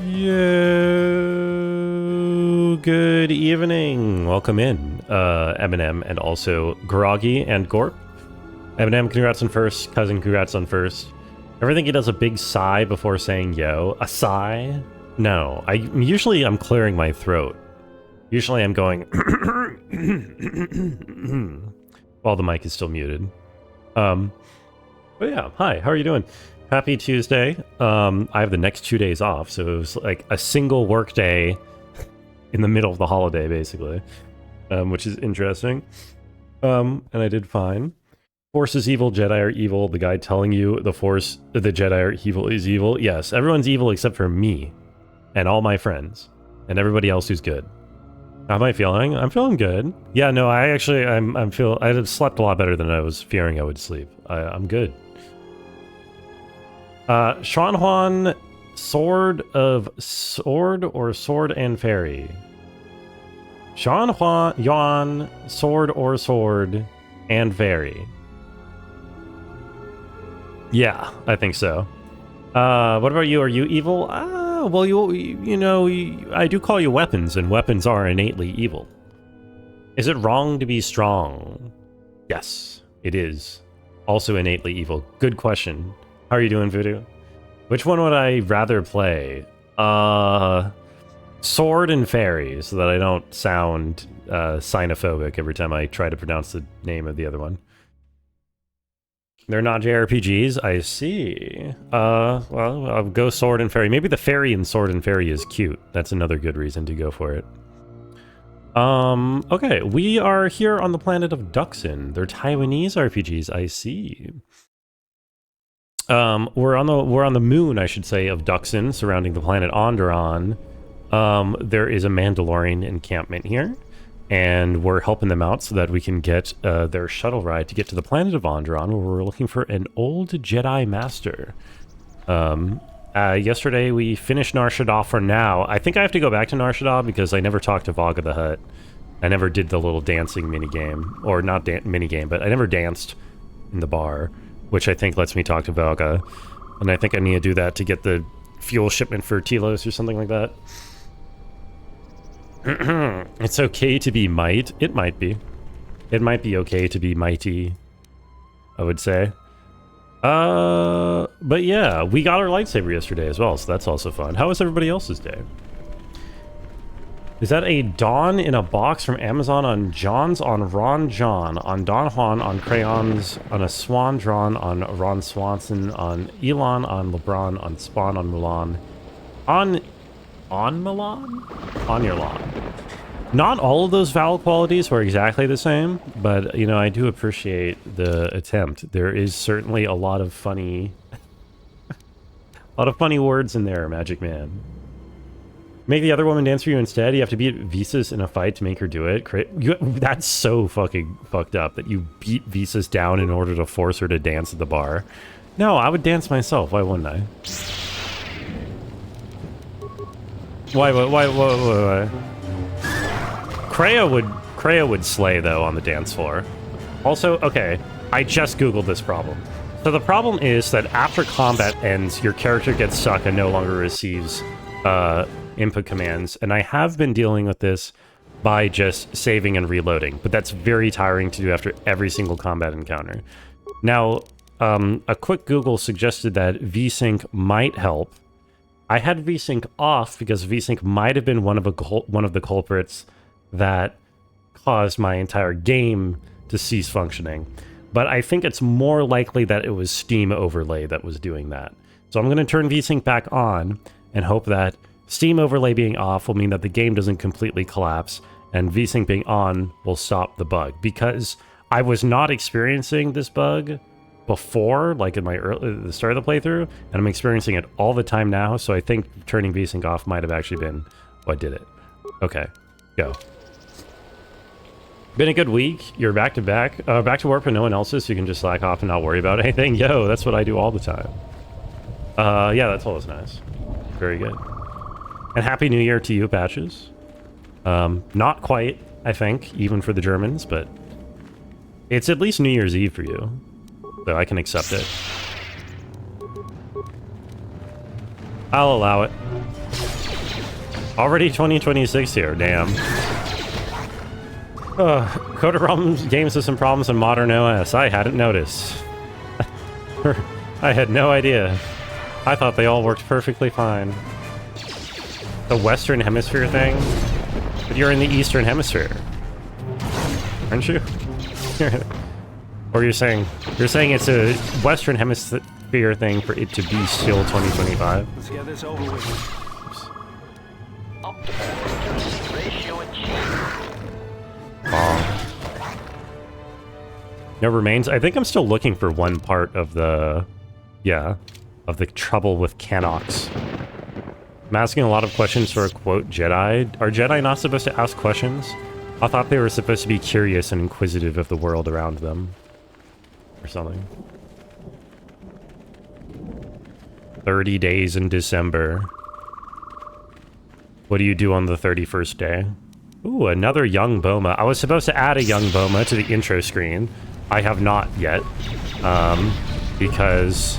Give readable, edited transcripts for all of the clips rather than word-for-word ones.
Yo, good evening. Welcome in, Eminem, and also Groggy and Gorp. Eminem, congrats on first. Cousin, congrats on first. Ever think he does a big sigh before saying yo? A sigh? No. Usually I'm clearing my throat. Usually I'm going while the mic is still muted. But yeah, hi, how are you doing? Happy Tuesday. I have the next 2 days off, so it was like a single work day in the middle of the holiday, basically, which is interesting. And I did fine. Force is evil, Jedi are evil. The guy telling you the Force, the Jedi are evil is evil. Yes, everyone's evil except for me and all my friends and everybody else who's good. How am I feeling? I'm feeling good. Yeah, no, I actually, I had slept a lot better than I was fearing I would sleep. I'm good. Sean Juan, Sword or Sword and Fairy? Sean Juan, Yuan, Sword or Sword and Fairy. Yeah, I think so. What about you? Are you evil? Well, you know, I do call you weapons, and weapons are innately evil. Is it wrong to be strong? Yes, it is. Also innately evil. Good question. How are you doing, Voodoo? Which one would I rather play? Sword and Fairy, so that I don't sound xenophobic every time I try to pronounce the name of the other one. They're not JRPGs? I see. Well, I'll go Sword and Fairy. Maybe the fairy in Sword and Fairy is cute. That's another good reason to go for it. Okay, we are here on the planet of Duxin. They're Taiwanese RPGs, I see. We're on the moon, I should say, of Duxin, surrounding the planet Onderon. There is a Mandalorian encampment here, and we're helping them out so that we can get their shuttle ride to get to the planet of Onderon, where we're looking for an old Jedi Master. Yesterday we finished Nar Shaddaa for now. I think I have to go back to Nar Shaddaa because I never talked to Vaga the Hutt. I never did the little dancing minigame, or not minigame, but I never danced in the bar, which I think lets me talk to Vaga. And I think I need to do that to get the fuel shipment for Telos or something like that. It's okay to be might. It might be. It might be okay to be mighty, I would say. But yeah, we got our lightsaber yesterday as well, so that's also fun. How was everybody else's day? Is that a Dawn in a box from Amazon on John's on Ron John, on Don Juan, on crayons, on a swan drawn, on Ron Swanson, on Elon, on LeBron, on Spawn, on Mulan, on Milan? On your lawn. Not all of those vowel qualities were exactly the same, but, you know, I do appreciate the attempt. There is certainly a lot of funny... a lot of funny words in there, Magic Man. Make the other woman dance for you instead? You have to beat Visas in a fight to make her do it? That's so fucking fucked up, that you beat Visas down in order to force her to dance at the bar. No, I would dance myself. Why wouldn't I? Why? Kreia would slay, though, on the dance floor. Also, okay, I just googled this problem. So the problem is that after combat ends, your character gets stuck and no longer receives input commands. And I have been dealing with this by just saving and reloading, but that's very tiring to do after every single combat encounter. Now, a quick Google suggested that VSync might help. I had VSync off because VSync might have been one of the culprits that caused my entire game to cease functioning. But I think it's more likely that it was Steam Overlay that was doing that. So I'm going to turn VSync back on and hope that Steam Overlay being off will mean that the game doesn't completely collapse, and VSync being on will stop the bug. Because I was not experiencing this bug before, like in the start of the playthrough, and I'm experiencing it all the time now, so I think turning VSync off might have actually been what did it. Okay, go. Been a good week. You're back to work with no one else's, so you can just slack off and not worry about anything. Yo, that's what I do all the time. Yeah, that's always nice. Very good. And Happy New Year to you, Patches. Not quite, I think, even for the Germans, but it's at least New Year's Eve for you. So I can accept it. I'll allow it. Already 2026 here, damn. KOTOR problems, game system problems in modern OS. I hadn't noticed. I had no idea. I thought they all worked perfectly fine. The Western Hemisphere thing? But you're in the Eastern Hemisphere. Aren't you? Or you're saying it's a Western Hemisphere thing for it to be still 2025? Let's get this over with. No remains. I think I'm still looking for one part of the... Yeah. Of the trouble with Canox. I'm asking a lot of questions for a quote Jedi. Are Jedi not supposed to ask questions? I thought they were supposed to be curious and inquisitive of the world around them. Or something. 30 days in December. What do you do on the 31st day? Ooh, another young Boma. I was supposed to add a young Boma to the intro screen. I have not yet. Because...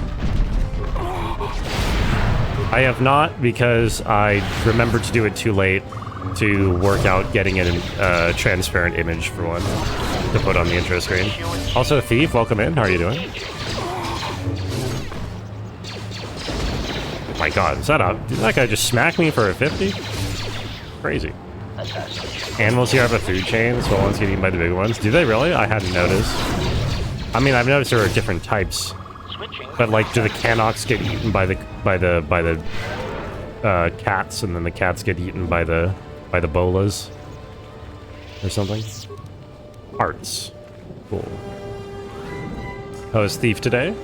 I remembered to do it too late to work out getting a transparent image for one to put on the intro screen. Also, Thief, welcome in. How are you doing? Oh my god, is that up? Did that guy just smack me for a 50? Crazy. Animals here have a food chain, so ones get eaten by the big ones. Do they really? I hadn't noticed. I mean, I've noticed there are different types. But like, do the Canox get eaten by the cats, and then the cats get eaten by the bolas or something? Hearts. Cool. Oh, is Thief today?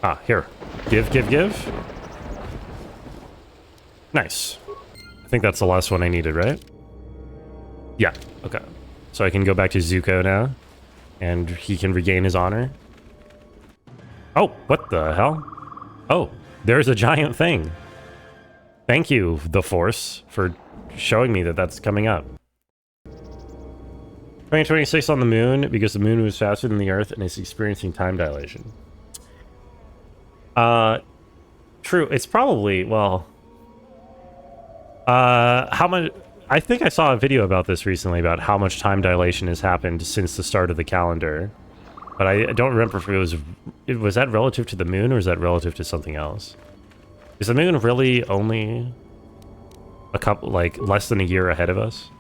Ah, here. Give. Nice. I think that's the last one I needed, right? Yeah, okay. So I can go back to Zuko now, and he can regain his honor. Oh, what the hell? Oh, there's a giant thing. Thank you, the Force, for showing me that that's coming up. 2026 on the moon, because the moon moves faster than the Earth and is experiencing time dilation. True, it's probably, well... how much... I think I saw a video about this recently, about how much time dilation has happened since the start of the calendar. But I don't remember if it was... Was that relative to the moon, or is that relative to something else? Is the moon really only a couple, like, less than a year ahead of us?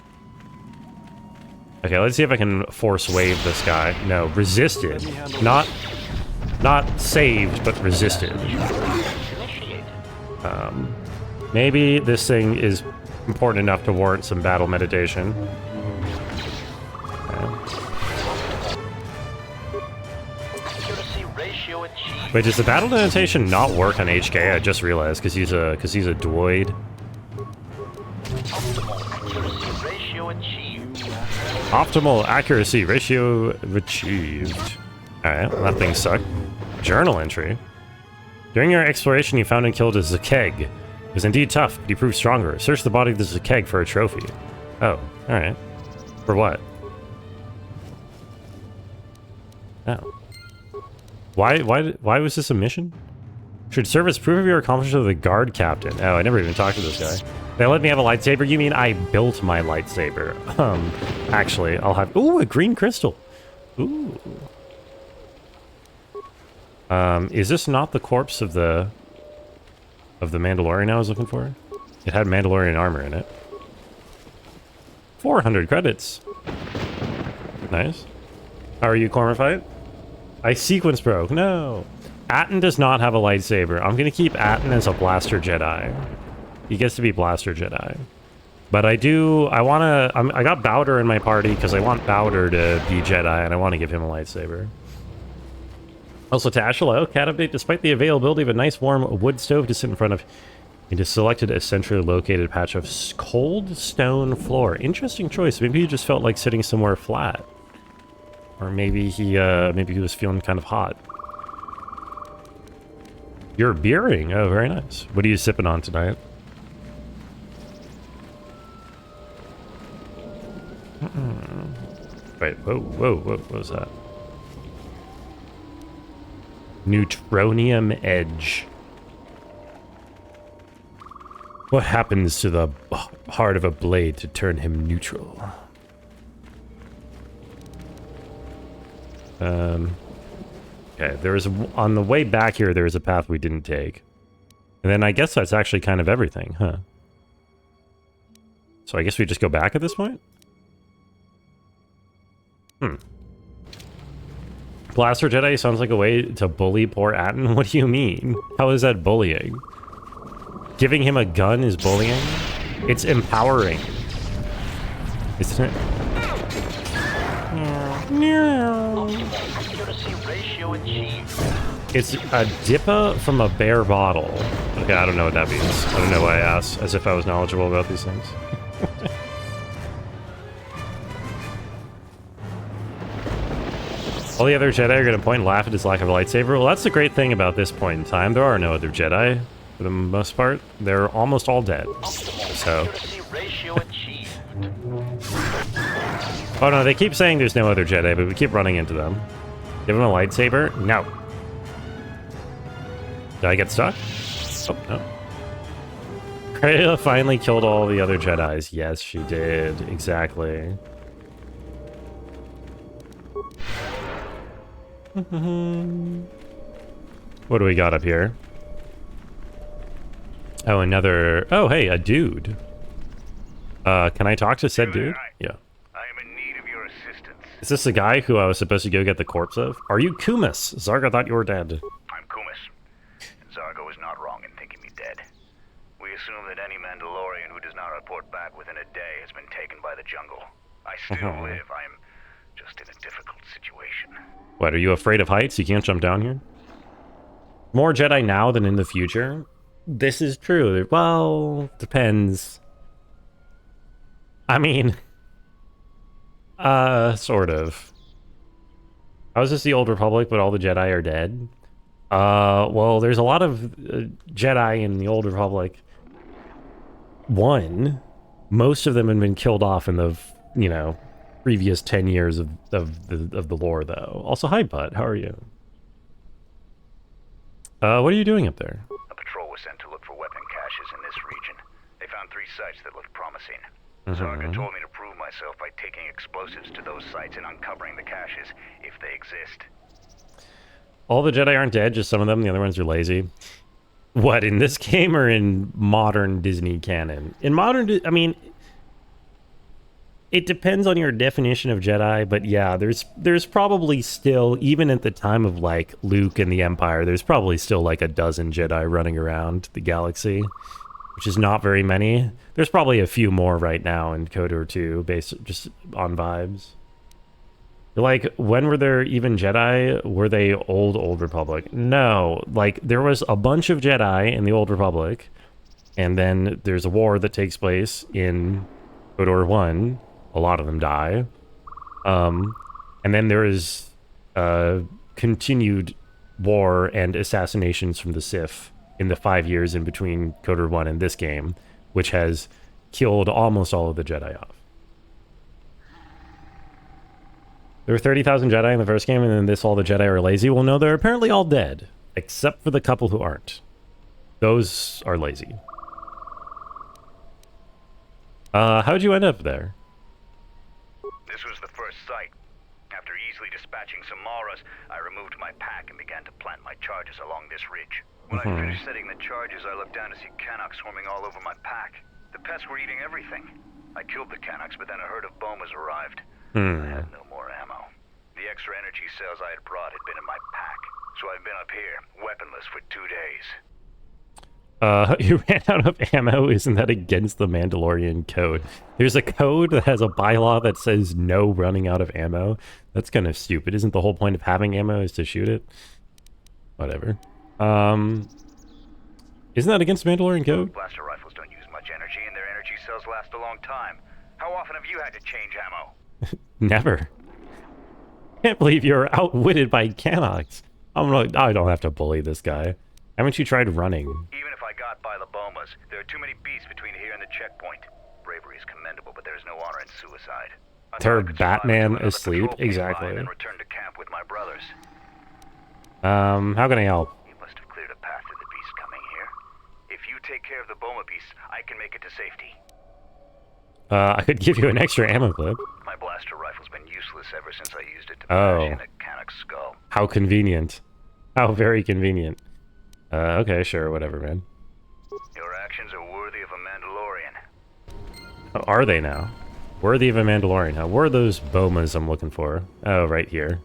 Okay, let's see if I can force wave this guy. No, resisted. Not saved, but resisted. Maybe this thing is important enough to warrant some battle meditation. Wait, does the battle meditation not work on HK? I just realized, because he's a droid. Optimal accuracy ratio achieved. Alright, well, that thing sucked. Journal entry. During your exploration, you found and killed a Zakeg. It was indeed tough, but he proved stronger. Search the body of the Zakeg for a trophy. Oh, alright. For what? Oh. Why was this a mission? Should serve as proof of your accomplishment of the guard captain. Oh, I never even talked to this guy. They let me have a lightsaber? You mean I built my lightsaber? Actually, I'll have... Ooh, a green crystal. Ooh. Is this not the corpse of the Mandalorian I was looking for? It had Mandalorian armor in it. 400 credits. Nice. How are you, Cormifight? I sequence broke. No. Atton does not have a lightsaber. I'm going to keep Atton as a Blaster Jedi. He gets to be Blaster Jedi. But I got Bowder in my party because I want Bowder to be Jedi and I want to give him a lightsaber. Also to Ashelo, cat update, despite the availability of a nice warm wood stove to sit in front of, it is selected a centrally located patch of cold stone floor. Interesting choice. Maybe he just felt like sitting somewhere flat. Or maybe he was feeling kind of hot. You're beering. Oh, very nice. What are you sipping on tonight? Wait, whoa, what was that? Neutronium Edge. What happens to the heart of a blade to turn him neutral? Okay, on the way back here, there's a path we didn't take. And then I guess that's actually kind of everything, huh? So I guess we just go back at this point? Blaster Jedi sounds like a way to bully poor Atten. What do you mean? How is that bullying? Giving him a gun is bullying? It's empowering. Isn't it? It's a dippa from a bare bottle. Okay, I don't know what that means. I don't know why I asked, as if I was knowledgeable about these things. All the other Jedi are going to point and laugh at his lack of a lightsaber. Well, that's the great thing about this point in time. There are no other Jedi, for the most part. They're almost all dead. So... Oh no, they keep saying there's no other Jedi, but we keep running into them. Give him a lightsaber? No. Did I get stuck? Oh, no. Kreia finally killed all the other Jedis. Yes, she did. Exactly. What do we got up here? Oh, another... Oh, hey, a dude. Can I talk to said dude? Yeah. I am in need of your assistance. Is this the guy who I was supposed to go get the corpse of? Are you Kumis? Zarga thought you were dead. I'm Kumis. Zargo is not wrong in thinking me dead. We assume that any Mandalorian who does not report back within a day has been taken by the jungle. I still live. I am just in a difficult situation. What, are you afraid of heights? You can't jump down here? More Jedi now than in the future? This is true. Well, depends. I mean, sort of. How is this the Old Republic, but all the Jedi are dead? Well, there's a lot of Jedi in the Old Republic. Most of them have been killed off in the, you know, previous 10 years of the lore, though. Also, hi, Bud. How are you? What are you doing up there? A patrol was sent to look for weapon caches in this region. They found 3 sites that looked promising. Zarga told me to prove myself by taking explosives to those sites and uncovering the caches, if they exist. All the Jedi aren't dead, just some of them. The other ones are lazy. What, in this game or in modern Disney canon? In modern, I mean, it depends on your definition of Jedi, but yeah, there's probably still, even at the time of, like, Luke and the Empire, there's probably still, like, a dozen Jedi running around the galaxy, which is not very many. There's probably a few more right now in KOTOR 2, based just on vibes. Like, when were there even Jedi? Were they Old Republic? No. Like, there was a bunch of Jedi in the Old Republic, and then there's a war that takes place in KOTOR 1. A lot of them die. And then there is continued war and assassinations from the Sith in the 5 years in between KOTOR 1 and this game, which has killed almost all of the Jedi off. There were 30,000 Jedi in the first game, and then this, all the Jedi are lazy. Well, no, they're apparently all dead, except for the couple who aren't. Those are lazy. How'd you end up there? This was the first site. After easily dispatching some Maras, I removed my pack and began to plant my charges along this ridge. When I finished setting the charges, I looked down to see Canucks swarming all over my pack. The pests were eating everything. I killed the Canucks, but then a herd of Bomas arrived. I had no more ammo. The extra energy cells I had brought had been in my pack, so I've been up here, weaponless for 2 days. You ran out of ammo? Isn't that against the Mandalorian code? There's a code that has a bylaw that says no running out of ammo. That's kind of stupid. Isn't the whole point of having ammo is to shoot it? Whatever. Isn't that against Mandalorian code? Blaster rifles don't use much energy, and their energy cells last a long time. How often have you had to change ammo? Never. Can't believe you're outwitted by Canucks. I don't have to bully this guy. Haven't you tried running? Even if I got by the Bomas, there are too many beasts between here and the checkpoint. Bravery is commendable, but there is no honor in suicide. They're Batman asleep? Exactly. And return to camp with my brothers. How can I help? You must have cleared a path to the beast coming here. If you take care of the Boma Boma piece, I can make it to safety. I could give you an extra ammo clip. My blaster rifle's been useless ever since I used it to Oh. bash in a Canuck's skull. How convenient. How very convenient. Okay, sure, whatever, man. Your actions are worthy of a Mandalorian. Oh, are they now? Worthy of a Mandalorian. Now, where are those bomas I'm looking for? Oh, right here.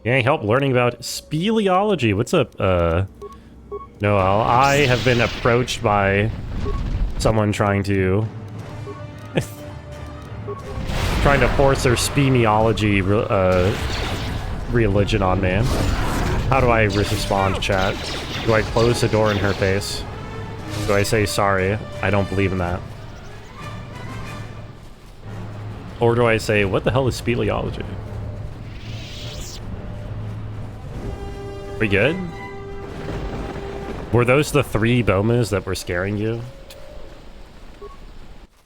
Yeah, help learning about speleology. What's up, Noel? I have been approached by someone trying to force their spemeology religion on me. How do I respond, chat? Do I close the door in her face? Do I say sorry? I don't believe in that. Or do I say, what the hell is speleology? We good? Were those the 3 bomas that were scaring you?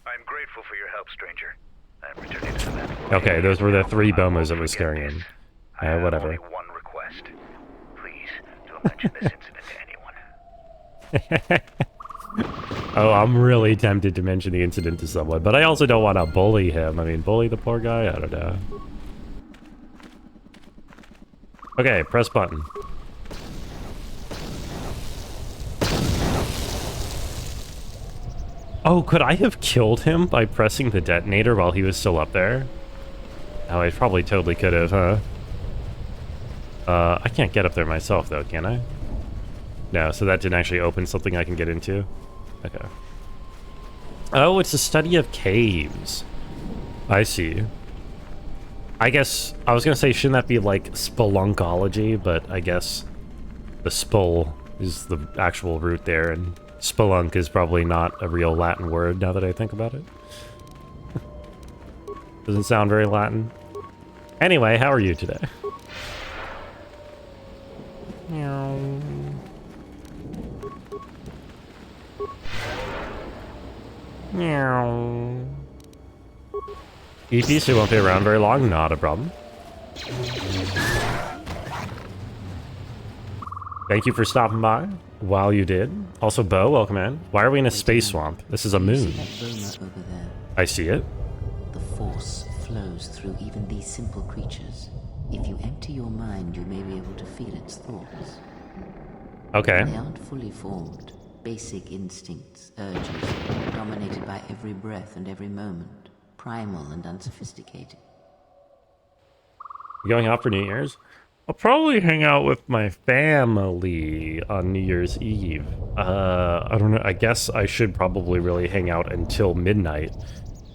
I'm grateful for your help, stranger. I'm returning to that. Okay, those were the 3 bomas that were scaring him. Whatever. I have only one request. Please, don't mention this incident to anyone. Oh, I'm really tempted to mention the incident to someone, but I also don't want to bully him. I mean, bully the poor guy? I don't know. Okay, press button. Oh, could I have killed him by pressing the detonator while he was still up there? Oh, I probably totally could have, huh? I can't get up there myself, though, can I? No, so that didn't actually open something I can get into? Okay. Oh, it's a study of caves. I see. I guess, I was gonna say, shouldn't that be like spelunkology, but I guess the spul is the actual root there, and spelunk is probably not a real Latin word now that I think about it. Doesn't sound very Latin. Anyway, how are you today? Meow. Meow. EPC won't be around very long, not a problem. Thank you for stopping by while you did. Also, Bo, welcome in. Why are we in a space swamp? This is a moon. I see it. The force flows through even these simple creatures. If you empty your mind, you may be able to feel its thoughts. Okay. They aren't fully formed. Basic instincts, urges, dominated by every breath and every moment. Primal and unsophisticated. You going out for New Year's? I'll probably hang out with my family on New Year's Eve. I don't know. I guess I should probably really hang out until midnight.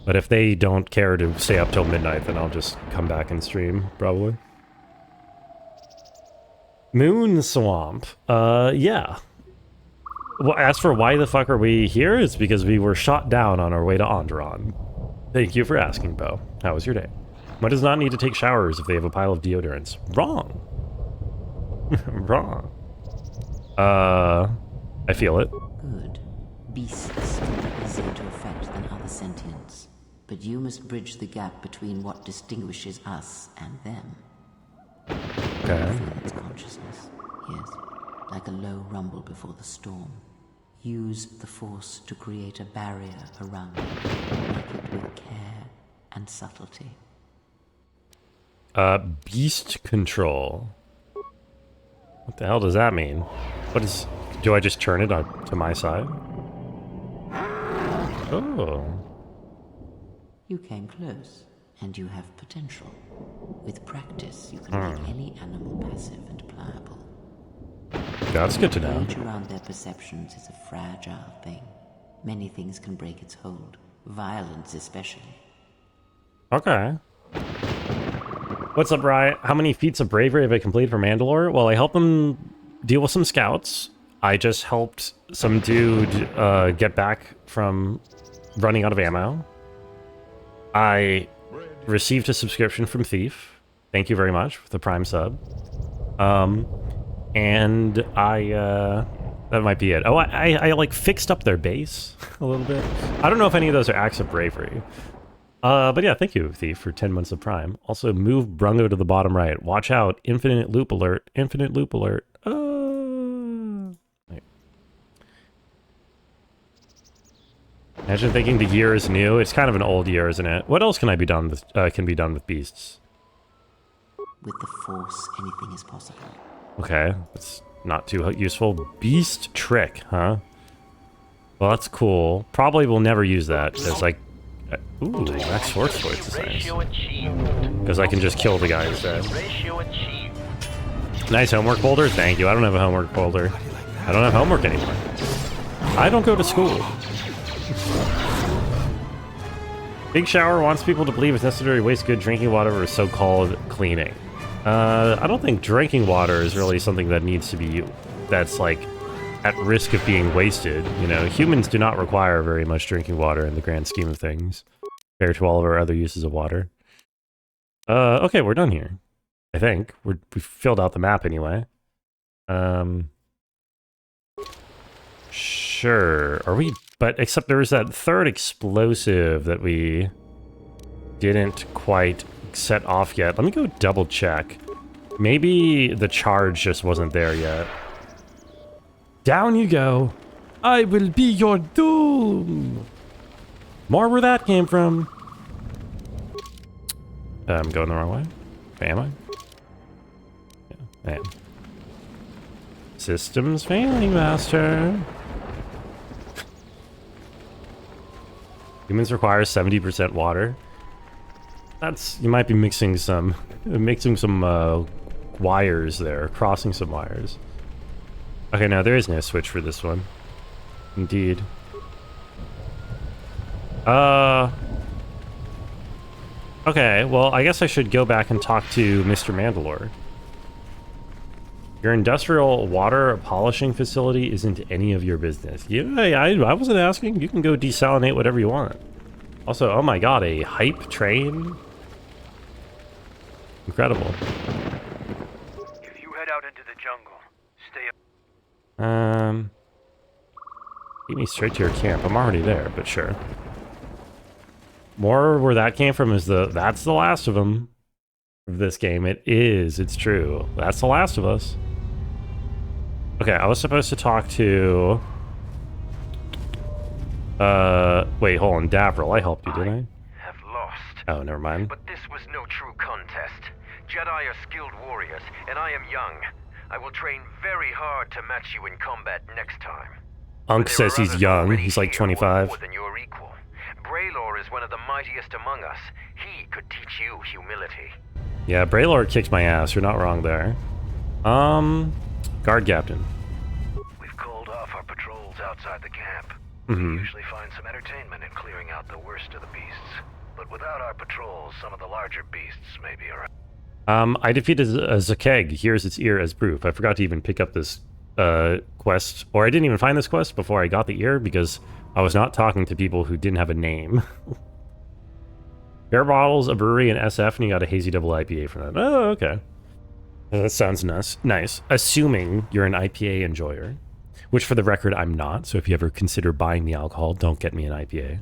But if they don't care to stay up till midnight, then I'll just come back and stream, probably. Moon Swamp. Yeah. Well, as for why the fuck are we here, it's because we were shot down on our way to Onderon. Thank you for asking, Bo. How was your day? One does not need to take showers if they have a pile of deodorants. Wrong. Wrong. I feel it. Good. Beasts are easier to affect than other sentients. But you must bridge the gap between what distinguishes us and them. Okay. Feel its consciousness. Yes. Like a low rumble before the storm. Use the force to create a barrier around it. Make it with care and subtlety. Beast control. What the hell does that mean? What is... Do I just turn it on to my side? Oh. You came close, and you have potential. With practice, you can make any animal passive and pliable. That's good to know. The cage around their perceptions is a fragile thing. Many things can break its hold. Violence especially. Okay. What's up, Rye? How many feats of bravery have I completed for Mandalore? Well, I helped them deal with some scouts. I just helped some dude get back from running out of ammo. I received a subscription from Thief. Thank you very much for the Prime sub. And that might be it. Oh, I like fixed up their base a little bit. I don't know if any of those are acts of bravery. But yeah, thank you, Thief, for 10 months of Prime. Also, move Brungo to the bottom right. Watch out. Infinite loop alert. Infinite loop alert. Wait. Imagine thinking the year is new. It's kind of an old year, isn't it? What else can be done with beasts? With the Force, anything is possible. Okay, that's not too useful. Beast trick, huh? Well, that's cool. Probably will never use that, because, like... ooh, max force choice is nice. Because I can just kill the guy instead. Nice homework folder? Thank you. I don't have a homework folder. I don't have homework anymore. I don't go to school. Big Shower wants people to believe it's necessary to waste good drinking water for so-called cleaning. I don't think drinking water is really something that needs to be... that's, like, at risk of being wasted. You know, humans do not require very much drinking water in the grand scheme of things, compared to all of our other uses of water. Okay, we're done here. I think. We filled out the map anyway. Sure. Are we... but except there was that third explosive that we didn't quite set off yet. Let me go double check. Maybe the charge just wasn't there yet. Down you go. I will be your doom. More where that came from. I'm going the wrong way. Am I? Yeah, I am. Systems failing, master. Humans require 70% water. That's... you might be mixing some wires there, crossing some wires. Okay, now there is no switch for this one. Indeed. Okay, well, I guess I should go back and talk to Mr. Mandalore. Your industrial water polishing facility isn't any of your business. Yeah, I wasn't asking. You can go desalinate whatever you want. Also, oh my god, a hype train? Incredible. If you head out into the jungle, stay up. Lead me straight to your camp. I'm already there, but sure. More where that came from is that's the last of them of this game. It is, it's true. That's the last of us. Okay, I was supposed to talk to... wait, hold on, Davril, I helped you, didn't I? Have lost. Oh, never mind. But this was no true contest. Jedi are skilled warriors, and I am young. I will train very hard to match you in combat next time. Unc says he's young. He's like 25. More than your equal. Braylor is one of the mightiest among us. He could teach you humility. Yeah, Braylor kicked my ass. You're not wrong there. Guard captain. We've called off our patrols outside the camp. Mm-hmm. We usually find some entertainment in clearing out the worst of the beasts. But without our patrols, some of the larger beasts may be around. I defeated a Zakeg. Here's its ear as proof. I forgot to even pick up this quest, or I didn't even find this quest before I got the ear because I was not talking to people who didn't have a name. Bear bottles, a brewery, and SF, and you got a hazy double IPA for that. Oh, okay. That sounds nice. Assuming you're an IPA enjoyer, which for the record, I'm not. So if you ever consider buying the alcohol, don't get me an IPA.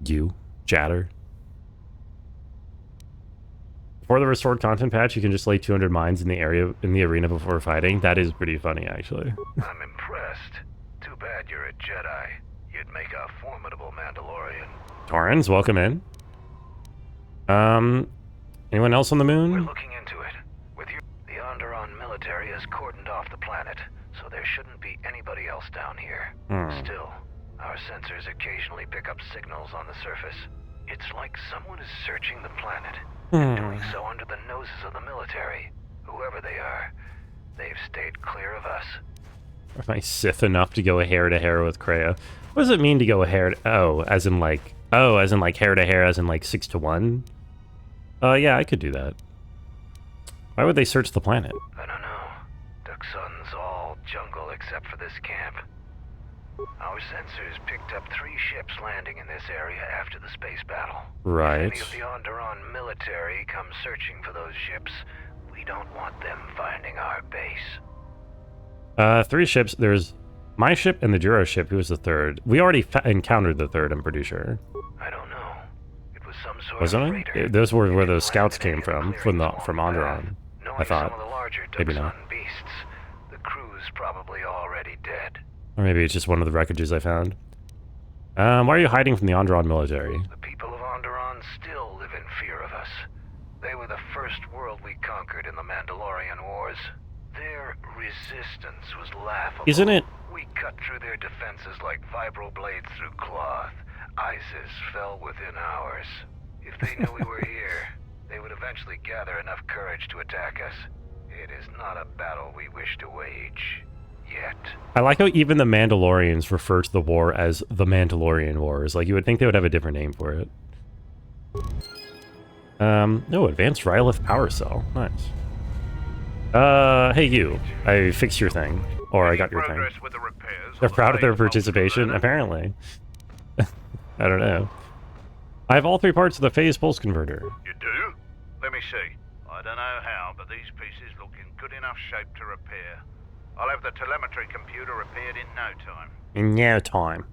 You, Jatter. For the restored content patch, you can just lay 200 mines in the arena before fighting. That is pretty funny, actually. I'm impressed. Too bad you're a Jedi. You'd make a formidable Mandalorian. Torrens, welcome in. Anyone else on the moon? We're looking into it. With you, the Onderon military has cordoned off the planet, so there shouldn't be anybody else down here. Still, our sensors occasionally pick up signals on the surface. It's like someone is searching the planet, and doing so under the noses of the military. Whoever they are, they've stayed clear of us. Am I Sith enough to go hair to hair with Kreia? What does it mean to go hair to... oh, as in like hair to hair, as in like 6 to 1? Yeah, I could do that. Why would they search the planet? I don't know. Duxon's all jungle except for this camp. Our sensors picked up 3 ships landing in this area after the space battle. Right. If any of the Onderon military come searching for those ships, we don't want them finding our base. 3 ships. There's my ship and the Juro ship. Who was the third? We already encountered the third, I'm pretty sure. I don't know. It was some sort Wasn't of it? freighter. Those were where those scouts came from Onderon. I thought. Some of the larger Maybe not. Duxon beasts, the crew's probably already dead. Or maybe it's just one of the wreckages I found. Why are you hiding from the Onderon military? The people of Onderon still live in fear of us. They were the first world we conquered in the Mandalorian Wars. Their resistance was laughable. Isn't it? We cut through their defenses like vibroblades through cloth. ISIS fell within hours. If they knew we were here, they would eventually gather enough courage to attack us. It is not a battle we wish to wage. Yet. I like how even the Mandalorians refer to the war as the Mandalorian Wars. Like, you would think they would have a different name for it. No, advanced Rylith power cell. Nice. Hey you. I fixed your thing. Or I got your thing. With the repairs. They're proud of their participation, apparently. I don't know. I have all 3 parts of the phase pulse converter. You do? Let me see. I don't know how, but these pieces look in good enough shape to repair. I'll have the telemetry computer repaired in no time. In no time.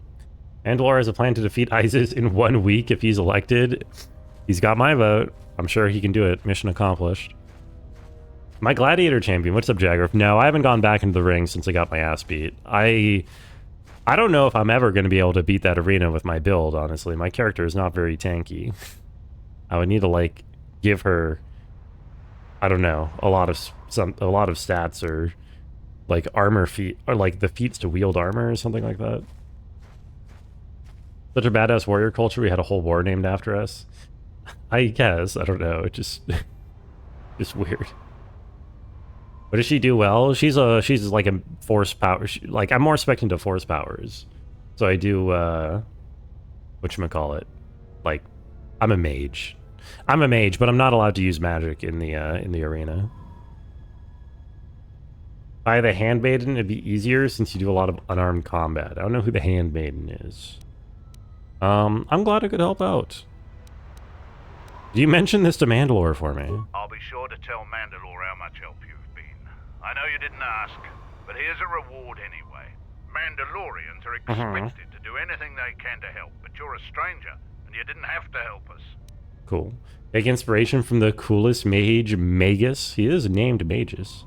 Mandalore has a plan to defeat ISIS in 1 week if he's elected. He's got my vote. I'm sure he can do it. Mission accomplished. My gladiator champion. What's up, Jagger? No, I haven't gone back into the ring since I got my ass beat. I don't know if I'm ever going to be able to beat that arena with my build, honestly. My character is not very tanky. I would need to, like, give her, I don't know, a lot of stats or, like, armor feat, or, like, the feats to wield armor or something like that. Such a badass warrior culture, we had a whole war named after us. I guess, I don't know, it just weird. What does she do well? She's like a force power. Like, I'm more spec'd into force powers. So I do, whatchamacallit? Like, I'm a mage. I'm a mage, but I'm not allowed to use magic in the arena. By the handmaiden, it'd be easier since you do a lot of unarmed combat. I don't know who the handmaiden is. I'm glad I could help out. You mentioned this to Mandalore for me. I'll be sure to tell Mandalore how much help you've been. I know you didn't ask, but here's a reward anyway. Mandalorians are expected to do anything they can to help, but you're a stranger, and you didn't have to help us. Cool. Take inspiration from the coolest mage, Magus. He is named Magus.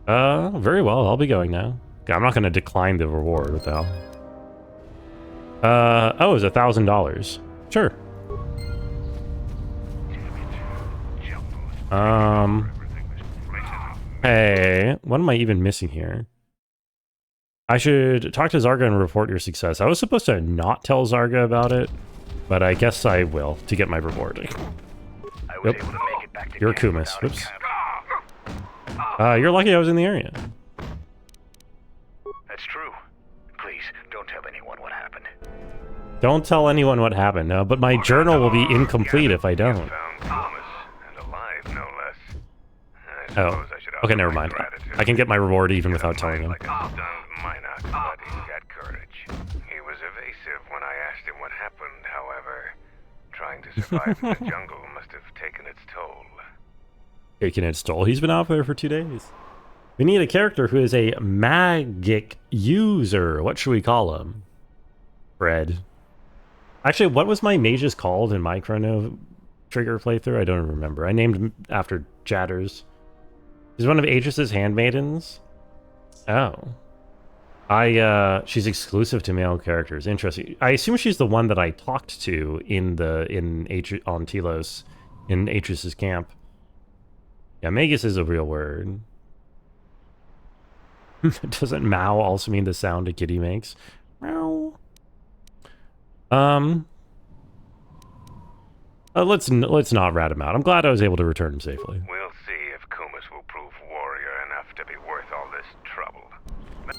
Very well. I'll be going now. Okay, I'm not going to decline the reward. What the hell? Oh, it's $1,000. Sure. Hey, what am I even missing here? I should talk to Zarga and report your success. I was supposed to not tell Zarga about it, but I guess I will to get my reward. Yep. You're Kumis. Whoops. You're lucky I was in the area. That's true. Please, don't tell anyone what happened. Don't tell anyone what happened, no, but my journal will be incomplete if I don't. Oh, okay, never mind. I can get my reward even without telling him. He was evasive when I asked him what happened, however. Trying to survive in the jungle must have taken its toll. Taking its toll? He's been out there for 2 days. We need a character who is a magic user. What should we call him? Fred. Actually, what was my mages called in my Chrono Trigger playthrough? I don't remember. I named him after Chatters. He's one of Aegis' handmaidens. Oh. She's exclusive to male characters. Interesting. I assume she's the one that I talked to on Telos in Aegis' camp. Yeah, Magus is a real word. Doesn't Mao also mean the sound a kitty makes? Meow. Let's not rat him out. I'm glad I was able to return him safely. We'll see if Kumis will prove warrior enough to be worth all this trouble.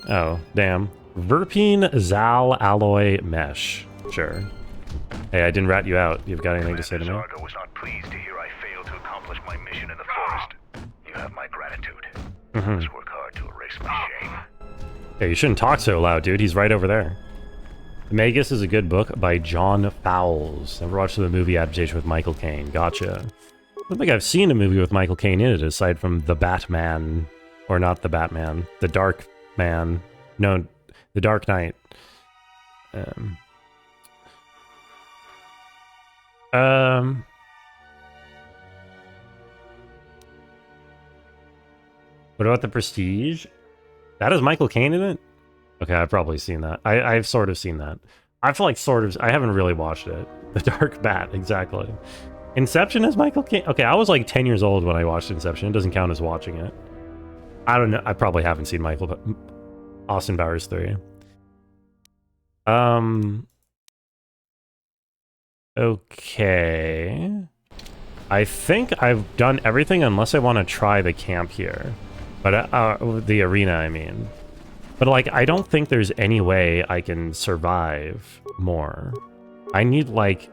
Oh, damn. Verpine Zal Alloy Mesh. Sure. Hey, I didn't rat you out. You've got anything to say to me? Zarga was not pleased to hear I failed to accomplish my mission in the forest. You have my gratitude. Let's work hard to erase my shame. Yeah, you shouldn't talk so loud, dude. He's right over there. Magus is a good book by John Fowles. Never watched the movie adaptation with Michael Caine. Gotcha. I don't think I've seen a movie with Michael Caine in it aside from The Batman. Or not The Batman. The Dark Man. No, The Dark Knight. What about The Prestige? That has Michael Caine in it? Okay, I've probably seen that. I've sort of seen that. I feel like sort of. I haven't really watched it. The Dark Bat, exactly. Inception is Michael Caine. Okay, I was like 10 years old when I watched Inception. It doesn't count as watching it. I don't know. I probably haven't seen Austin Powers 3. Okay. I think I've done everything unless I want to try the camp here. But, the arena, I mean. But, like, I don't think there's any way I can survive more. I need, like,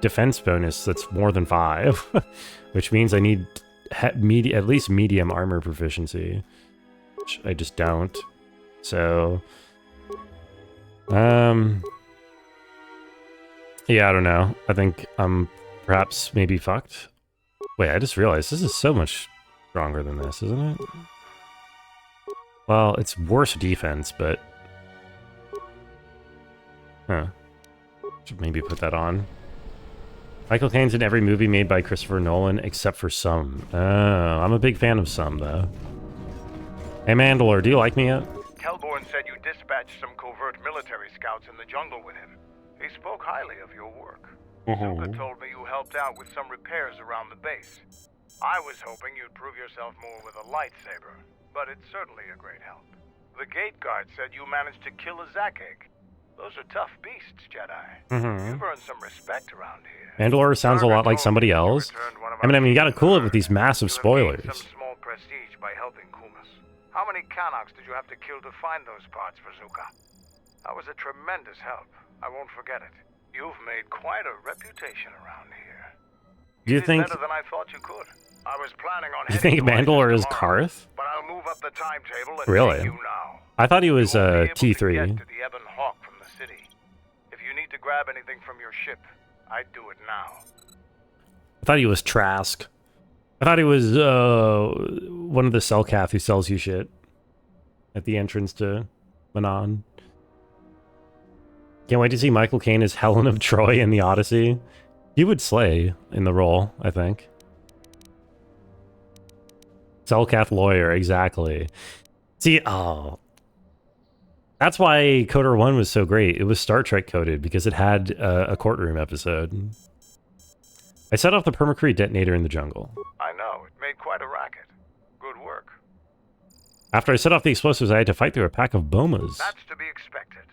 defense bonus that's more than 5. Which means I need at least medium armor proficiency. Which I just don't. So... yeah, I don't know. I think I'm perhaps maybe fucked. Wait, I just realized this is so much stronger than this, isn't it? Well, it's worse defense, but... Huh. Should maybe put that on. Michael Caine's in every movie made by Christopher Nolan, except for some. Oh, I'm a big fan of some, though. Hey, Mandalore, do you like me yet? Kelborn said you dispatched some covert military scouts in the jungle with him. He spoke highly of your work. Zuka told me you helped out with some repairs around the base. I was hoping you'd prove yourself more with a lightsaber, but it's certainly a great help. The gate guard said you managed to kill a Zakek. Those are tough beasts, Jedi. You've earned some respect around here. Mandalore sounds a lot like somebody else. I mean, you gotta cool it with these massive spoilers. Some small prestige by helping Kumas. How many Kanaks did you have to kill to find those parts for Zuka? That was a tremendous help. I won't forget it. You've made quite a reputation around here. Do you think... better than I thought you could. I was planning on... You think Mandalore is Karth? But I'll move up the timetable and really? take you now. I thought he was T3. To get to the Ebon Hawk from the city. If you need to grab anything from your ship, I'd do it now. I thought he was Trask. I thought he was one of the Selkath who sells you shit at the entrance to Manon. Can't wait to see Michael Caine as Helen of Troy in the Odyssey. He would slay in the role, I think. Selkath lawyer, exactly. See, oh. That's why KOTOR 1 was so great. It was Star Trek coded because it had a courtroom episode. I set off the permacrete detonator in the jungle. I know, it made quite a racket. Good work. After I set off the explosives, I had to fight through a pack of bomas. That's to be expected.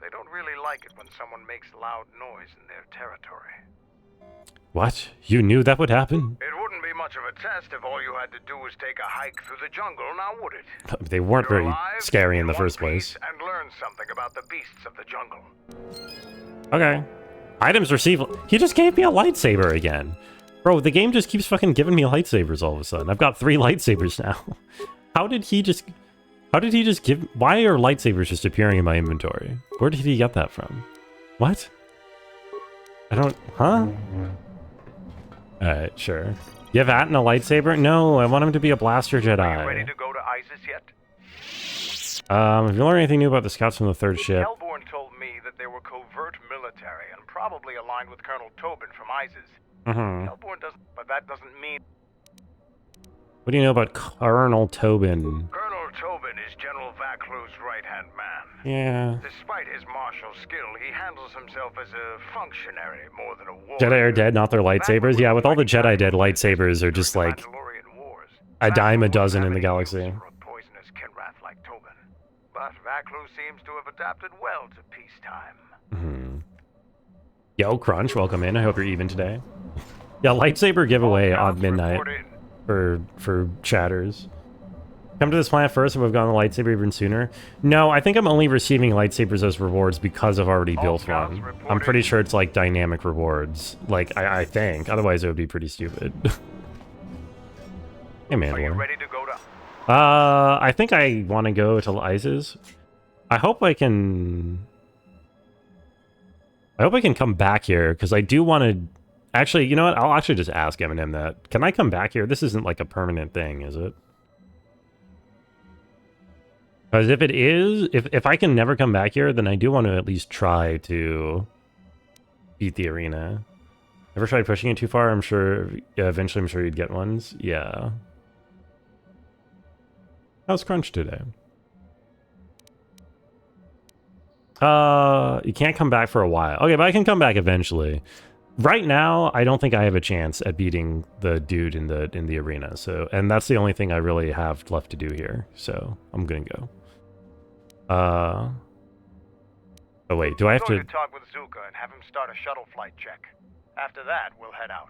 They don't really like it when someone makes loud noise in their territory. What? You knew that would happen? It wouldn't be much of a test if all you had to do was take a hike through the jungle, now would it? They weren't You're very alive, scary in the one first piece, place. And learn something about the beasts of the jungle. Okay. Items received. He just gave me a lightsaber again. Bro, the game just keeps fucking giving me lightsabers all of a sudden. I've got 3 lightsabers now. How did he just give... Why are lightsabers just appearing in my inventory? Where did he get that from? What? I don't... Huh? Alright, sure. You have that and a lightsaber? No, I want him to be a blaster Jedi. Are you ready to go to Isis yet? If you learn anything new about the scouts from the 3rd ship... Kelborn told me that they were covert military and probably aligned with Colonel Tobin from Isis. Kelborn doesn't... But that doesn't mean... What do you know about Colonel Tobin? Colonel Tobin is General Vaclu's right-hand man. Yeah. Despite his martial skill, he handles himself as a functionary more than a warrior. Jedi are dead, not their lightsabers? Yeah, with all the Jedi dead, lightsabers are just like a dime a dozen in the galaxy. For a poisonous Kinrath like Tobin. But Vaclu seems to have adapted well to peacetime. Yo, Crunch, welcome in. I hope you're even today. Yeah, lightsaber giveaway on midnight for chatters. Come to this planet first and we've gotten the lightsaber even sooner. No, I think I'm only receiving lightsabers as rewards because I've already built one. I'm pretty sure it's like dynamic rewards. Like, I think. Otherwise, it would be pretty stupid. Hey, man. Are you ready to go to... I think I want to go to Isis. I hope I can come back here, because I do want to... Actually, you know what? I'll actually just ask Eminem that. Can I come back here? This isn't like a permanent thing, is it? Because if it is, if I can never come back here, then I do want to at least try to beat the arena. Ever tried pushing it too far? I'm sure, yeah, eventually I'm sure you'd get ones. Yeah. How's Crunch today? You can't come back for a while. Okay, but I can come back eventually. Right now, I don't think I have a chance at beating the dude in the arena. So, and that's the only thing I really have left to do here. So, I'm gonna go. Oh wait, do I have I'm going to? to talk with Zuka and have him start a shuttle flight check. After that, we'll head out.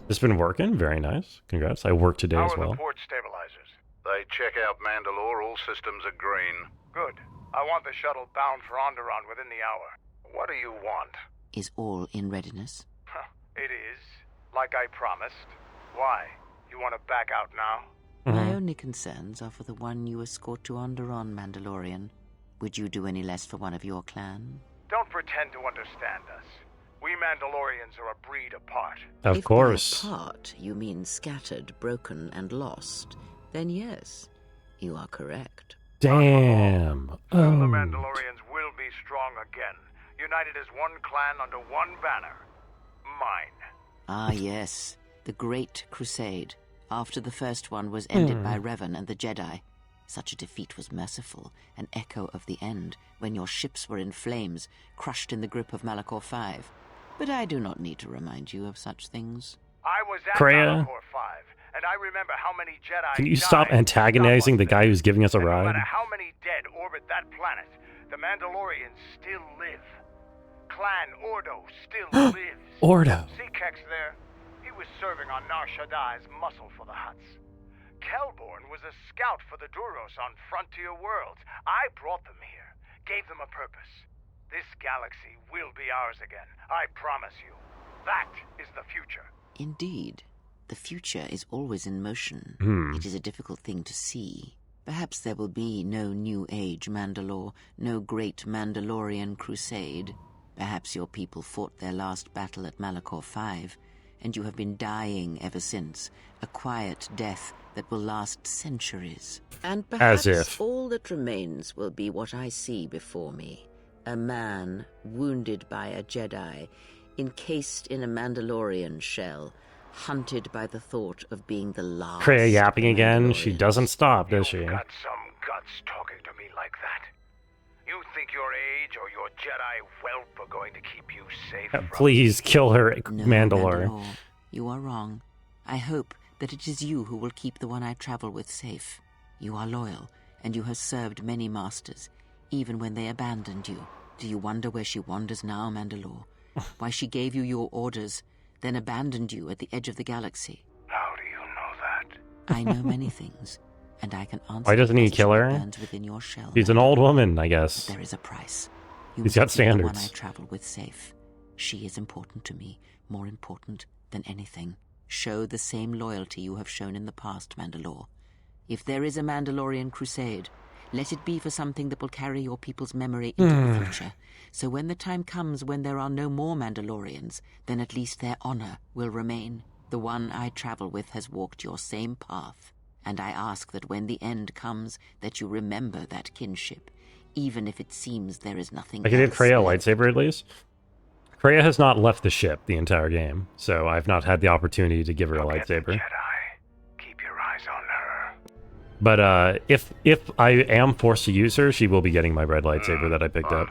It's been working. Very nice. Congrats. I worked today How as are well. the port stabilizers? They check out Mandalore, all systems are green. Good. I want the shuttle bound for Onderon within the hour. What do you want? Is all in readiness? It is. Like I promised. Why? You want to back out now? My only concerns are for the one you escort to Onderon, Mandalorian. Would you do any less for one of your clan? Don't pretend to understand us. We Mandalorians are a breed apart. Of course. If by apart you mean scattered, broken, and lost, then yes, you are correct. Damn. Soon the Mandalorians will be strong again, united as one clan under one banner. Mine. Ah, yes, the Great Crusade, after the first one was ended by Revan and the Jedi. Such a defeat was merciful, an echo of the end, when your ships were in flames, crushed in the grip of Malachor V. But I do not need to remind you of such things. I was at Kreia, Malachor V, and I remember how many Jedi can you died stop to antagonizing stop the us guy there. who's giving us a And no ride? matter how many dead orbit that planet, the Mandalorians still live. Clan Ordo still lives. Ordo. See Kex there? He was serving on Nar Shaddai's muscle for the Hutts. Kelborn was a scout for the Duros on Frontier Worlds. I brought them here, gave them a purpose. This galaxy will be ours again, I promise you. That is the future. Indeed, the future is always in motion. It is a difficult thing to see. Perhaps there will be no New Age Mandalore, no great Mandalorian crusade. Perhaps your people fought their last battle at Malachor V, and you have been dying ever since, a quiet death that will last centuries. And perhaps all that remains will be what I see before me. A man wounded by a Jedi, encased in a Mandalorian shell, hunted by the thought of being the last. Kreia yapping again. She doesn't stop, does she? You've got some guts talking to me like that. You think your age or your Jedi whelp are going to keep you safe from... Please kill her, No, Mandalore. You are wrong. I hope that it is you who will keep the one I travel with safe. You are loyal, and you have served many masters, even when they abandoned you. Do you wonder where she wanders now, Mandalore? Why she gave you your orders, then abandoned you at the edge of the galaxy? How do you know that? I know many things, and I can answer. Why doesn't he the kill question her? that burns within your shell, She's an old woman, I guess. There is a price. You He's must got keep the one I standards. travel with safe. She is important to me, more important than anything. Show the same loyalty you have shown in the past, Mandalore. If there is a Mandalorian crusade, let it be for something that will carry your people's memory into the future. So when the time comes when there are no more Mandalorians, then at least their honor will remain. The one I travel with has walked your same path, and I ask that when the end comes, that you remember that kinship, even if it seems there is nothing I can give else Kreia a left. lightsaber at least. Kreia has not left the ship the entire game, so I've not had the opportunity to give her a Forget the lightsaber. Jedi. Keep your eyes on her. But if I am forced to use her, she will be getting my red lightsaber that I picked up.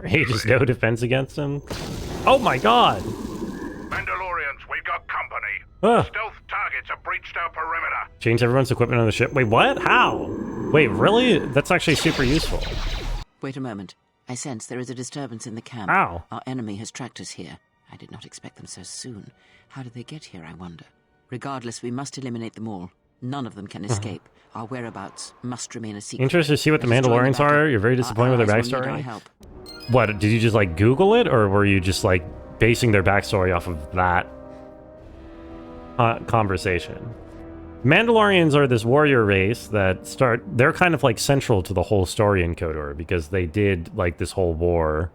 Aegis no defense against him. Oh my god! Mandalorians, we got company. Ah. Stealth targets have breached our perimeter. Change everyone's equipment on the ship. Wait, what? How? Wait, really? That's actually super useful. Wait a moment. I sense there is a disturbance in the camp. How? Our enemy has tracked us here. I did not expect them so soon. How did they get here, I wonder? Regardless, we must eliminate them all. None of them can escape. Our whereabouts must remain a secret. Interested to see what the Let us join Mandalorians backup. are? You're very disappointed with their allies will need our backstory? help. What, did you just like Google it, or were you just like basing their backstory off of that conversation? Mandalorians are this warrior race that they're kind of like central to the whole story in KOTOR because they did like this whole war.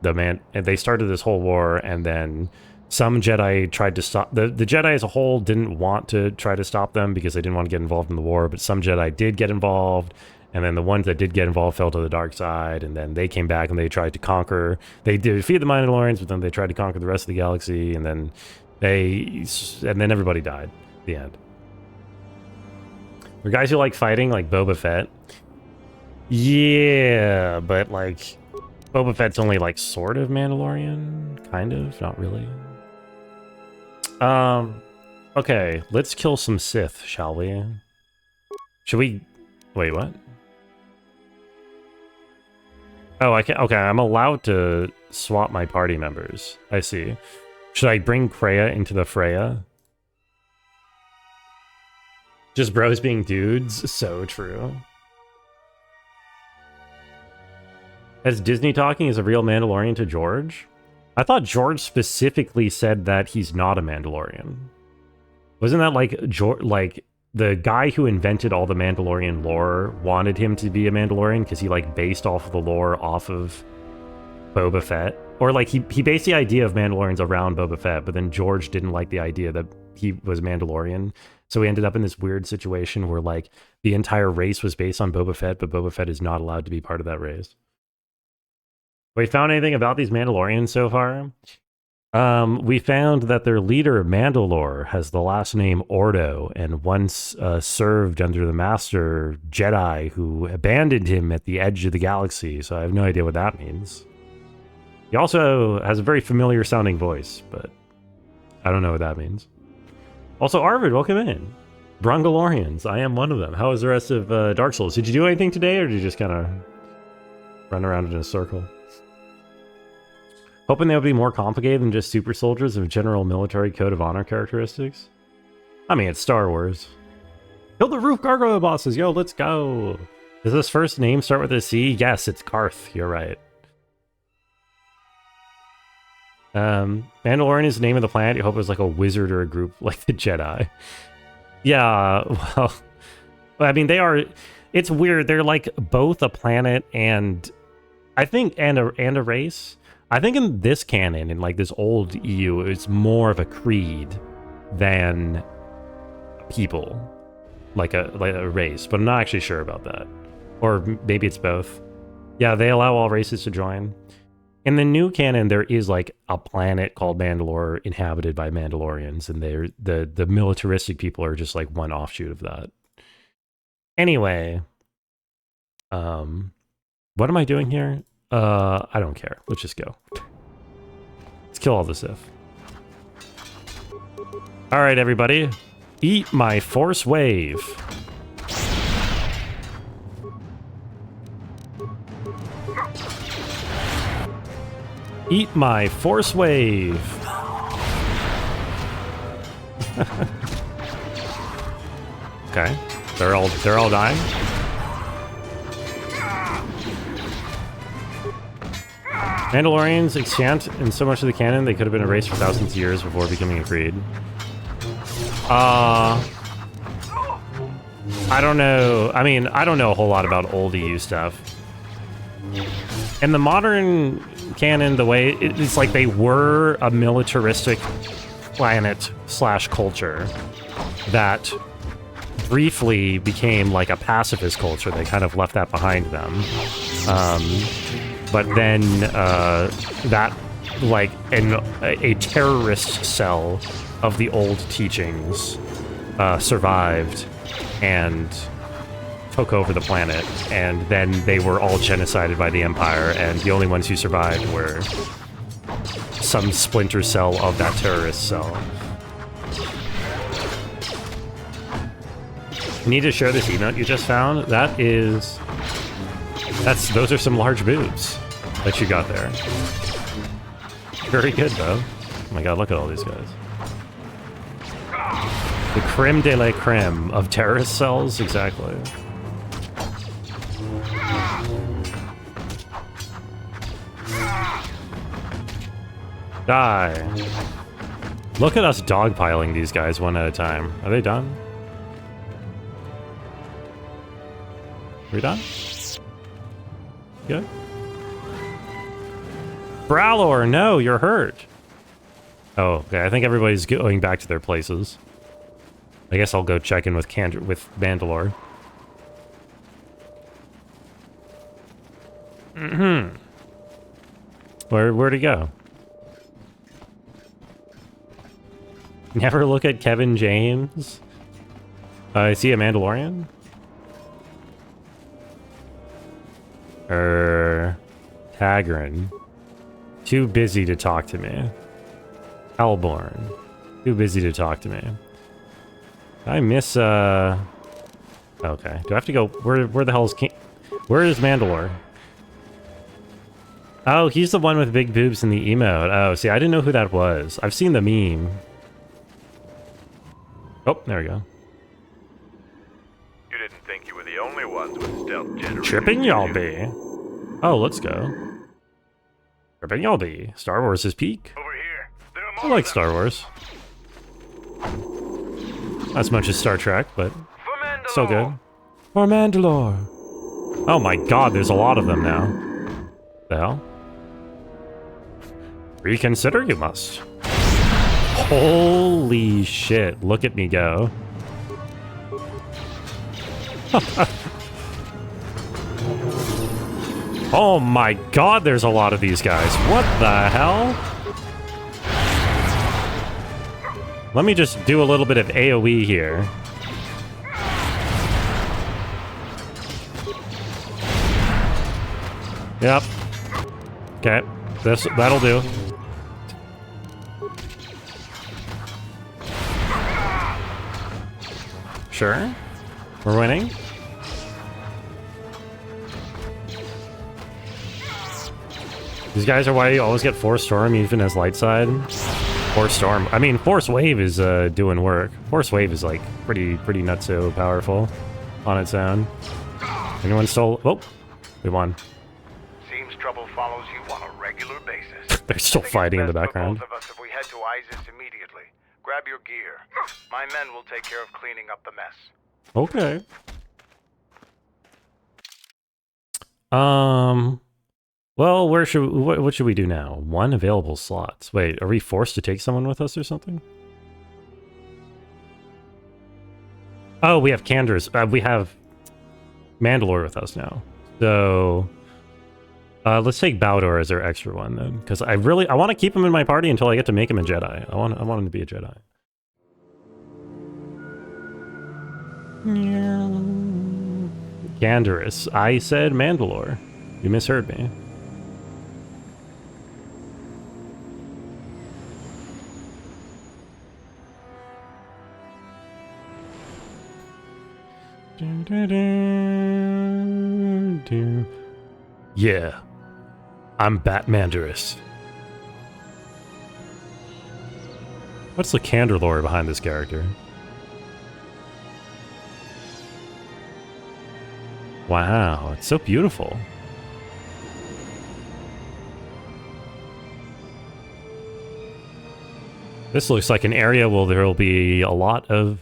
And they started this whole war, and then some Jedi tried to stop the Jedi as a whole didn't want to try to stop them because they didn't want to get involved in the war, but some Jedi did get involved, and then the ones that did get involved fell to the dark side, and then they came back and they tried to conquer. They did defeat the Mandalorians, but then they tried to conquer the rest of the galaxy, and then everybody died at the end. For guys who like fighting, like Boba Fett, Yeah, but like Boba Fett's only like sort of Mandalorian, kind of, not really. Okay, let's kill some Sith, shall we? Should we? Wait, what? Oh, I can. Okay, I'm allowed to swap my party members. I see. Should I bring Kreia into the Freya? Just bros being dudes? So true. As Disney talking is a real Mandalorian to George? I thought George specifically said that he's not a Mandalorian. Wasn't that like George, like the guy who invented all the Mandalorian lore wanted him to be a Mandalorian because he like based off of the lore off of Boba Fett? Or like he based the idea of Mandalorians around Boba Fett, but then George didn't like the idea that he was Mandalorian. So we ended up in this weird situation where like the entire race was based on Boba Fett, but Boba Fett is not allowed to be part of that race. We found anything about these Mandalorians so far? We found that their leader, Mandalore, has the last name Ordo, and once served under the Master Jedi who abandoned him at the edge of the galaxy, so I have no idea what that means. He also has a very familiar sounding voice, but I don't know what that means. Also, Arvid, welcome in. Brungolorians, I am one of them. How is the rest of Dark Souls? Did you do anything today, or did you just kind of run around in a circle? Hoping they would be more complicated than just super soldiers of general military code of honor characteristics. I mean, it's Star Wars. Kill the roof gargoyle bosses, yo, let's go. Does this first name start with a C? Yes, it's Karth, you're right. Mandalorian is the name of the planet. You hope it was like a wizard or a group like the Jedi. Yeah, well, I mean, they are, it's weird. They're like both a planet and, I think, and a race. I think in this canon, in like this old EU, it's more of a creed than people, like a race. But I'm not actually sure about that, or maybe it's both. Yeah, they allow all races to join. In the new canon, there is like a planet called Mandalore inhabited by Mandalorians, and they're the militaristic people are just like one offshoot of that. Anyway, what am I doing here? I don't care. Let's just go. Let's kill all the Sith. All right, everybody. Eat my Force Wave. Eat my Force Wave. Okay. They're all dying. Mandalorians extant in so much of the canon they could have been erased for thousands of years before becoming a creed. I don't know. I mean, I don't know a whole lot about old EU stuff. In the modern canon, the way it's like they were a militaristic planet / culture that briefly became like a pacifist culture. They kind of left that behind them. But then that, like, a terrorist cell of the old teachings survived and took over the planet, and then they were all genocided by the Empire, and the only ones who survived were some splinter cell of that terrorist cell. You need to share this emote you just found. Those are some large boobs that you got there. Very good, though. Oh my god, look at all these guys. The creme de la creme of terrorist cells, exactly. Die. Look at us dogpiling these guys one at a time. Are they done? Are we done? Good. Bralor, no, you're hurt. Oh, okay. I think everybody's going back to their places. I guess I'll go check in with Mandalore. Mm-hmm. Where'd he go? Never look at Kevin James. Is he a Mandalorian? Tagrin. Too busy to talk to me. Hellborn. Too busy to talk to me. I miss, Okay. Do I have to go... Where the hell is King... Where is Mandalore? Oh, he's the one with big boobs in the emote. Oh, see, I didn't know who that was. I've seen the meme. Oh, there we go. You didn't think you were the only ones with stealth generators. Tripping y'all be. Oh, let's go. Tripping y'all be. Star Wars is peak. Over here. There are I more like of Star them. Wars. Not as much as Star Trek, but For Mandalore. still good. For Mandalore. Oh my god, there's a lot of them now. The hell? Reconsider you must. Holy shit, look at me go. Oh my god, there's a lot of these guys. What the hell? Let me just do a little bit of AoE here. Yep. Okay. That'll do. Sure. We're winning. These guys are why you always get Force Storm even as light side. Force Storm. I mean, Force Wave is doing work. Force Wave is like pretty nutso powerful on its own. Anyone still? Oh, we won. Seems trouble follows you on a regular basis. They're still I think it's fighting in the best for background. both of us if we head to ISIS immediately. Grab your gear. My men will take care of cleaning up the mess. Okay. Well, what should we do now? 1 available slots. Wait, are we forced to take someone with us or something? Oh, we have Cander's. We have Mandalore with us now. So let's take Bowdor as our extra one then, because I want to keep him in my party until I get to make him a Jedi. I want him to be a Jedi. Ganderous. I said Mandalore. You misheard me. Yeah, I'm Batmanderous. What's the candor lore behind this character? Wow, it's so beautiful. This looks like an area where there will be a lot of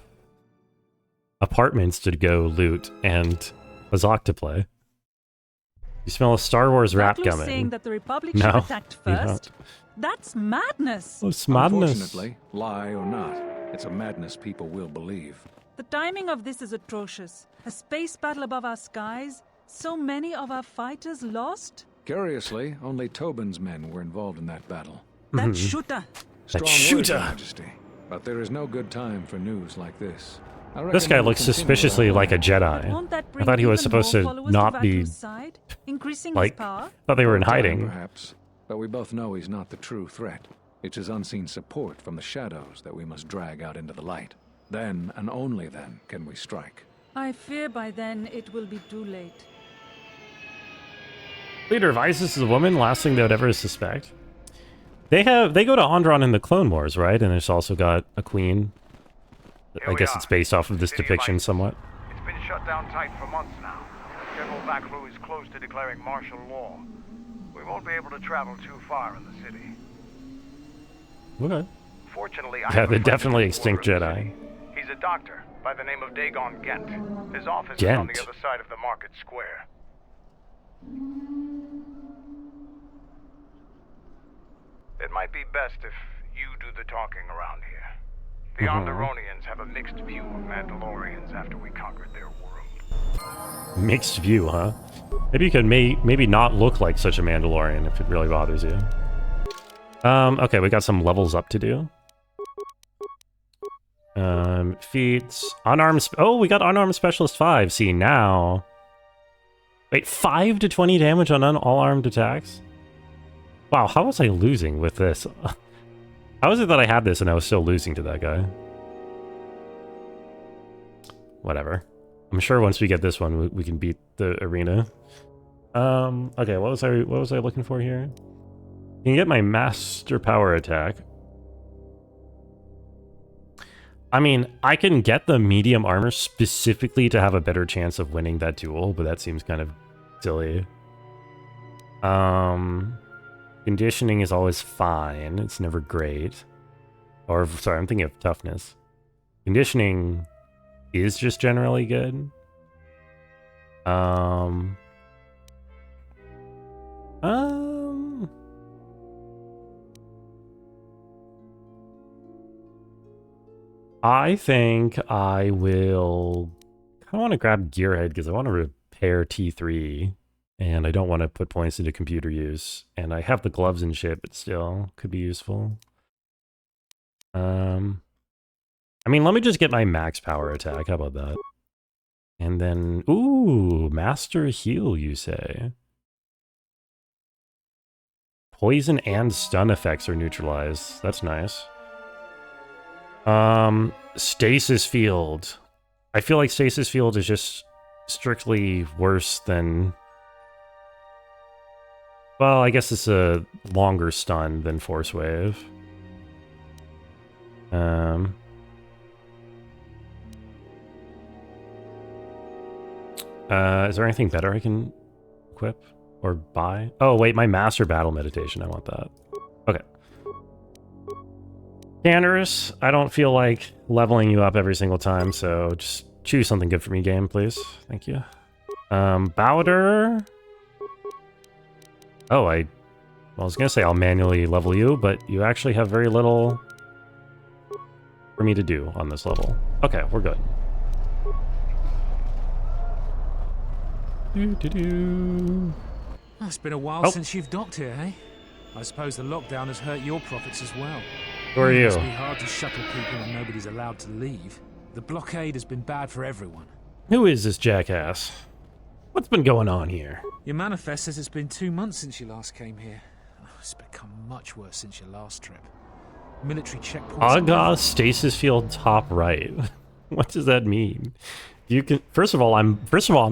apartments to go loot and a Zoc to play. You smell a Star Wars rap coming. saying that the Republic No, should attack you first? don't. That's madness. Oh, it's madness. Unfortunately, lie or not, it's a madness people will believe. The timing of this is atrocious. A space battle above our skies, so many of our fighters lost? Curiously, only Tobin's men were involved in that battle. That shooter. Strong words, shooter. Your Majesty, but there is no good time for news like this. I This guy recommend looks we continue suspiciously that like a way. But Jedi. won't that I bring thought he was even more supposed to followers not be Vacuum's side, increasing like. his power? Thought they were in Time, hiding. perhaps, but we both know he's not the true threat. It's his unseen support from the shadows that we must drag out into the light. Then, and only then, can we strike. I fear by then it will be too late. Leader of ISIS is a woman. Last thing they would ever suspect. They go to Andron in the Clone Wars, right? And it's also got a queen. I Here we guess are. it's based off of this City depiction lights. somewhat. It's been shut down tight for months now. General Baklu is close to declaring martial law. We won't be able to travel too far in the city. Okay. Fortunately, Yeah, I have a they're friend definitely in the extinct quarter of the Jedi. city. He's a doctor by the name of Dagon Gent. His office is on Gent. the other side of the market square. It might be best if you do the talking around here. The Onderonians have a mixed view of Mandalorians after we conquered their world. Mixed view, huh? Maybe you could maybe not look like such a Mandalorian if it really bothers you. Okay, we got some levels up to do. Feats. Unarmed... Oh, we got Unarmed Specialist 5. See, now... Wait, 5 to 20 damage on all armed attacks? Wow, how was I losing with this? How is it that I had this and I was still losing to that guy? Whatever. I'm sure once we get this one, we can beat the arena. Okay, what was I looking for here? You can get my master power attack. I mean, I can get the medium armor specifically to have a better chance of winning that duel, but that seems kind of silly. Conditioning is always fine. It's never great. Or, sorry, I'm thinking of toughness. Conditioning is just generally good. I think I will kind of want to grab Gearhead because I want to repair T3 and I don't want to put points into computer use. And I have the gloves and shit, but still could be useful. I mean, let me just get my max power attack. How about that? And then, ooh, Master Heal, you say? Poison and stun effects are neutralized. That's nice. Stasis Field. I feel like Stasis Field is just strictly worse than... Well, I guess it's a longer stun than Force Wave. Is there anything better I can equip or buy? Oh, wait, my Master Battle Meditation. I want that. Okay. Canderous, I don't feel like leveling you up every single time, so just choose something good for me, game, please. Thank you. Bowder. Oh, I was gonna say I'll manually level you, but you actually have very little for me to do on this level. Okay, we're good. It's been a while since you've docked here, eh? I suppose the lockdown has hurt your profits as well. Who are you? It must be hard to shuttle people when nobody's allowed to leave. The blockade has been bad for everyone. Who is this jackass? What's been going on here? Your manifest says it's been 2 months since you last came here. It's become much worse since your last trip. Military checkpoints... Aga Stasis Field top right. What does that mean? You can... First of all, I'm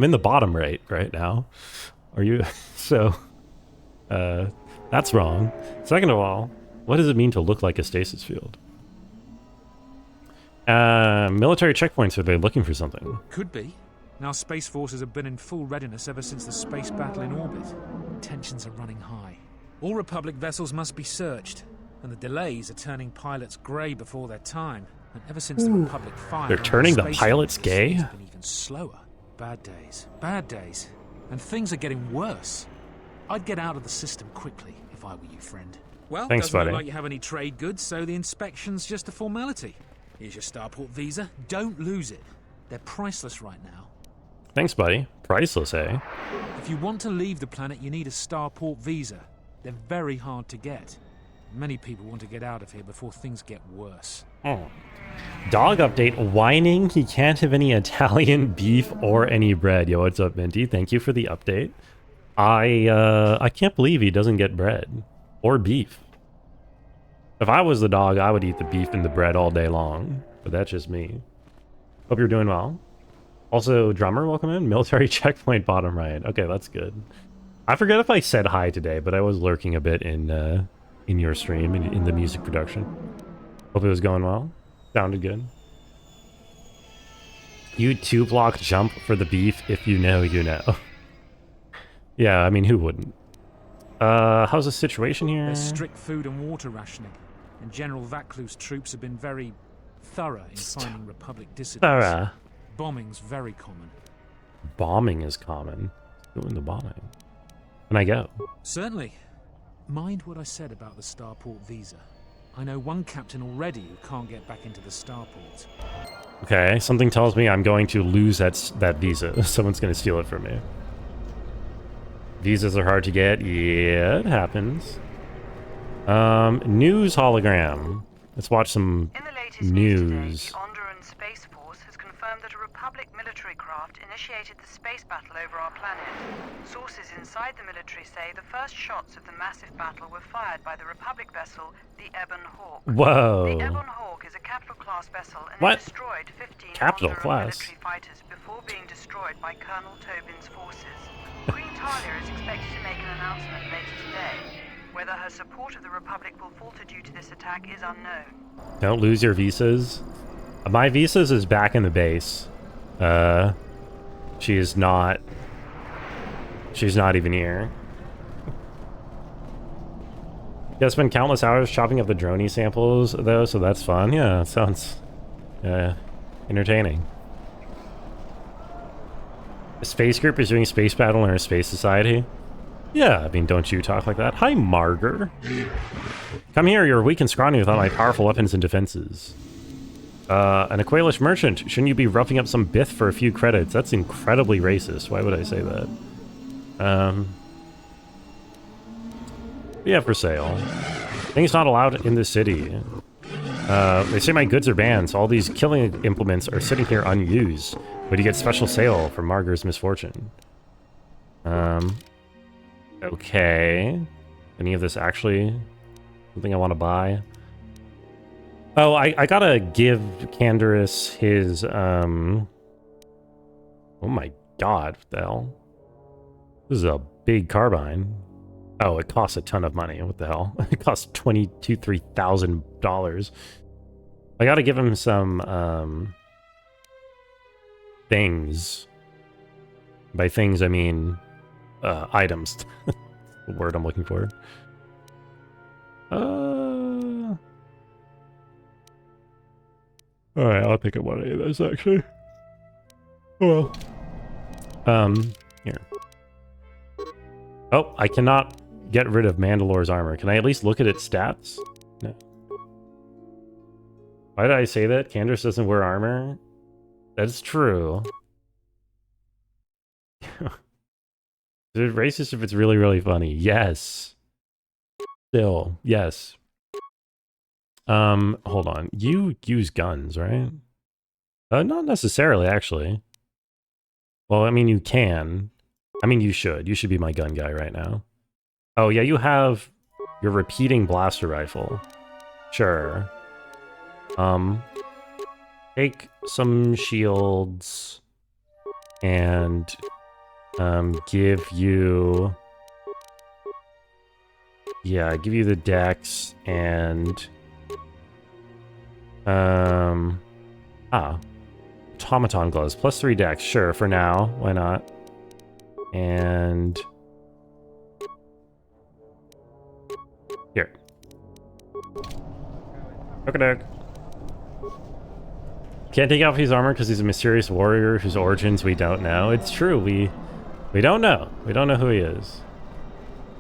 in the bottom right now. Are you... So... That's wrong. Second of all, what does it mean to look like a stasis field? Military checkpoints, are they looking for something? Could be. Our space forces have been in full readiness ever since the space battle in orbit. Tensions are running high. All Republic vessels must be searched, and the delays are turning pilots grey before their time. And ever since the Republic fired... They're turning the pilots gay? It's been even slower. Bad days. And things are getting worse. I'd get out of the system quickly if I were you, friend. Well, thanks, doesn't buddy. look like you have any trade goods, so the inspection's just a formality. Here's your starport visa. Don't lose it. They're priceless right now. Thanks, buddy. Priceless, eh? If you want to leave the planet, you need a starport visa. They're very hard to get. Many people want to get out of here before things get worse. Oh. Dog update, whining he can't have any Italian beef or any bread. Yo, what's up, Minty? Thank you for the update. I can't believe he doesn't get bread or beef. If I was the dog, I would eat the beef and the bread all day long, but that's just me. Hope you're doing well. Also, drummer, welcome in. Military checkpoint bottom right. Okay, that's good. I forget if I said hi today, but I was lurking a bit in your stream, in the music production. Hope it was going well. Sounded good. You 2-block jump for the beef if you know you know. Yeah, I mean, who wouldn't? How's the situation here? There's strict food and water rationing, and General Vaclu's troops have been very thorough in finding Republic dissidents. Thorough. Bombing's very common. Bombing is common. Doing the bombing. Can I go? Certainly. Mind what I said about the starport visa. I know one captain already who can't get back into the starport. Okay, something tells me I'm going to lose that visa. Someone's going to steal it from me. Visas are hard to get. Yeah, it happens. News hologram. Let's watch some news. The Onderan Space Force has confirmed that a Republic military military craft initiated the space battle over our planet. Sources inside the military say the first shots of the massive battle were fired by the Republic vessel, the Ebon Hawk. Whoa. The Ebon Hawk is a capital-class vessel and What? it destroyed 15 Capital Honduran class? military fighters before being destroyed by Colonel Tobin's forces. Queen Talia is expected to make an announcement later today. Whether her support of the Republic will falter due to this attack is unknown. Don't lose your visas. My visas is back in the base. She's not even here. Yeah, spent countless hours chopping up the droney samples though, so that's fun. Yeah, sounds entertaining. A space group is doing space battle in our space society. Yeah, I mean, don't you talk like that. Hi, Marger. Come here, you're weak and scrawny without my powerful weapons and defenses. An Aqualish merchant. Shouldn't you be roughing up some Bith for a few credits? That's incredibly racist. Why would I say that? Yeah, for sale. Things not allowed in the city. They say my goods are banned, so all these killing implements are sitting here unused. But you get special sale for Marger's misfortune. Okay. Any of this actually something I want to buy? Oh, I gotta give Canderous his, oh my god, what the hell? This is a big carbine. Oh, it costs a ton of money. What the hell? It costs $3,000. I gotta give him some, things. By things, I mean, items. The word I'm looking for. Alright, I'll pick up one of those, actually. Oh well. Here. Oh, I cannot get rid of Mandalore's armor. Can I at least look at its stats? No. Why did I say that? Candace doesn't wear armor? That's true. Is it racist if it's really, really funny? Yes. Still, yes. Hold on. You use guns, right? Not necessarily, actually. Well, I mean, you can. I mean, you should. You should be my gun guy right now. Oh, yeah, you have your repeating blaster rifle. Sure. Take some shields and give you, yeah, give you the dex and automaton gloves plus 3 dex, sure, for now, why not? And here, okay. Can't take off his armor because he's a mysterious warrior whose origins we don't know. It's true, we don't know. We don't know who he is.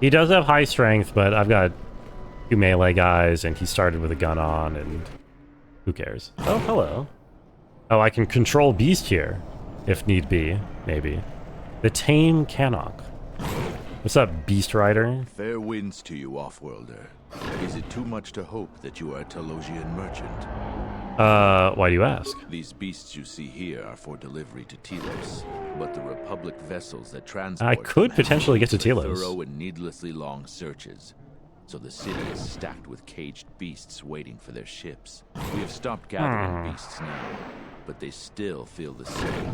He does have high strength, but I've got 2 melee guys, and he started with a gun on, and who cares? Oh, hello. Oh, I can control Beast here, if need be, maybe. The Tame Cannock. What's up, Beast Rider? Fair winds to you, Offworlder. Is it too much to hope that you are a Telosian merchant? Why do you ask? These beasts you see here are for delivery to Telos, but the Republic vessels that transport I could them potentially get to have Telos. thorough and needlessly long searches, so the city is stacked with caged beasts waiting for their ships. We have stopped gathering beasts now, but they still feel the city.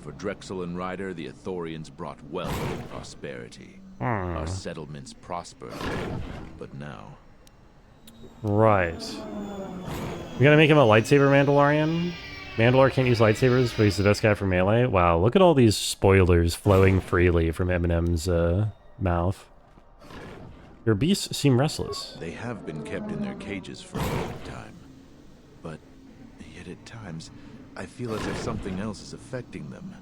For Drexel and Ryder, the Athorians brought wealth and prosperity. Our settlements prospered, but now... Right. We gotta make him a lightsaber Mandalorian? Mandalore can't use lightsabers, but he's the best guy for melee? Wow, look at all these spoilers flowing freely from Eminem's mouth. Your beasts seem restless. They have been kept in their cages for a long time. But yet at times, I feel as if something else is affecting them.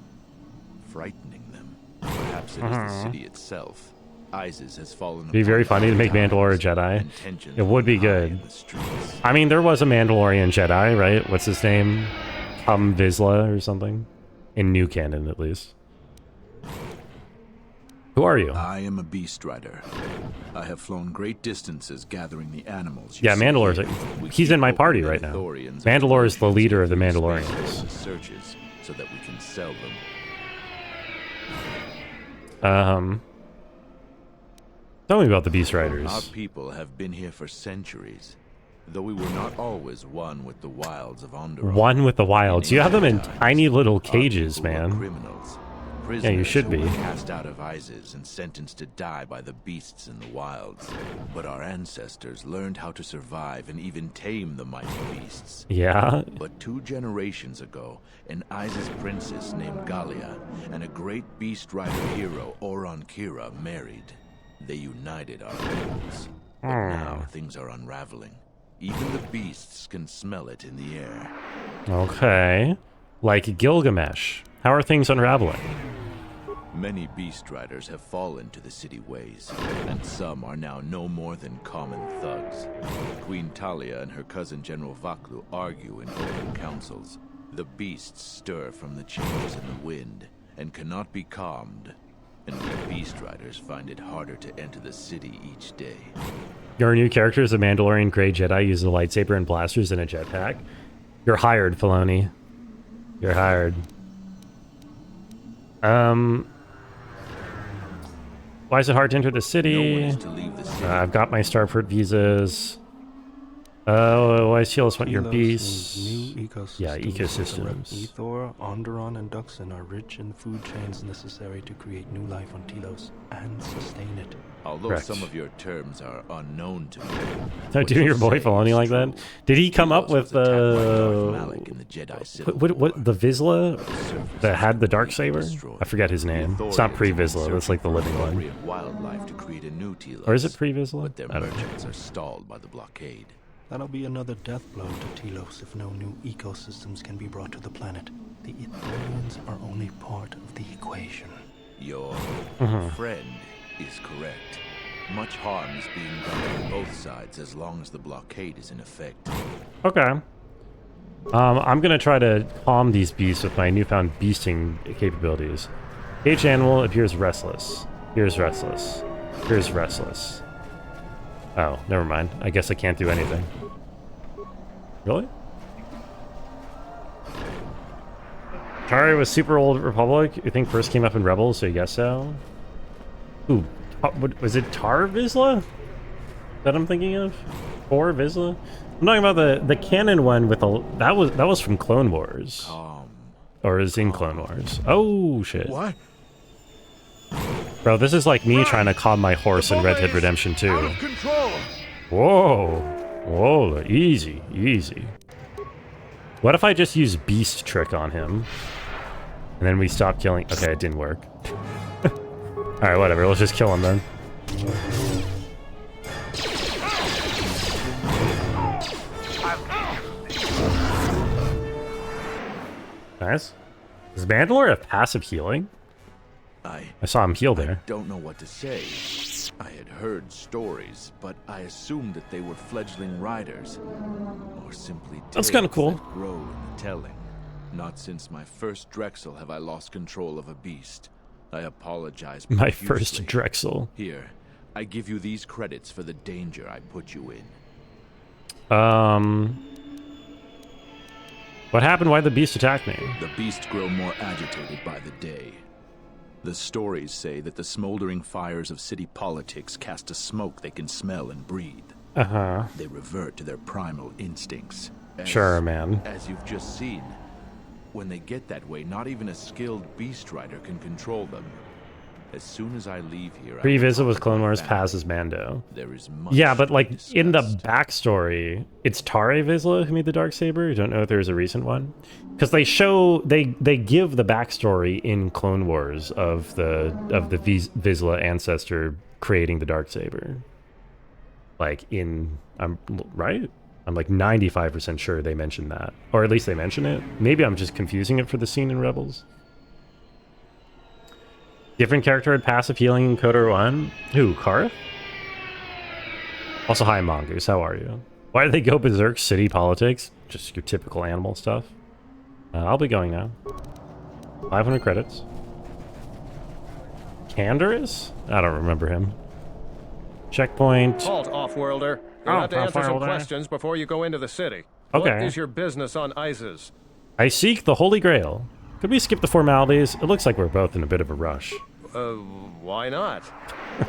Frightening them. Perhaps it is the city itself. Isis has fallen. It'd be very funny to make Mandalore a Jedi. It would be good. I mean, there was a Mandalorian Jedi, right? What's his name? Vizsla or something? In new canon, at least. Who are you? I am a beast rider. I have flown great distances gathering the animals. Yeah, Mandalore's he's in my party right now. Mandalore is the leader of the Mandalorians. Searches, so that we can sell them. Tell me about the Beast Our Riders. people have been here for centuries, though we were not always one with the wilds of Onderon. One with the wilds. You have them in times, tiny little our cages, people were man. Criminals. Yeah, you should Prisoners who be. were cast out of Isis and sentenced to die by the beasts in the wilds. But our ancestors learned how to survive and even tame the mighty beasts. Yeah? But 2 generations ago, an Isis princess named Galia and a great beast rider hero, Oron Kira, married. They united our peoples. But now things are unraveling. Even the beasts can smell it in the air. Okay. Like Gilgamesh. How are things unraveling? Many beast riders have fallen to the city ways, and some are now no more than common thugs. Queen Talia and her cousin General Vaklu argue in open councils. The beasts stir from the changes in the wind and cannot be calmed, and we beast riders find it harder to enter the city each day. Your new character is a Mandalorian Grey Jedi, uses a lightsaber and blasters in a jetpack. You're hired, Filoni. You're hired. Why is it hard to enter the No city? one is to leave the city. I've got my Starport visas. Why is Telos want your Telos beasts? needs new ecosystems. Yeah, ecosystems. Ethor, Onderon, and Duxon are rich in the food chains necessary to create new life on Telos and sustain it. Although Correct. some of your terms are unknown to me. So what doing you your boy say Filoni is like that? true. Did he come up Telos with was attacked by Darth Malik in the Jedi Civil what the War. Vizsla The surface that had the is dark completely saber? destroyed. I forget his name. The It's not Authorities pre-Vizsla. are That's like the living one. appropriate wildlife to create a new Telos. Or is it pre-Vizsla? But their I don't know. merchants are stalled by the blockade. That'll be another death blow to Telos if no new ecosystems can be brought to the planet. The Ithorians are only part of the equation. Your Mm-hmm. friend is correct. Much harm is being done on both sides as long as the blockade is in effect. Okay. I'm gonna try to calm these beasts with my newfound beasting capabilities. Caged animal appears restless. Appears restless. Appears restless. Oh, never mind. I guess I can't do anything. Really? Tari was super old Republic. You think first came up in Rebels, so you guess so? Ooh, what was it? Tar Vizsla? That I'm thinking of? Or Vizsla? I'm talking about the canon one with the that was from Clone Wars. Or is in Clone Wars. Oh shit. What? Bro, this is like me trying to calm my horse in Red Dead Redemption 2. Out of control. Whoa. Whoa, easy, easy. What if I just use Beast Trick on him? And then we stop killing... Okay, it didn't work. Alright, whatever. Let's just kill him then. Nice. Does Mandalore have passive healing? I saw him heal there. I don't know what to say. I had heard stories, but I assumed that they were fledgling riders, or simply That's kinda tales cool. that grow in the telling. Not since my first Drexel have I lost control of a beast. I apologize. My profusely. first Drexel. Here, I give you these credits for the danger I put you in. What happened? Why'd the beast attack me? The beasts grow more agitated by the day. The stories say that the smoldering fires of city politics cast a smoke they can smell and breathe. Uh-huh. They revert to their primal instincts. Sure, man. As you've just seen, when they get that way, not even a skilled beast rider can control them. As soon as I leave here, I Pre-visit will with talk Clone to my Wars family. passes Mando. There is much Yeah, but to like be in the discussed. backstory, it's Tare Vizsla who made the Darksaber. I don't know if there's a recent one. Because they give the backstory in Clone Wars of the Vizsla ancestor creating the Darksaber. Like I'm right? I'm like 95% sure they mentioned that. Or at least they mention it. Maybe I'm just confusing it for the scene in Rebels. Different character had passive healing in KOTOR 1. Who, Karth? Also, hi, Mongoose. How are you? Why do they go berserk? City politics? Just your typical animal stuff. I'll be going now. 500 credits. Candorus? I don't remember him. Checkpoint. Halt, off-worlder. You Oh, have to answer some off-worlder. questions before you go into the city. Okay. What is your business on Isis? I seek the Holy Grail. Could we skip the formalities? It looks like we're both in a bit of a rush. Why not?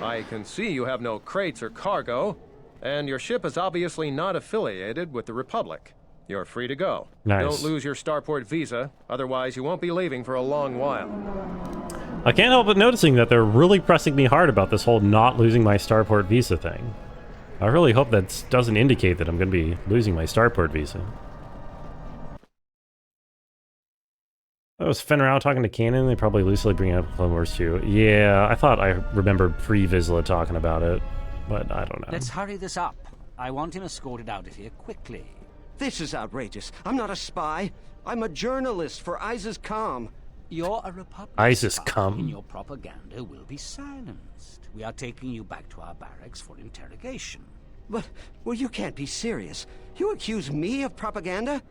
I can see you have no crates or cargo, and your ship is obviously not affiliated with the Republic. You're free to go. Nice. Don't lose your starport visa, otherwise you won't be leaving for a long while. I can't help but noticing that they're really pressing me hard about this whole not losing my starport visa thing. I really hope that doesn't indicate that I'm going to be losing my starport visa. I was fenning around talking to Kanan. They probably loosely bring up Clone Wars 2. Yeah, I thought I remembered pre-Vizsla talking about it, but I don't know. Let's hurry this up. I want him escorted out of here quickly. This is outrageous. I'm not a spy. I'm a journalist for ISIS Com. You're a Republic ISIS spy, Com. and your propaganda will be silenced. We are taking you back to our barracks for interrogation. But, well, you can't be serious. You accuse me of propaganda?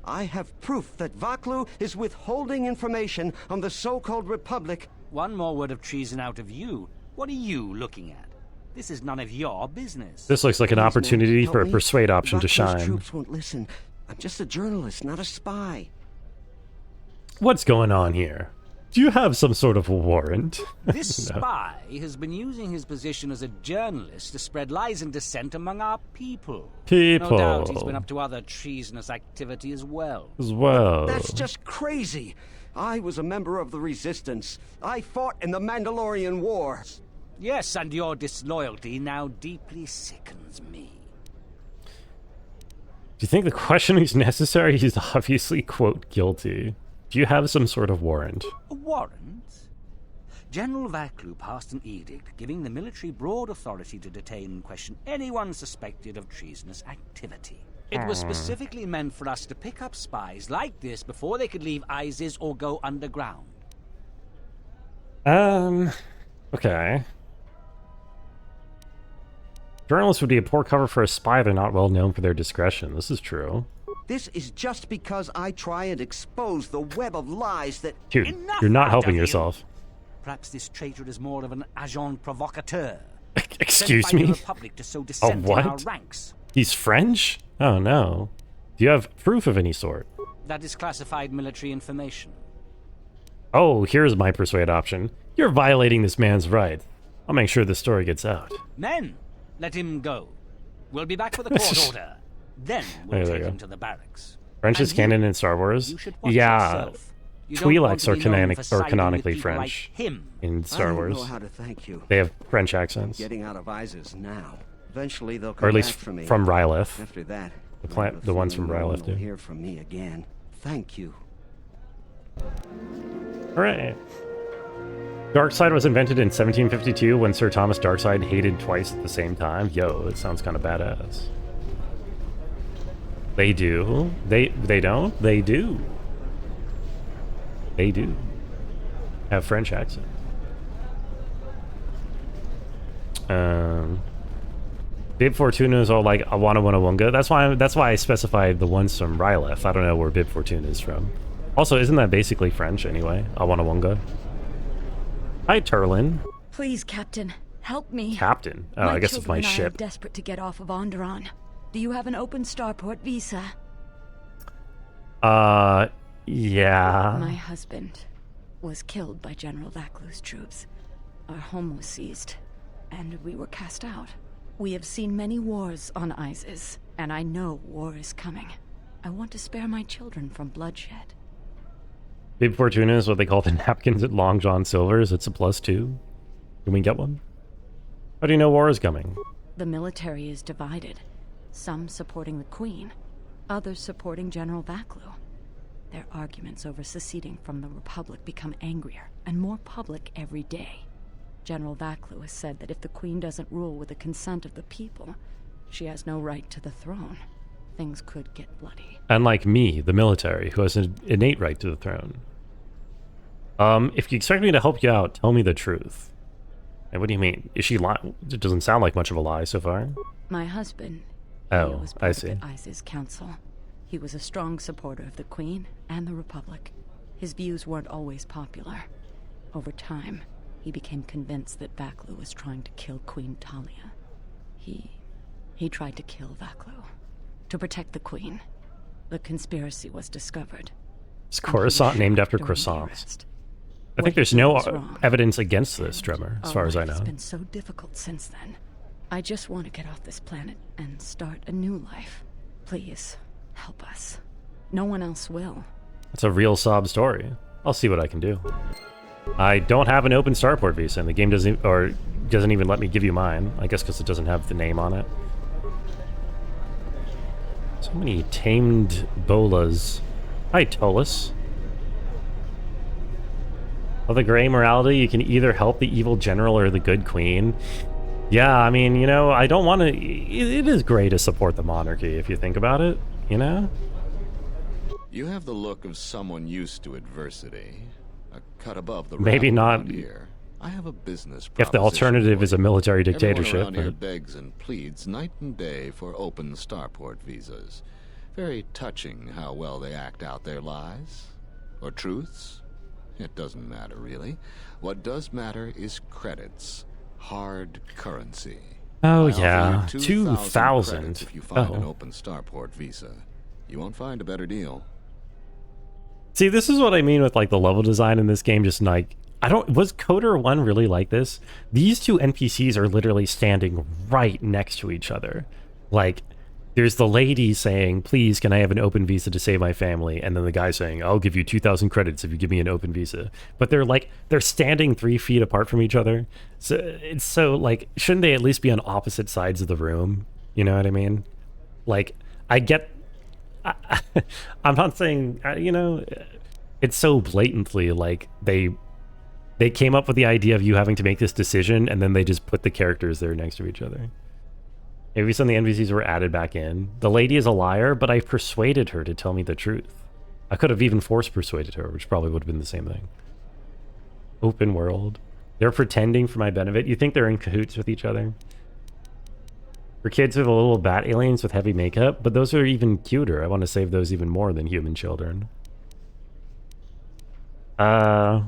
I have proof that Vaklu is withholding information on the so-called Republic. One more word of treason out of you. What are you looking at? This is none of your business. This looks like an opportunity for a persuade option to shine. Troops won't listen. I'm just a journalist, not a spy. What's going on here? Do you have some sort of warrant? This No. spy has been using his position as a journalist to spread lies and dissent among our people. People. No doubt he's been up to other treasonous activity as well. That's just crazy. I was a member of the Resistance. I fought in the Mandalorian Wars. Yes, and your disloyalty now deeply sickens me. Do you think the questioning is necessary? He's obviously, quote, guilty. Do you have some sort of warrant? A warrant? General Vaklu passed an edict giving the military broad authority to detain and question anyone suspected of treasonous activity. It was specifically meant for us to pick up spies like this before they could leave ISIS or go underground. Okay. Journalists would be a poor cover for a spy. They're not well known for their discretion. This is true. This is just because I try and expose the web of lies that... Dude, you're not helping yourself. Perhaps this traitor is more of an agent provocateur. Excuse sent by me? the Republic to sow A dissent in our what? ranks. He's French? Oh no. Do you have proof of any sort? That is classified military information. Oh, here's my persuade option. You're violating this man's rights. I'll make sure the story gets out. Men, let him go. We'll be back with a court order. Then we'll There you take go. him to the barracks. French is canon in Star Wars? You should watch Yeah. yourself. You don't want Twi'leks to are, be known for siding with canonically people French like him. in Star I don't Wars. know how to thank you. They have French accents. Getting out of ISIS now. Eventually they'll Or come at least back for me. from Rylith. After that, The ones from no one Rylith will do. hear from me again. Thank you. Alright. Darkseid was invented in 1752 when Sir Thomas Darkseid hated twice at the same time. Yo, it sounds kind of badass. They do. They don't? They do. They do. Have French accent. Bib Fortuna is all like Awana Wana Wunga. That's why I specified the ones from Rylith. I don't know where Bib Fortuna is from. Also, isn't that basically French anyway? Awana Wunga. Hi, Turlin. Please, Captain, help me. Captain? Oh, I guess it's my children and I are ship. desperate to get off of Onderon. Do you have an open starport visa? Yeah. My husband was killed by General Vaklu's troops. Our home was seized, and we were cast out. We have seen many wars on ISIS, and I know war is coming. I want to spare my children from bloodshed. Bib Fortuna is what they call the napkins at Long John Silver's. It's a +2. Can we get one? How do you know war is coming? The military is divided. Some supporting the Queen, others supporting General Vaklu. Their arguments over seceding from the Republic become angrier and more public every day. General Vaklu has said that if the Queen doesn't rule with the consent of the people, she has no right to the throne. Things could get bloody. Unlike me, the military, who has an innate right to the throne. If you expect me to help you out, tell me the truth. And what do you mean? Is she lying? It doesn't sound like much of a lie so far. My husband, Oh, was I part see. of the ISIS Council. He was a strong supporter of the Queen and the Republic. His views weren't always popular. Over time, he became convinced that Vaklu was trying to kill Queen Talia. He tried to kill Vaklu. To protect the Queen. The conspiracy was discovered. Is Coruscant named after croissants? I think there's no evidence against this, Drummer, as far as I know. It's been so difficult since then. I just want to get off this planet and start a new life. Please, help us. No one else will. It's a real sob story. I'll see what I can do. I don't have an open starport visa, and the game doesn't even let me give you mine. I guess because it doesn't have the name on it. So many tamed bolas. Hi, Tolus. Of the gray morality, you can either help the evil general or the good queen. Yeah, I mean, you know, I don't want to... It is gray to support the monarchy, if you think about it, you know? You have the look of someone used to adversity. A cut above the Maybe not here. I have a business if the alternative is a military dictatorship. Everyone around here begs and pleads night and day for open starport visas. Very touching how well they act out their lies. Or truths. It doesn't matter, really. What does matter is credits. Hard currency. Oh, yeah. 2,000 if you find an open starport visa. You won't find a better deal. See, this is what I mean with, like, the level design in this game. Just, like, was KOTOR 1 really like this? These two NPCs are literally standing right next to each other. Like, there's the lady saying, please, can I have an open visa to save my family? And then the guy saying, I'll give you 2,000 credits if you give me an open visa. But they're standing 3 feet apart from each other. So it's so, like, shouldn't they at least be on opposite sides of the room? You know what I mean? Like, I get... I'm not saying, you know, it's so blatantly, like, they came up with the idea of you having to make this decision, and then they just put the characters there next to each other. Maybe some of the NPCs were added back in. The lady is a liar, but I persuaded her to tell me the truth. I could have even force persuaded her, which probably would have been the same thing. Open world. They're pretending for my benefit. You think they're in cahoots with each other? For kids with little bat aliens with heavy makeup, but those are even cuter. I want to save those even more than human children. Okay,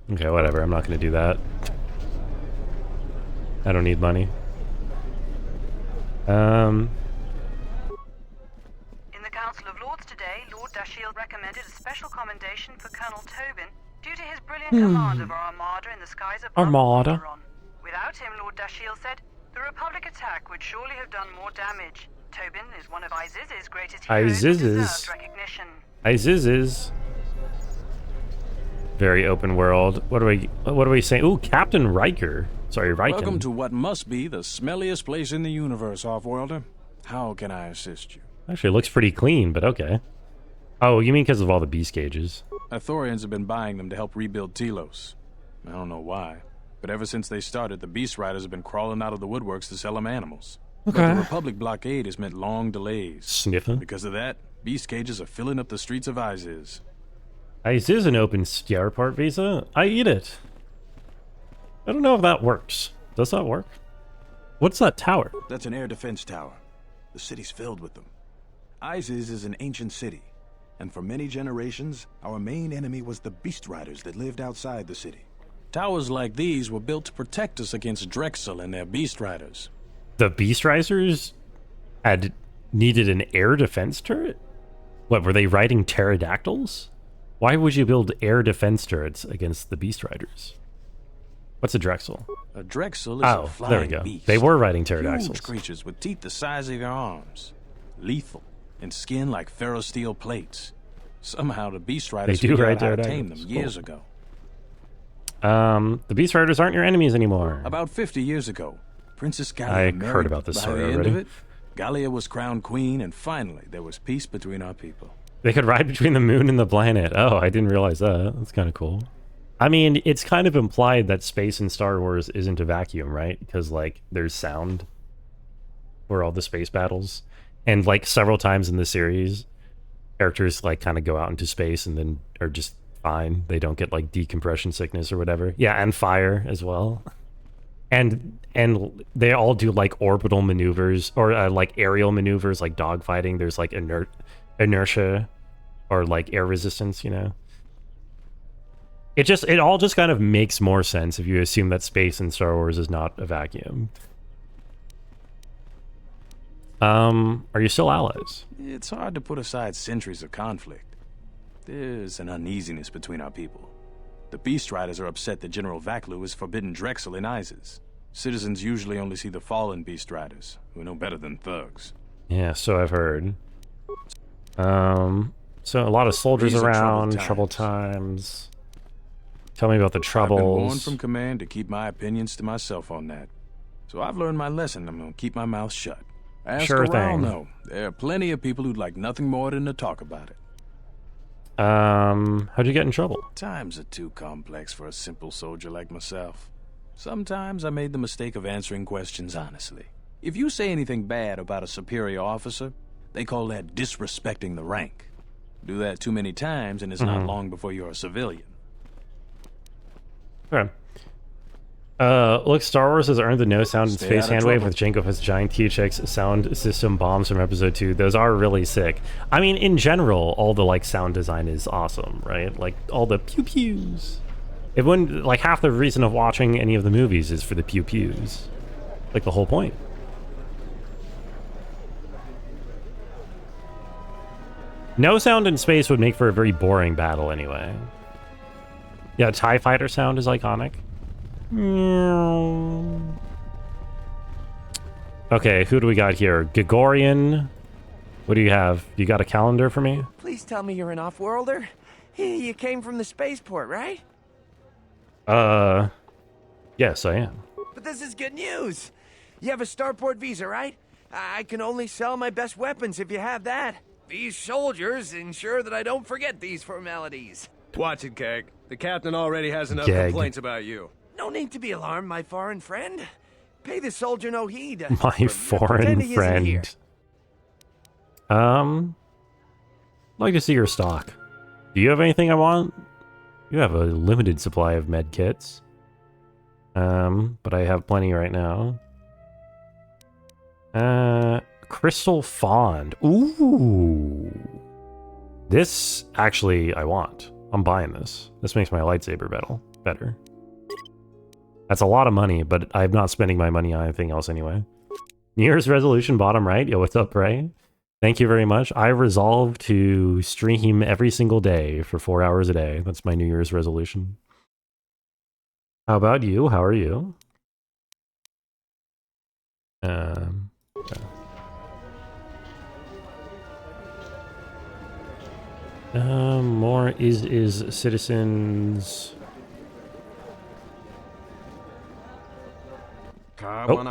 whatever. I'm not going to do that. I don't need money. In the Council of Lords today, Lord Dashiell recommended a special commendation for Colonel Tobin due to his brilliant command of our armada in the skies above Alderaan. Without him, Lord Dashiell said, the Republic attack would surely have done more damage. Tobin is one of Iziz's greatest heroes and deserves recognition. Iziz's. Very open world. What are we saying? Ooh, Captain Riker. Sorry, Riken. Welcome to what must be the smelliest place in the universe, Offworlder. How can I assist you? Actually, it looks pretty clean, but okay. Oh, you mean because of all the beast cages? Ithorians have been buying them to help rebuild Telos. I don't know why, but ever since they started, the Beast Riders have been crawling out of the woodworks to sell them animals. Okay. But the Republic blockade has meant long delays. Sniffing? Because of that, beast cages are filling up the streets of Iziz. Iziz an open starport visa? I eat it. I don't know if that works. Does that work? What's that tower? That's an air defense tower. The city's filled with them. Iziz is an ancient city, and for many generations, our main enemy was the Beast Riders that lived outside the city. Towers like these were built to protect us against Drexel and their Beast Riders. The Beast Riders had needed an air defense turret? What, were they riding pterodactyls? Why would you build air defense turrets against the Beast Riders? What's a Drexel? A Drexel is a flying there we go. beast. They were riding pterodactyls. Huge creatures with teeth the size of your arms. Lethal, and skin like ferrosteel plates. Somehow the Beast Riders figured out how to tame them years ago. The Beast Riders aren't your enemies anymore. About 50 years ago, Princess Gallia married. I heard about this story by the already. end of it, Gallia was crowned queen, and finally there was peace between our people. They could ride between the moon and the planet. Oh, I didn't realize that. That's kind of cool. I mean, it's kind of implied that space in Star Wars isn't a vacuum, right? Because, like, there's sound for all the space battles. And, like, several times in the series, characters, like, kind of go out into space and then are just fine. They don't get, like, decompression sickness or whatever. Yeah, and fire as well. And they all do, like, orbital maneuvers or, like, aerial maneuvers, like dogfighting. There's, like, inertia or, like, air resistance, you know? It all just kind of makes more sense if you assume that space in Star Wars is not a vacuum. Are you still allies? It's hard to put aside centuries of conflict. There's an uneasiness between our people. The Beast Riders are upset that General Vaklu has forbidden Drexel in Isis. Citizens usually only see the fallen Beast Riders, who are no better than thugs. Yeah, so I've heard. So a lot of soldiers These are around, troubled times. Tell me about the troubles. I've been warned from command to keep my opinions to myself on that. So I've learned my lesson. I'm gonna keep my mouth shut. Ask Sure around, thing. though. There are plenty of people who'd like nothing more than to talk about it. How'd you get in trouble? Times are too complex for a simple soldier like myself. Sometimes I made the mistake of answering questions honestly. If you say anything bad about a superior officer, they call that disrespecting the rank. Do that too many times and it's not long before you're a civilian. Okay. Look, Star Wars has earned the no sound in Stay space out of handwave trouble. with Jango Fett's giant THX sound system bombs from episode 2. Those are really sick. I mean, in general, all the like sound design is awesome, right? Like all the pew pews. It wouldn't like half the reason of watching any of the movies is for the pew pews. Like the whole point. No sound in space would make for a very boring battle anyway. Yeah, TIE fighter sound is iconic. Okay, who do we got here? Gregorian. What do you have? You got a calendar for me? Please tell me you're an off-worlder. You came from the spaceport, right? Yes, I am. But this is good news. You have a starport visa, right? I can only sell my best weapons if you have that. These soldiers ensure that I don't forget these formalities. Watch it, Keg. The captain already has enough Gag. complaints about you. No need to be alarmed, my foreign friend. Pay the soldier no heed. My foreign pretend he isn't here. friend. I'd like to see your stock. Do you have anything I want? You have a limited supply of med kits. But I have plenty right now. Crystal Fond. Ooh. This, actually, I want. I'm buying this. This makes my lightsaber better. That's a lot of money, but I'm not spending my money on anything else anyway. New Year's resolution, bottom right. Yo, what's up, Ray? Thank you very much. I resolve to stream every single day for 4 hours a day. That's my New Year's resolution. How about you? How are you? Yeah. More is citizens. Oh.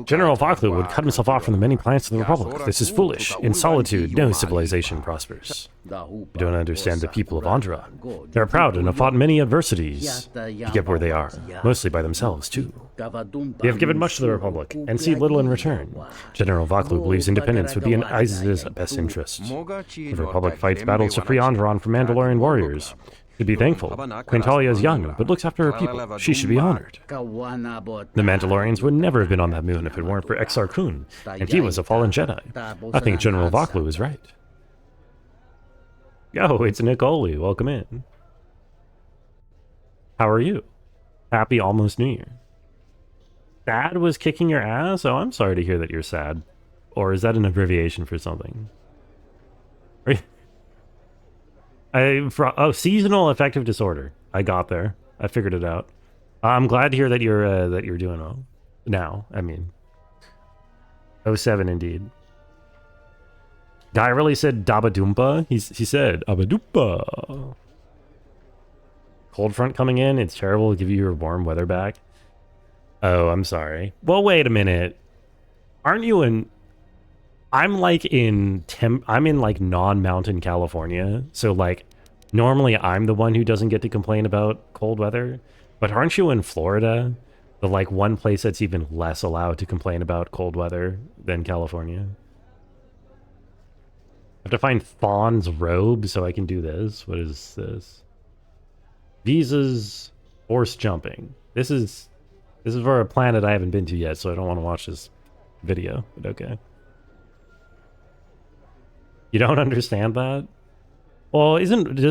General Vaklu would cut himself off from the many planets of the Republic. This is foolish. In solitude, no civilization prospers. You don't understand the people of Andhra. They are proud and have fought many adversities to get where they are, mostly by themselves, too. They have given much to the Republic, and see little in return. General Vaklu believes independence would be in ISIS's best interest. The Republic fights battles to free Andhran from Mandalorian warriors. To be thankful. Quintalia is young, but looks after her people. She should be honored. The Mandalorians would never have been on that moon if it weren't for Exar Kun, and he was a fallen Jedi. I think General Vaklu is right. Yo, it's Nicole. Welcome in. How are you? Happy almost New Year. Sad was kicking your ass? Oh, I'm sorry to hear that you're sad. Or is that an abbreviation for something? Seasonal affective disorder. I got there. I figured it out. I'm glad to hear that you're doing well. Now, I mean. 07 indeed. Guy really said Dabadumpa. He said Abadumpa. Cold front coming in. It's terrible. It'll give you your warm weather back. Oh, I'm sorry. Well, wait a minute. Aren't you in... I'm in like non-mountain California, so like normally I'm the one who doesn't get to complain about cold weather, but aren't you in Florida, the like one place that's even less allowed to complain about cold weather than California? I have to find Fawn's robe so I can do this. What is this? Visas, horse jumping. This is for a planet I haven't been to yet, so I don't want to watch this video, but okay. You don't understand that? Well,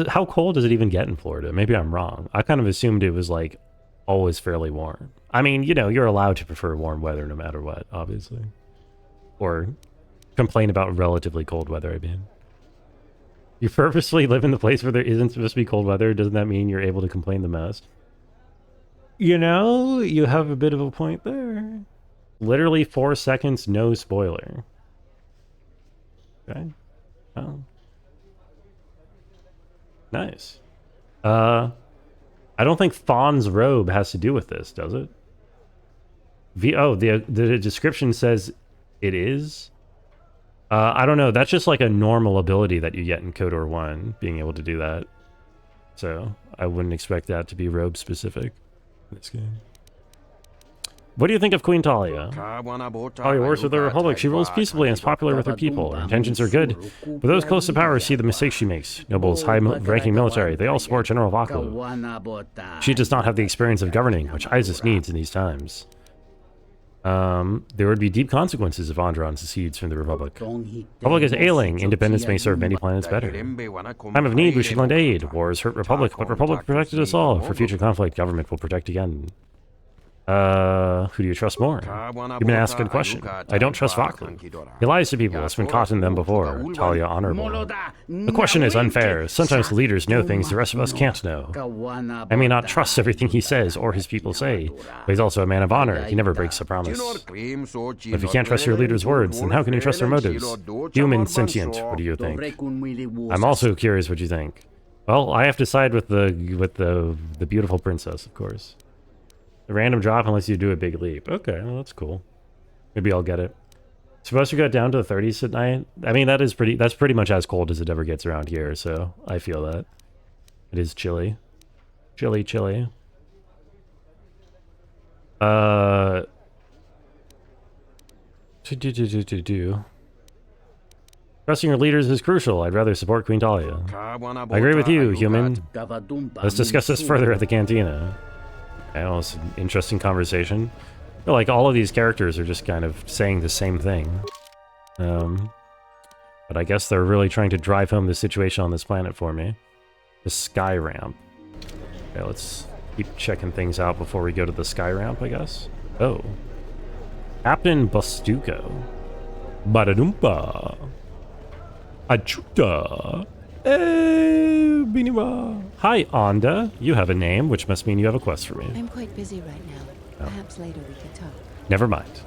how cold does it even get in Florida? Maybe I'm wrong. I kind of assumed it was like always fairly warm. I mean, you know, you're allowed to prefer warm weather no matter what, obviously. Or complain about relatively cold weather, I mean. You purposely live in the place where there isn't supposed to be cold weather, doesn't that mean you're able to complain the most? You know, you have a bit of a point there. Literally 4 seconds, no spoiler. Okay. Oh. Nice. I don't think Fawn's robe has to do with this, does it? The description says it is. I don't know. That's just like a normal ability that you get in KOTOR 1, being able to do that. So I wouldn't expect that to be robe specific in this game. What do you think of Queen Talia? Talia works with the Republic. She rules peaceably and is popular with her people. Her intentions are good, but those close to power see the mistakes she makes. Nobles, high-ranking military, they all support General Vaklu. She does not have the experience of governing, which Isis needs in these times. There would be deep consequences if Andron secedes from the Republic. Republic is ailing. Independence may serve many planets better. Time of need, we should lend aid. Wars hurt Republic, but Republic protected us all. For future conflict, government will protect again. Who do you trust more? You've been asked a good question. I don't trust Vaklu. He lies to people. It's been caught in them before. Talia honorable. The question is unfair. Sometimes leaders know things the rest of us can't know. I may not trust everything he says or his people say, but he's also a man of honor. He never breaks a promise. But if you can't trust your leader's words, then how can you trust their motives? Human, sentient, what do you think? I'm also curious what you think. Well, I have to side with the beautiful princess, of course. The random drop unless you do a big leap. Okay, well that's cool. Maybe I'll get it. Supposed to go down to the 30s at night. I mean, that's pretty much as cold as it ever gets around here, so I feel that. It is chilly. Chilly. Trusting your leaders is crucial. I'd rather support Queen Talia. I agree with you, human. Let's discuss this further at the cantina. That was an interesting conversation. I feel like all of these characters are just kind of saying the same thing. But I guess they're really trying to drive home the situation on this planet for me. The sky ramp. Okay, let's keep checking things out before we go to the sky ramp, I guess. Oh. Captain Bastuco. Badadumpa. Achuta. Hi, Onda. You have a name, which must mean you have a quest for me. I'm quite busy right now. Perhaps later we can talk. Never mind.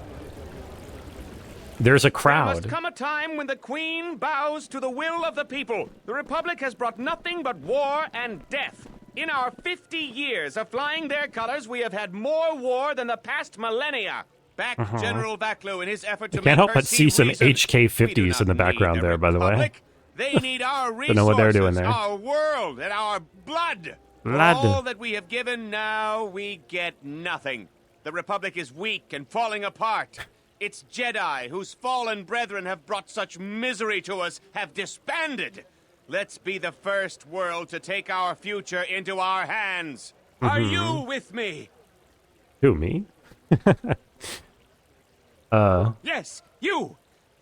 There's a crowd. There must come a time when the Queen bows to the will of the people. The Republic has brought nothing but war and death. In our 50 years of flying their colors, we have had more war than the past millennia. Back General Vaklu in his effort to I can't help but see some HK-50s in the background there, by the way. They need our resources, don't know what they're doing there. Our world, and our blood. For all that we have given now, we get nothing. The Republic is weak and falling apart. Its Jedi, whose fallen brethren have brought such misery to us, have disbanded. Let's be the first world to take our future into our hands. Are you with me? Who, me? Yes, you.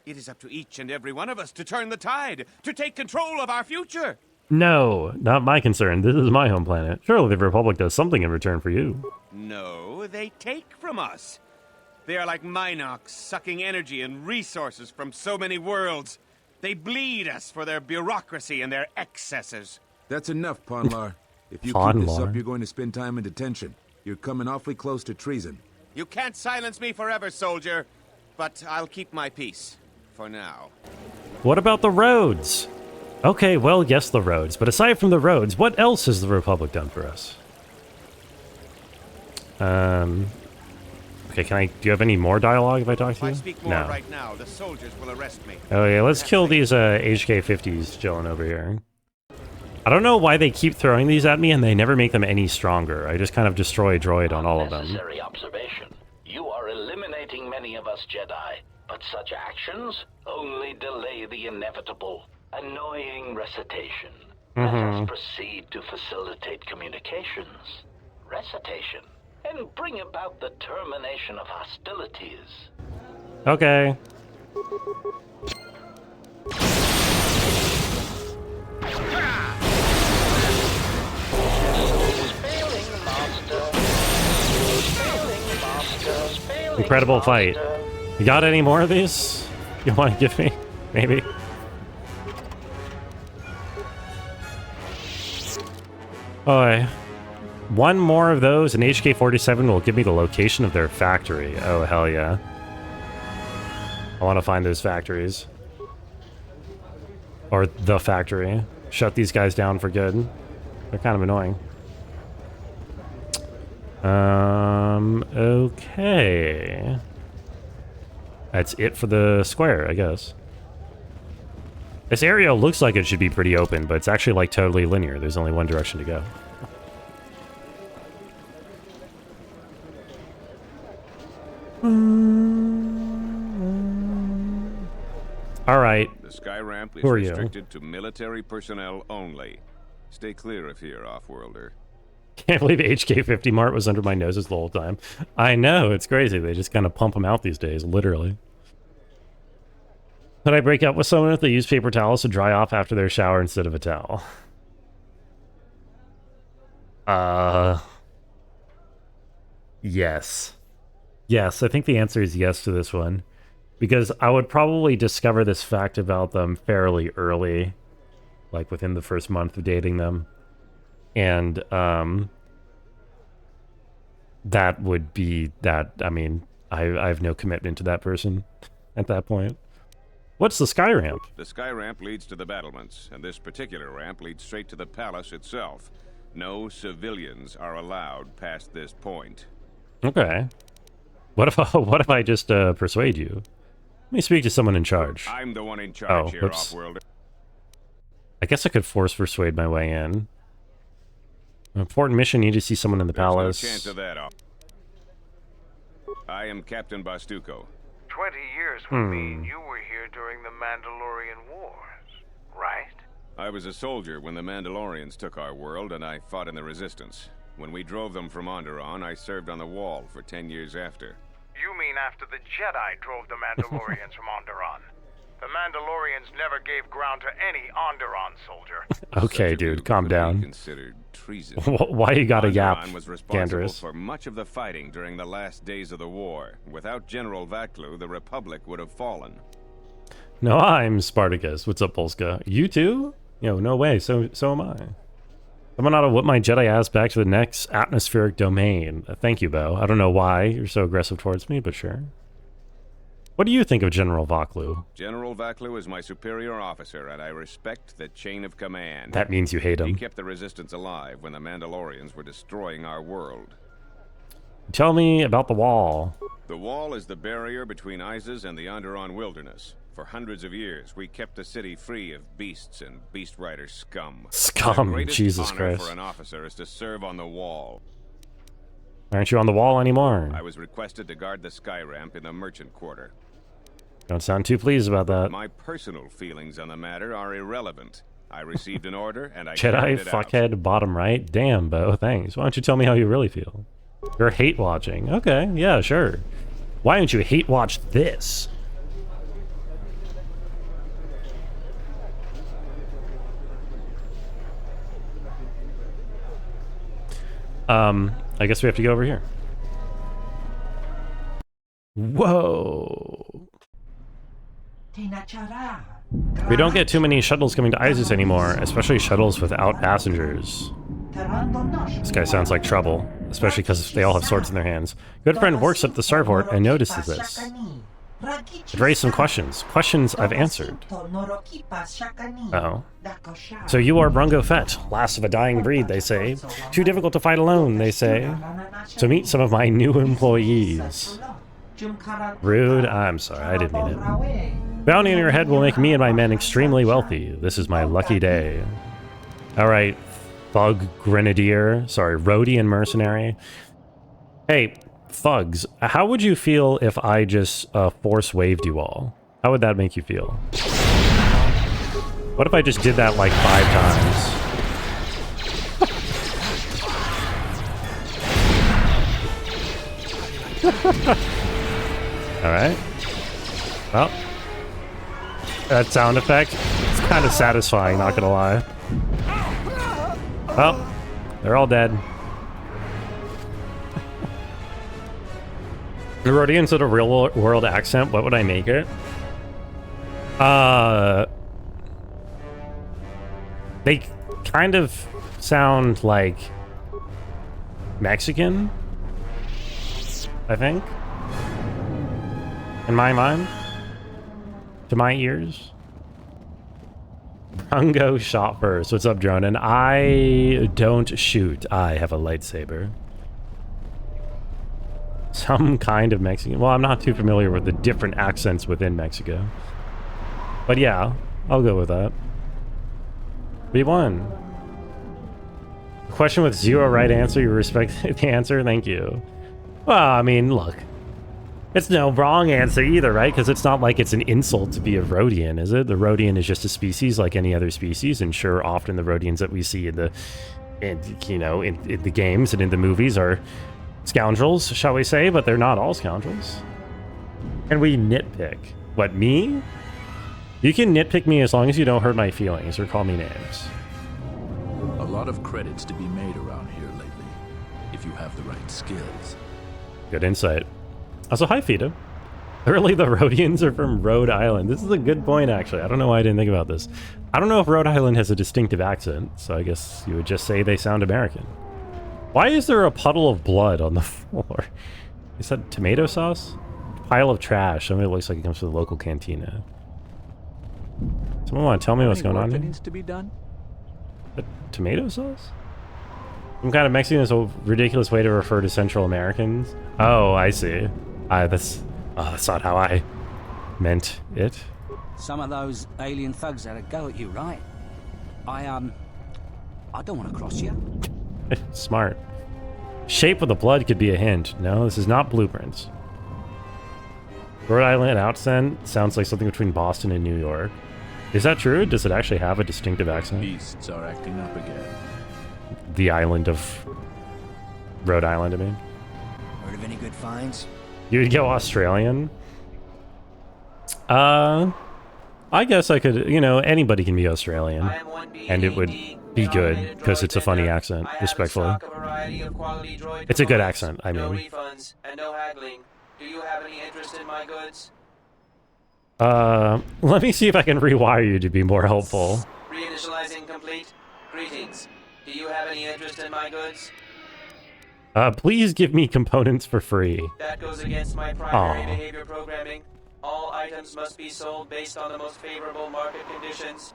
It is up to each and every one of us to turn the tide, to take control of our future. No, not my concern. This is my home planet. Surely the Republic does something in return for you. No, they take from us. They are like Minox, sucking energy and resources from so many worlds. They bleed us for their bureaucracy and their excesses. That's enough, Ponlar. If you keep this up, you're going to spend time in detention. You're coming awfully close to treason. You can't silence me forever, soldier. But I'll keep my peace. For now. What about the roads? Okay, well, yes, the roads. But aside from the roads, what else has the Republic done for us? Okay, do you have any more dialogue if I talk to you? If I speak more right now, the soldiers will arrest me. Oh yeah, let's kill these HK-50s chilling over here. I don't know why they keep throwing these at me and they never make them any stronger. I just kind of destroy droid on all of them. Unnecessary observation. You are eliminating many of us Jedi. But such actions only delay the inevitable. Annoying recitation. Let us proceed to facilitate communications. Recitation. And bring about the termination of hostilities. Okay. Incredible fight. You got any more of these? you want to give me? Maybe. Oh, one more of those, and HK-47 will give me the location of their factory. Oh, hell yeah. I want to find those factories. Or the factory. Shut these guys down for good. They're kind of annoying. Okay. That's it for the square, I guess. This area looks like it should be pretty open, but it's actually like totally linear. There's only one direction to go. All right. The sky ramp is Who are you? restricted to military personnel only. Stay clear of here, off-worlder. Can't believe HK-50 Mart was under my noses the whole time. I know, it's crazy. They just kind of pump them out these days, literally. Could I break up with someone if they use paper towels to dry off after their shower instead of a towel? Yes. Yes, I think the answer is yes to this one. Because I would probably discover this fact about them fairly early. Like within the first month of dating them. And, that would be that, I mean, I have no commitment to that person at that point. What's the sky ramp? The sky ramp leads to the battlements, and this particular ramp leads straight to the palace itself. No civilians are allowed past this point. Okay. What if I just persuade you? Let me speak to someone in charge. I'm the one in charge here, whoops. off-worlder. I guess I could force persuade my way in. An important mission, need to see someone in the palace. No chance of that, I am Captain Bastuco. 20 years would mean you were here during the Mandalorian Wars, right? I was a soldier when the Mandalorians took our world, and I fought in the Resistance. When we drove them from Onderon, I served on the Wall for 10 years after. You mean after the Jedi drove the Mandalorians from Onderon? The Mandalorians never gave ground to any Onderon soldier. Okay, dude, calm down. Considered treason. Why you gotta yap, Onderon was responsible Gandris? for much of the fighting during the last days of the war. Without General Vaklu, the Republic would have fallen. No, I'm Spartacus. What's up, Polska? You too? Yo, no way. So am I. Someone ought to whip my Jedi ass back to the next atmospheric domain. Thank you, Bo. I don't know why you're so aggressive towards me, but sure. What do you think of General Vaklu? General Vaklu is my superior officer, and I respect the chain of command. That means you hate him. He kept the Resistance alive when the Mandalorians were destroying our world. Tell me about the wall. The wall is the barrier between Isis and the Onderon wilderness. For hundreds of years, we kept the city free of beasts and beast rider scum. Scum, The greatest Jesus honor Christ. for an officer is to serve on the wall. Aren't you on the wall anymore? I was requested to guard the sky ramp in the merchant quarter. Don't sound too pleased about that. My personal feelings on the matter are irrelevant. I received an order, and I Jedi carried it out. fuckhead bottom right? Damn, Bo, thanks. Why don't you tell me how you really feel? You're hate watching. Okay, yeah, sure. Why don't you hate watch this? I guess we have to go over here. Whoa. We don't get too many shuttles coming to Isis anymore, especially shuttles without passengers. This guy sounds like trouble, especially because they all have swords in their hands. Good friend works at the starport and notices this. It raised some questions. Questions I've answered. Uh-oh. So you are Brungo Fett, last of a dying breed, they say. Too difficult to fight alone, they say. So meet some of my new employees. Rude. I'm sorry, I didn't mean it. Bounty on your head will make me and my men extremely wealthy. This is my lucky day. Alright, Thug Grenadier. Sorry, Rhodian Mercenary. Hey, thugs, how would you feel if I just force waved you all? How would that make you feel? What if I just did that like 5 times? Alright. Well, that sound effect, it's kind of satisfying, not gonna lie. Well, they're all dead. The Rhodians with a real world accent, what would I make it? They kind of sound like Mexican, I think. In my mind. To my ears. Brungo shot first. What's up, drone? And I don't shoot. I have a lightsaber. Some kind of Mexican. Well, I'm not too familiar with the different accents within Mexico. But yeah, I'll go with that. We won. Question with 0 right answer. You respect the answer? Thank you. Well, I mean, look. It's no wrong answer either, right? Because it's not like it's an insult to be a Rhodian, is it? The Rhodian is just a species like any other species, and sure, often the Rhodians that we see in the games and in the movies are scoundrels, shall we say, but they're not all scoundrels. And we nitpick. What, me? You can nitpick me as long as you don't hurt my feelings or call me names. A lot of credits to be made around here lately, if you have the right skills. Good insight. Also, hi, Fita. Apparently the Rhodians are from Rhode Island. This is a good point, actually. I don't know why I didn't think about this. I don't know if Rhode Island has a distinctive accent, so I guess you would just say they sound American. Why is there a puddle of blood on the floor? Is that tomato sauce? Pile of trash. Somebody looks like it comes from the local cantina. Someone want to tell me what's going on here? Needs to be done? Tomato sauce? Some kind of Mexican is a ridiculous way to refer to Central Americans. Oh, I see. That's not how I meant it. Some of those alien thugs had a go at you, right? I don't want to cross you. Smart. Shape of the blood could be a hint. No, this is not blueprints. Rhode Island accent sounds like something between Boston and New York. Is that true? Does it actually have a distinctive accent? Beasts are acting up again. The island of Rhode Island, I mean. Heard of any good finds? You would go Australian? I guess I could, anybody can be Australian. And it would be good, because it's a funny accent, respectfully. It's a good accent, I mean. No refunds and no haggling. Do you have any interest in my goods? Let me see if I can rewire you to be more helpful. Reinitializing complete. Greetings. Do you have any interest in my goods? Please give me components for free. That goes against my primary behavior programming. All items must be sold based on the most favorable market conditions.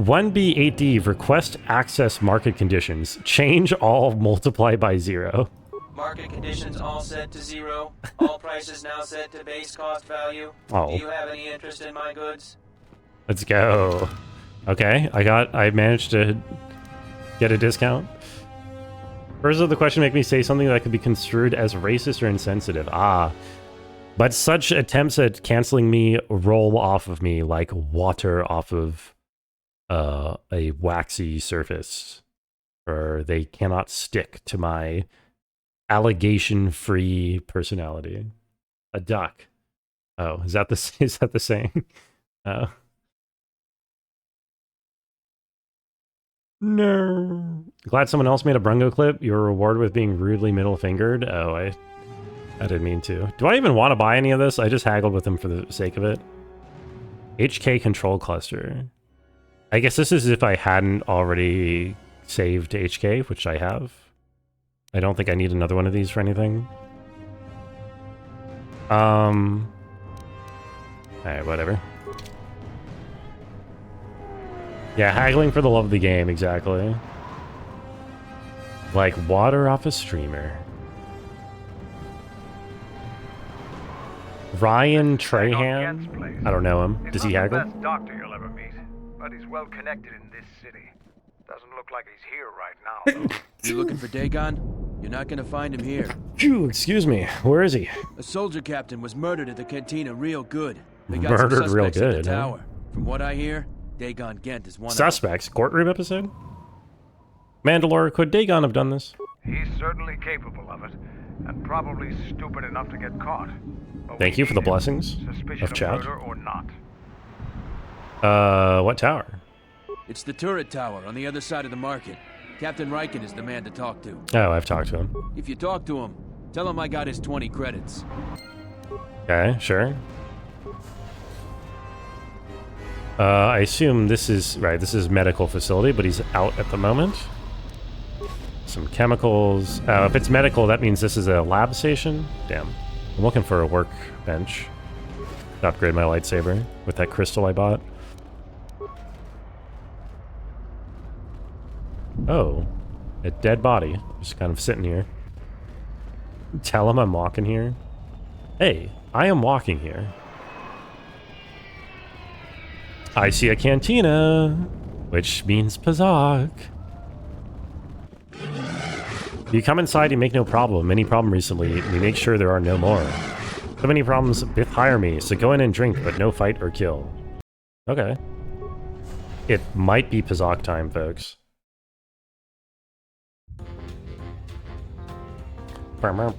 1B8D, request access market conditions. Change all, multiply by 0. Market conditions all set to 0. All prices now set to base cost value. Oh. Do you have any interest in my goods? Let's go. Okay, I managed to get a discount. First of the question make me say something that could be construed as racist or insensitive. But such attempts at canceling me roll off of me like water off of a waxy surface. Or they cannot stick to my allegation-free personality. A duck. Oh, is that the saying? Oh. No. Glad someone else made a Brungo clip. Your reward with being rudely middle-fingered. Oh, I didn't mean to. Do I even want to buy any of this? I just haggled with him for the sake of it. HK control cluster. I guess this is if I hadn't already saved HK, which I have. I don't think I need another one of these for anything. Alright, whatever. Yeah, haggling for the love of the game, exactly. Like water off a streamer. Ryan Trahan? I don't know him. Does he haggle? He's not the best doctor you'll ever meet, but he's well connected in this city. Doesn't look like he's here right now. You looking for Dagon? You're not gonna find him here. Phew, excuse me. Where is he? A soldier captain was murdered at the cantina real good. They got Murdered some real suspects at good, the huh? tower. From what I hear, Dagon Gent is one Suspects? Courtroom episode? Mandalore, could Dagon have done this? He's certainly capable of it, and probably stupid enough to get caught. But Thank you for the blessings suspicion of chat. murder or not. What tower? It's the turret tower on the other side of the market. Captain Riken is the man to talk to. Oh, I've talked to him. If you talk to him, tell him I got his 20 credits. Okay, sure. I assume this is... Right, this is medical facility, but he's out at the moment. Some chemicals. If it's medical, that means this is a lab station? Damn. I'm looking for a workbench to upgrade my lightsaber with that crystal I bought. Oh. A dead body. Just kind of sitting here. Tell him I'm walking here. Hey, I am walking here. I see a cantina, which means Pazak. You come inside, you make no problem. Any problem recently, we make sure there are no more. So many problems, Biff hire me, so go in and drink, but no fight or kill. Okay. It might be Pazak time, folks. Gormo?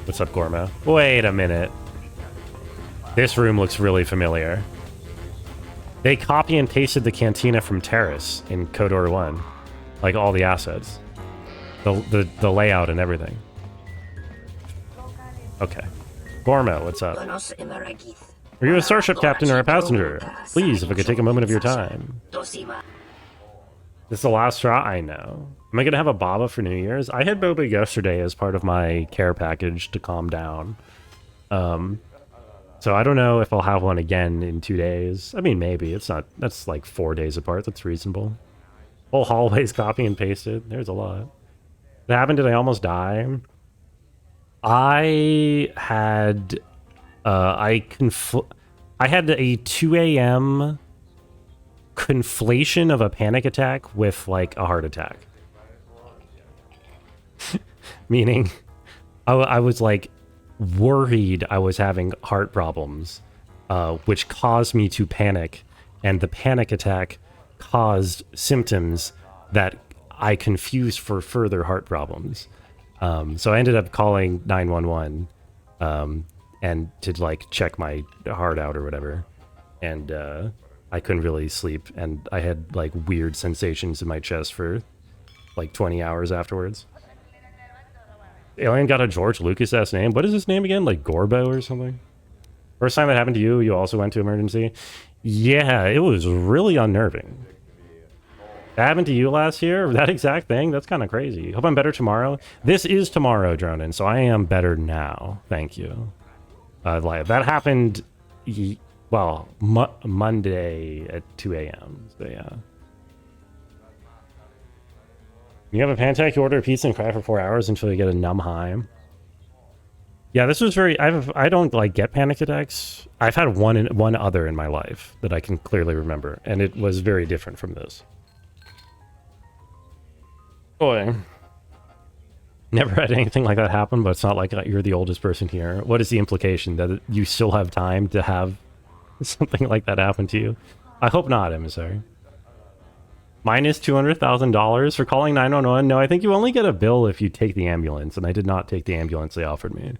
What's up, Gormo? Wait a minute. This room looks really familiar. They copy and pasted the cantina from Terrace in KOTOR 1. Like, all the assets. The layout and everything. Okay. Gormo, what's up? Are you a starship captain or a passenger? Please, if I could take a moment of your time. This is the last straw? I know. Am I going to have a boba for New Year's? I had boba yesterday as part of my care package to calm down. So I don't know if I'll have one again in 2 days. I mean, maybe. It's not... That's like 4 days apart. That's reasonable. Whole hallways copy and pasted. There's a lot. What happened? Did I almost die? I had... I had a 2 a.m. conflation of a panic attack with, like, a heart attack. Meaning, I was, like, worried I was having heart problems, which caused me to panic, and the panic attack caused symptoms that I confused for further heart problems. So I ended up calling 911 and to, like, check my heart out or whatever. And I couldn't really sleep, and I had, like, weird sensations in my chest for, like, 20 hours afterwards. Alien got a George Lucas-ass name. What is his name again? Like Gorbo or something? First time that happened to you, you also went to emergency? Yeah, it was really unnerving. That happened to you last year? That exact thing? That's kind of crazy. Hope I'm better tomorrow. This is tomorrow, Dronin, so I am better now. Thank you. That happened, well, Monday at 2 a.m. So, yeah. You have a Pantac, you order a pizza and cry for 4 hours until you get a numb high. Yeah, this was very... I don't, like, get panic attacks. I've had one other in my life that I can clearly remember, and it was very different from this. Boy. Never had anything like that happen, but it's not like you're the oldest person here. What is the implication? That you still have time to have something like that happen to you? I hope not, Emissary. Minus $200,000 for calling 911? No, I think you only get a bill if you take the ambulance, and I did not take the ambulance they offered me.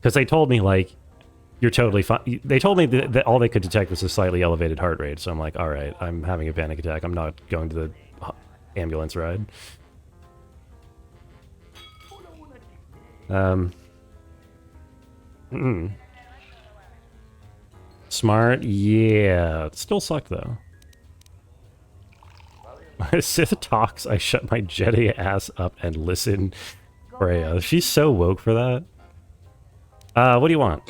Because they told me, like, you're totally fine. They told me that all they could detect was a slightly elevated heart rate, so I'm like, alright, I'm having a panic attack. I'm not going to the ambulance ride. Smart? Yeah. It still sucked, though. Sith talks, I shut my Jedi ass up and listen. Freya, she's so woke for that. What do you want?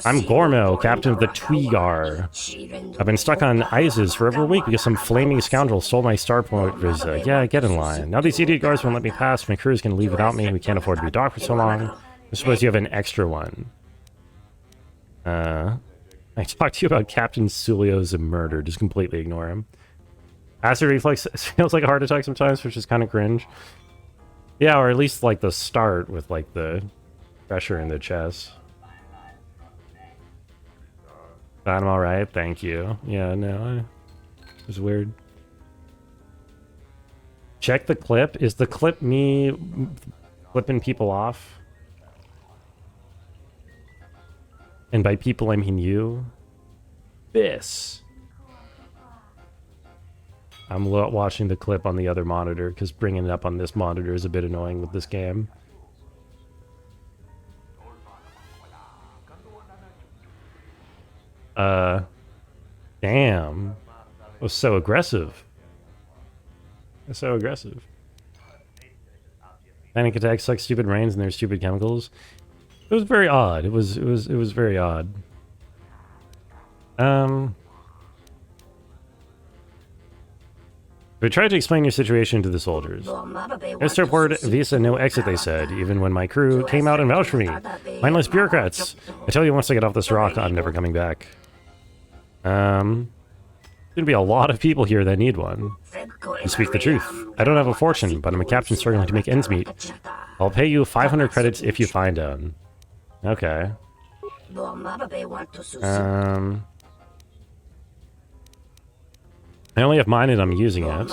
I'm Gormo, captain of the Tweegar. I've been stuck on Isis for over a week because some flaming scoundrel stole my starport visa. Yeah, get in line. Now these idiot guards won't let me pass. My crew's gonna leave without me. We can't afford to be docked for so long. I suppose you have an extra one. I talked to you about Captain Sulio's murder. Just completely ignore him. Acid reflex feels like a heart attack sometimes, which is kind of cringe. Yeah, or at least like the start with like the pressure in the chest. I'm alright, thank you. Yeah, no, it was weird. Check the clip. Is the clip me flipping people off? And by people, I mean you. This. I'm watching the clip on the other monitor because bringing it up on this monitor is a bit annoying with this game. Damn. It was so aggressive. It's so aggressive. Panic attacks suck stupid rains and their stupid chemicals. It was very odd. It was very odd. We tried to explain your situation to the soldiers. Airport visa, no exit, they said, even when my crew came out and vouched for me. Mindless bureaucrats. I tell you, once I get off this rock, I'm never coming back. There's gonna be a lot of people here that need one. To speak the truth, I don't have a fortune, but I'm a captain struggling to make ends meet. I'll pay you 500 credits if you find one. Okay. I only have mine and I'm using it.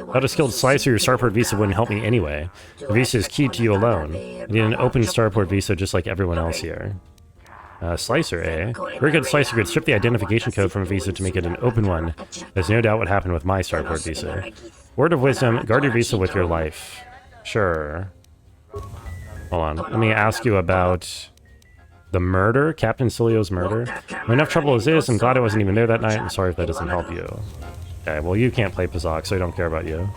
Without a skilled slicer, your starport visa wouldn't help me anyway. The visa is keyed to you alone. I need an open starport visa just like everyone else here. Slicer, eh? Very good slicer could strip the identification code from a visa to make it an open one. There's no doubt what happened with my starport visa. Word of wisdom, guard your visa with your life. Sure. Hold on, let me ask you about the murder, Captain Cilio's murder. I'm enough trouble as is, I'm glad I wasn't even there that night. I'm sorry if that doesn't help you. Okay, well you can't play Pazak, so I don't care about you.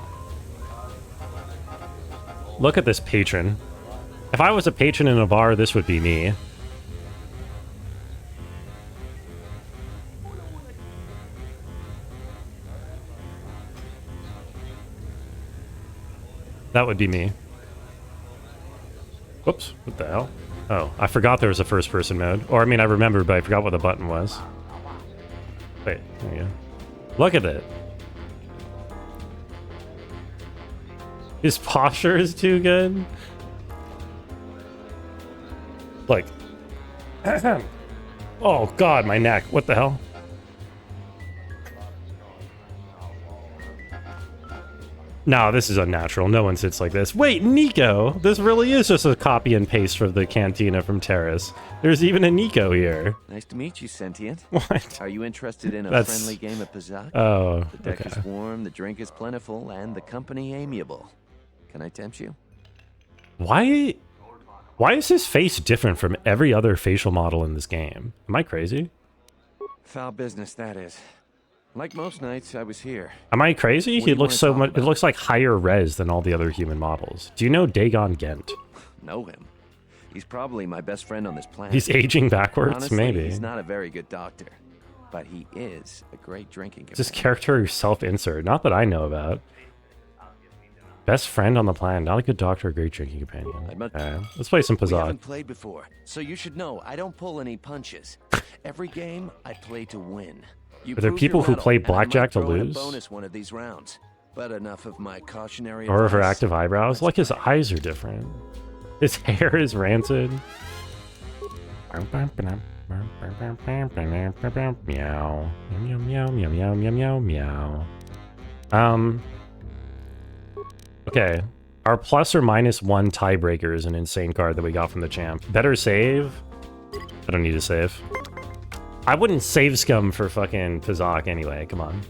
Look at this patron. If I was a patron in a bar, this would be me. That would be me. Whoops, what the hell? Oh, I forgot there was a first-person mode. Or, I mean, I remembered, but I forgot what the button was. Wait, there you go. Look at it. His posture is too good. Like... oh, God, my neck. What the hell? No, this is unnatural. No one sits like this. Wait, Nico! This really is just a copy and paste from the cantina from Terrace. There's even a Nico here. Nice to meet you, Sentient. What? Are you interested in a friendly game of Pazak? Oh, the deck is warm, the drink is plentiful, and the company amiable. Can I tempt you? Why is his face different from every other facial model in this game? Am I crazy? Foul business, that is. Like most nights, I was here. Am I crazy? He looks so much. It looks like higher res than all the other human models. Do you know Dagon Gent? Know him. He's probably my best friend on this planet. He's aging backwards, honestly, maybe. He's not a very good doctor, but he is a great drinking Is this character self-insert? Not that I know about. Best friend on the planet, not a good doctor, a great drinking companion. Okay, let's play some We Pazak. haven't played before, so you should know I don't pull any punches. Every game, I play to win. Are there people who play blackjack to lose? Bonus one of these rounds. But enough of my cautionary Or advice. overactive eyebrows? Like his eyes are different. His hair is rancid. Meow. Meow, meow, meow, meow, meow, meow, meow. Okay. Our plus or minus one tiebreaker is an insane card that we got from the champ. Better save? I don't need to save. I wouldn't save scum for fucking Pazak anyway, come on.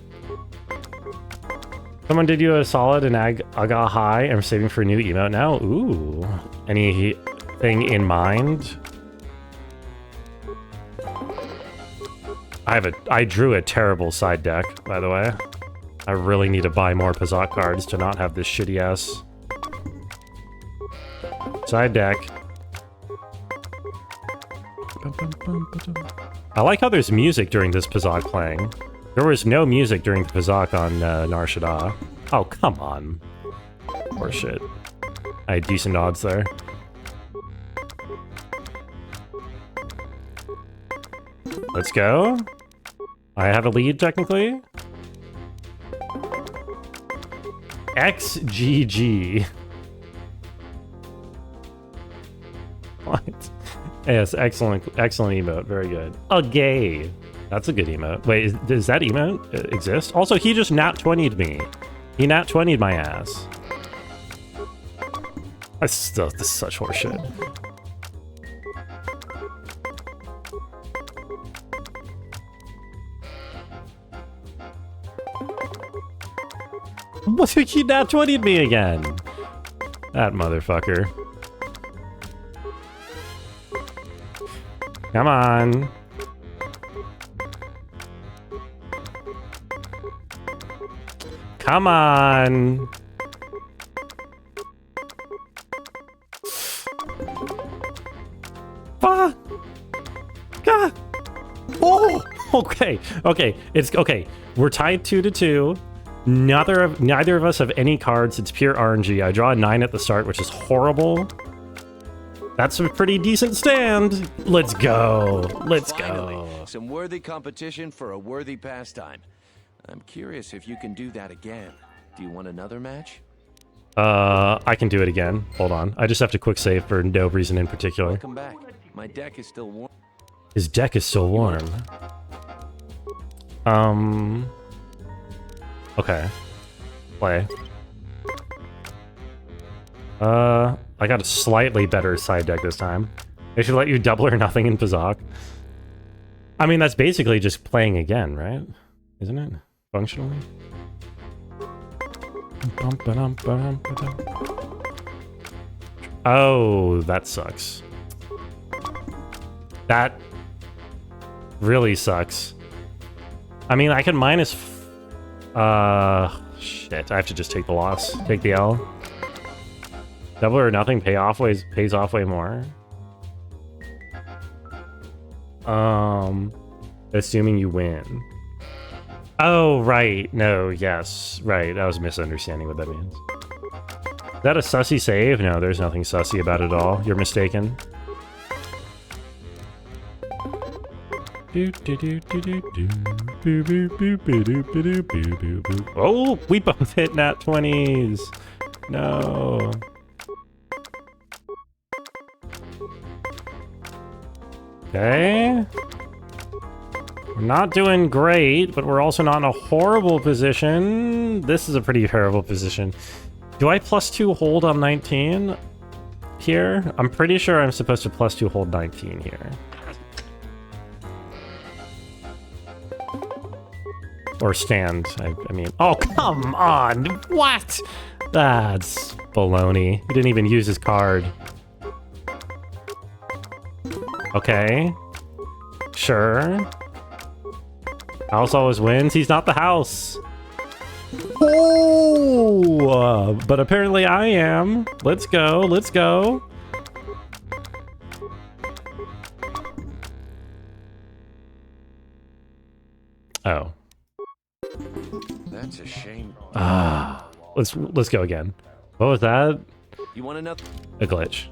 Someone did you a solid and Aga high. I'm saving for a new emote now. Ooh. Anything in mind? I drew a terrible side deck, by the way. I really need to buy more Pazak cards to not have this shitty ass side deck. I like how there's music during this Pazak playing. There was no music during the Pazak on Nar Shaddaa. Oh, come on. Or shit. I had decent odds there. Let's go. I have a lead, technically. XGG. What? Yes, excellent emote. Very good. A gay. That's a good emote. Wait, does that emote exist? Also, he just nat 20'd me. He nat 20'd my ass. This is such horseshit. What did he nat 20'd me again? That motherfucker. Come on. Come on. Fuck. God. Oh. Okay. Okay. It's okay. We're tied 2-2. Neither of us have any cards. It's pure RNG. I draw a 9 at the start, which is horrible. That's a pretty decent stand. Let's go. Let's Finally, some worthy competition for a worthy pastime. I'm curious if you can do that again. Do you want another match? I can do it again. Hold on. I just have to quick save for no reason in particular. Welcome back. My deck is still warm. His deck is still warm. Okay. Play. I got a slightly better side deck this time. They should let you double or nothing in Pazak. I mean, that's basically just playing again, right? Isn't it? Functionally? Oh, that sucks. That really sucks. I mean, I can minus... shit, I have to just take the loss. Take the L. Double or nothing pays off way more. Assuming you win. Oh, right. No, yes. Right, I was misunderstanding what that means. Is that a sussy save? No, there's nothing sussy about it at all. You're mistaken. Oh, we both hit nat 20s. No. Okay. We're not doing great, but we're also not in a horrible position. This is a pretty terrible position. Do I +2 hold on 19 here? I'm pretty sure I'm supposed to +2 hold 19 here. Or stand, I mean. Oh, come on! What? That's baloney. He didn't even use his card. Okay. Sure. House always wins. He's not the house. Oh! But apparently I am. Let's go. Let's go. Oh. That's a shame. Let's go again. What was that? You want another? A glitch.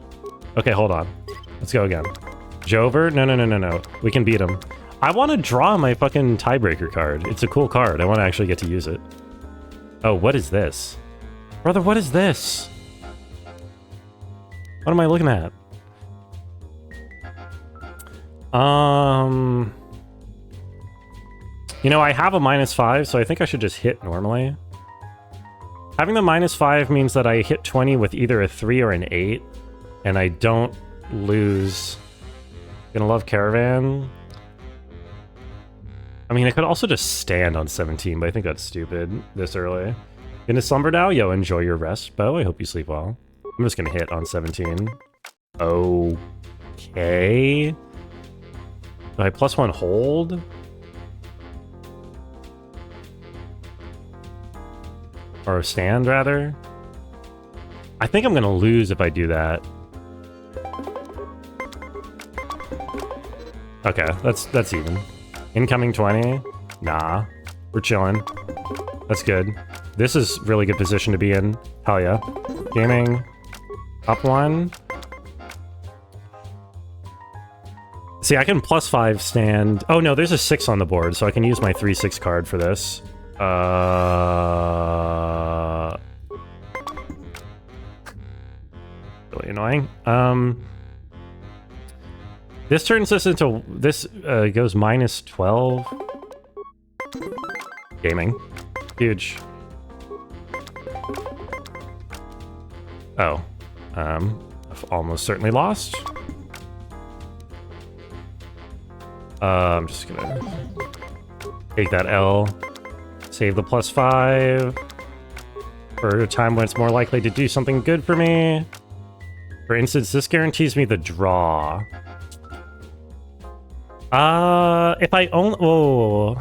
Okay, hold on. Let's go again. Jover? No. We can beat him. I want to draw my fucking tiebreaker card. It's a cool card. I want to actually get to use it. Oh, what is this? Brother, what is this? What am I looking at? You know, I have a -5, so I think I should just hit normally. Having the -5 means that I hit 20 with either a 3 or an 8, and I don't lose. Gonna love Caravan. I mean, I could also just stand on 17, but I think that's stupid this early. Gonna slumber now? Yo, enjoy your rest, Bo. I hope you sleep well. I'm just gonna hit on 17. Okay. Do I +1 hold? Or stand, rather? I think I'm gonna lose if I do that. Okay, that's even. Incoming 20? Nah. We're chilling. That's good. This is really good position to be in. Hell yeah. Gaming. Up 1. See, I can +5 stand. Oh no, there's a 6 on the board, so I can use my 3/6 card for this. Really annoying. This turns us into... This goes -12. Gaming. Huge. Oh. I've almost certainly lost. I'm just gonna take that L. Save the +5. For a time when it's more likely to do something good for me. For instance, this guarantees me the draw. If I only... Oh.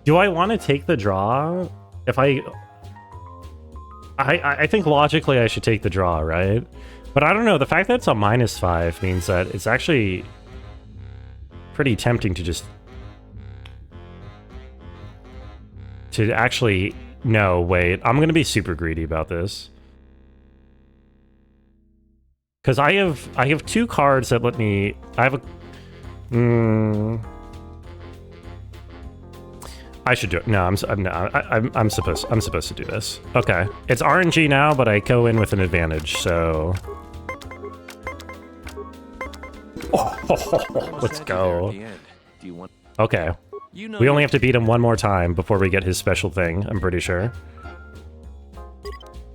Do I want to take the draw? If I I think logically I should take the draw, right? But I don't know. The fact that it's a -5 means that it's actually pretty tempting to just... To actually... No, wait. I'm going to be super greedy about this. Because I have 2 cards that let me... I have a... I should do it. No, I'm supposed to do this. Okay, it's RNG now, but I go in with an advantage. So, let's go. Okay, we only have to beat him one more time before we get his special thing. I'm pretty sure.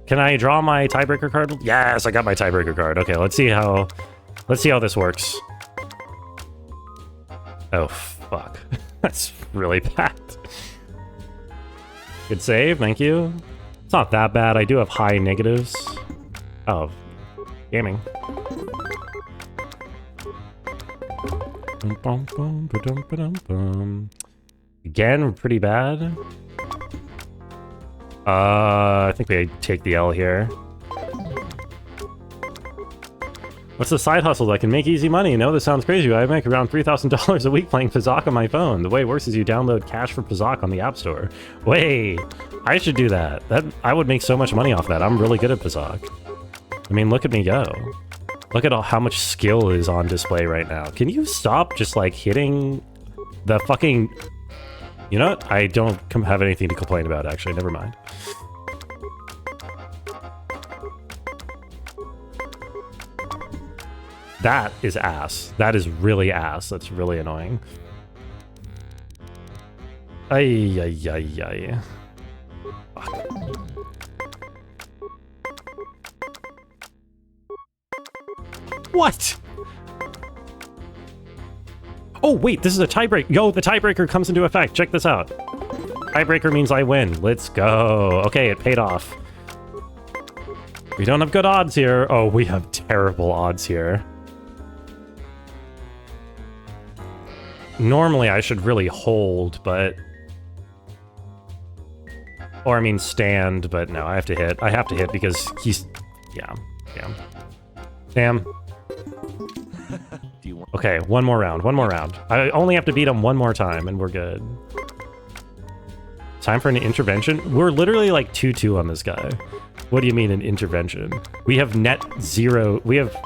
Can I draw my tiebreaker card? Yes, I got my tiebreaker card. Okay, let's see how this works. Oh fuck, that's really bad. Good save, thank you. It's not that bad. I do have high negatives. Oh, gaming. Again, pretty bad. I think we take the L here. What's the side hustle that can make easy money? No, this sounds crazy. I make around $3,000 a week playing Pazak on my phone. The way it works is you download cash for Pazak on the App Store. Wait, I should do that. I would make so much money off that. I'm really good at Pazak. I mean, look at me go. Look at how much skill is on display right now. Can you stop just like hitting the fucking... You know what? I don't have anything to complain about, actually. Never mind. That is ass. That is really ass. That's really annoying. Ay, ay, ay, ay. Fuck. What? Oh, wait, this is a tiebreak. Yo, the tiebreaker comes into effect. Check this out. Tiebreaker means I win. Let's go. Okay, it paid off. We don't have good odds here. Oh, we have terrible odds here. Normally, I should really hold, but... Or, I mean, stand, but no, I have to hit. I have to hit because he's... Yeah, damn. Damn. Okay, one more round, one more round. I only have to beat him one more time, and we're good. Time for an intervention? We're literally like 2-2 on this guy. What do you mean an intervention? We have net zero... We have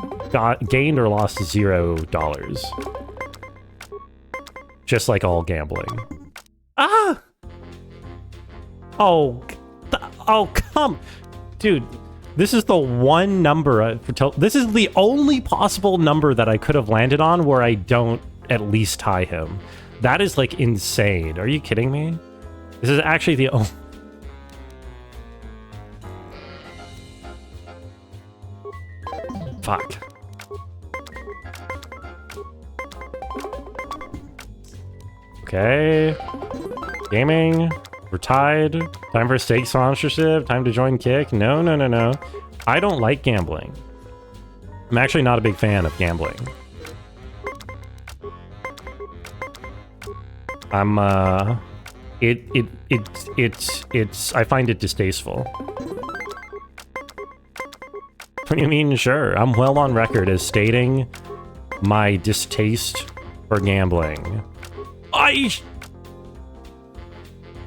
gained or lost $0. Just like all gambling. Ah! Oh, come... Dude, this is the one number... This is the only possible number that I could have landed on where I don't at least tie him. That is, like, insane. Are you kidding me? This is actually the only... Fuck. Okay. Gaming. We're tied. Time for stake sponsorship. Time to join Kick. No, no, no, no. I don't like gambling. I'm actually not a big fan of gambling. I'm, it's, I find it distasteful. What do you mean? Sure. I'm well on record as stating my distaste for gambling.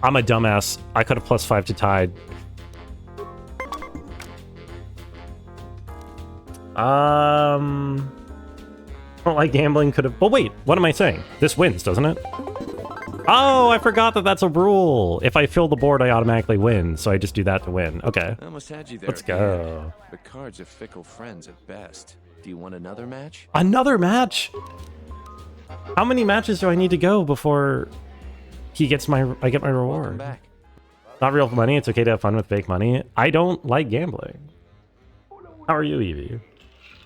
I'm a dumbass. I could have +5 to tide. I don't like gambling. Could have... Oh, wait. What am I saying? This wins, doesn't it? Oh, I forgot that that's a rule. If I fill the board, I automatically win. So I just do that to win. Okay. I almost had you there. Let's go. The cards are fickle friends at best. Do you want another match? Another match? How many matches do I need to go before I get my reward? Not real money. It's okay to have fun with fake money. I don't like gambling. How are you, Evie?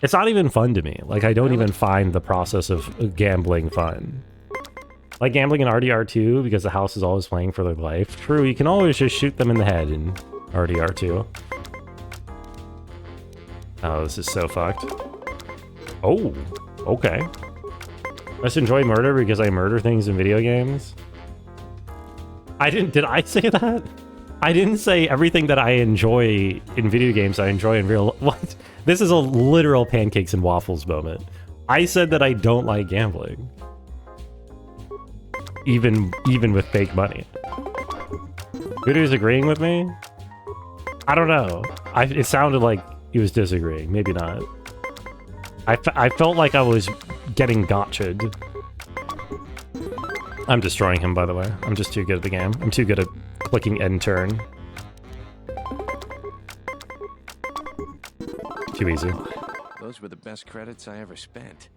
It's not even fun to me. Like, I don't even find the process of gambling fun. Like gambling in RDR2 because the house is always playing for their life. True, you can always just shoot them in the head in RDR2. Oh, this is so fucked. Oh, okay. I just enjoy murder because I murder things in video games. Did I say that? I didn't say everything that I enjoy in video games I enjoy in real... What? This is a literal pancakes and waffles moment. I said that I don't like gambling. Even with fake money. Voodoo's agreeing with me? I don't know. It sounded like he was disagreeing. Maybe not. I felt like I was getting gotcha'd. I'm destroying him, by the way. I'm just too good at the game. I'm too good at clicking end turn. Too easy. Those were the best credits I ever spent.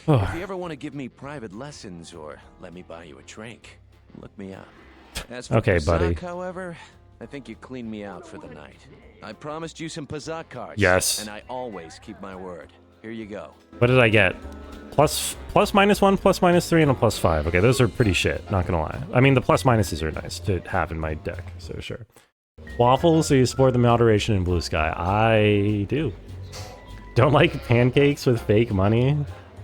Oh. If you ever want to give me private lessons or let me buy you a drink, look me up. As for okay, Pazak, buddy. However, I think you cleaned me out for the night. I promised you some Pazak cards. Yes. And I always keep my word. Here you go. What did I get? Plus -1, plus -3, and a +5. Okay, those are pretty shit, not gonna lie. I mean, the plus minuses are nice to have in my deck, so sure. Waffles, so you support the moderation in Blue Sky. I do. Don't like pancakes with fake money.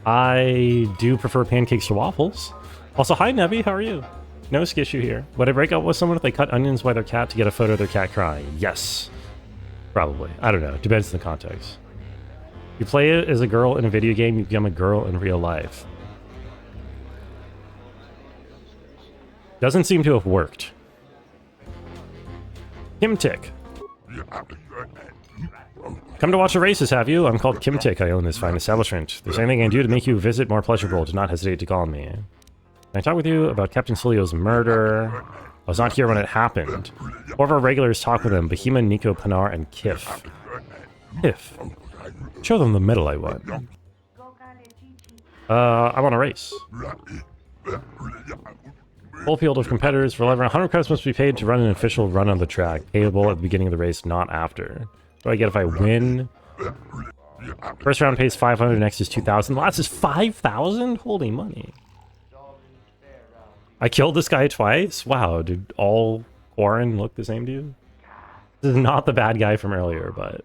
I do prefer pancakes to waffles. Also, hi Nevi, how are you? No skissue here. Would I break up with someone if they cut onions by their cat to get a photo of their cat crying? Yes. Probably. I don't know. Depends on the context. You play it as a girl in a video game, you become a girl in real life. Doesn't seem to have worked. Kim Tick. Come to watch the races, have you? I'm called Kim Tick. I own this fine establishment. If there's anything I can do to make you visit more pleasurable, do not hesitate to call me. Can I talk with you about Captain Cilio's murder? I was not here when it happened. Four of our regulars talk with him. Bahima, Nico, Pinar, and Kif. Kif. Show them the medal I won. I want a race. Full field of competitors. For 100 credits must be paid to run an official run on the track. Payable at the beginning of the race, not after. What do I get if I win? First round pays 500, next is 2,000. Last is 5,000? Holy money. I killed this guy twice? Wow, did all Warren look the same to you? This is not the bad guy from earlier, but...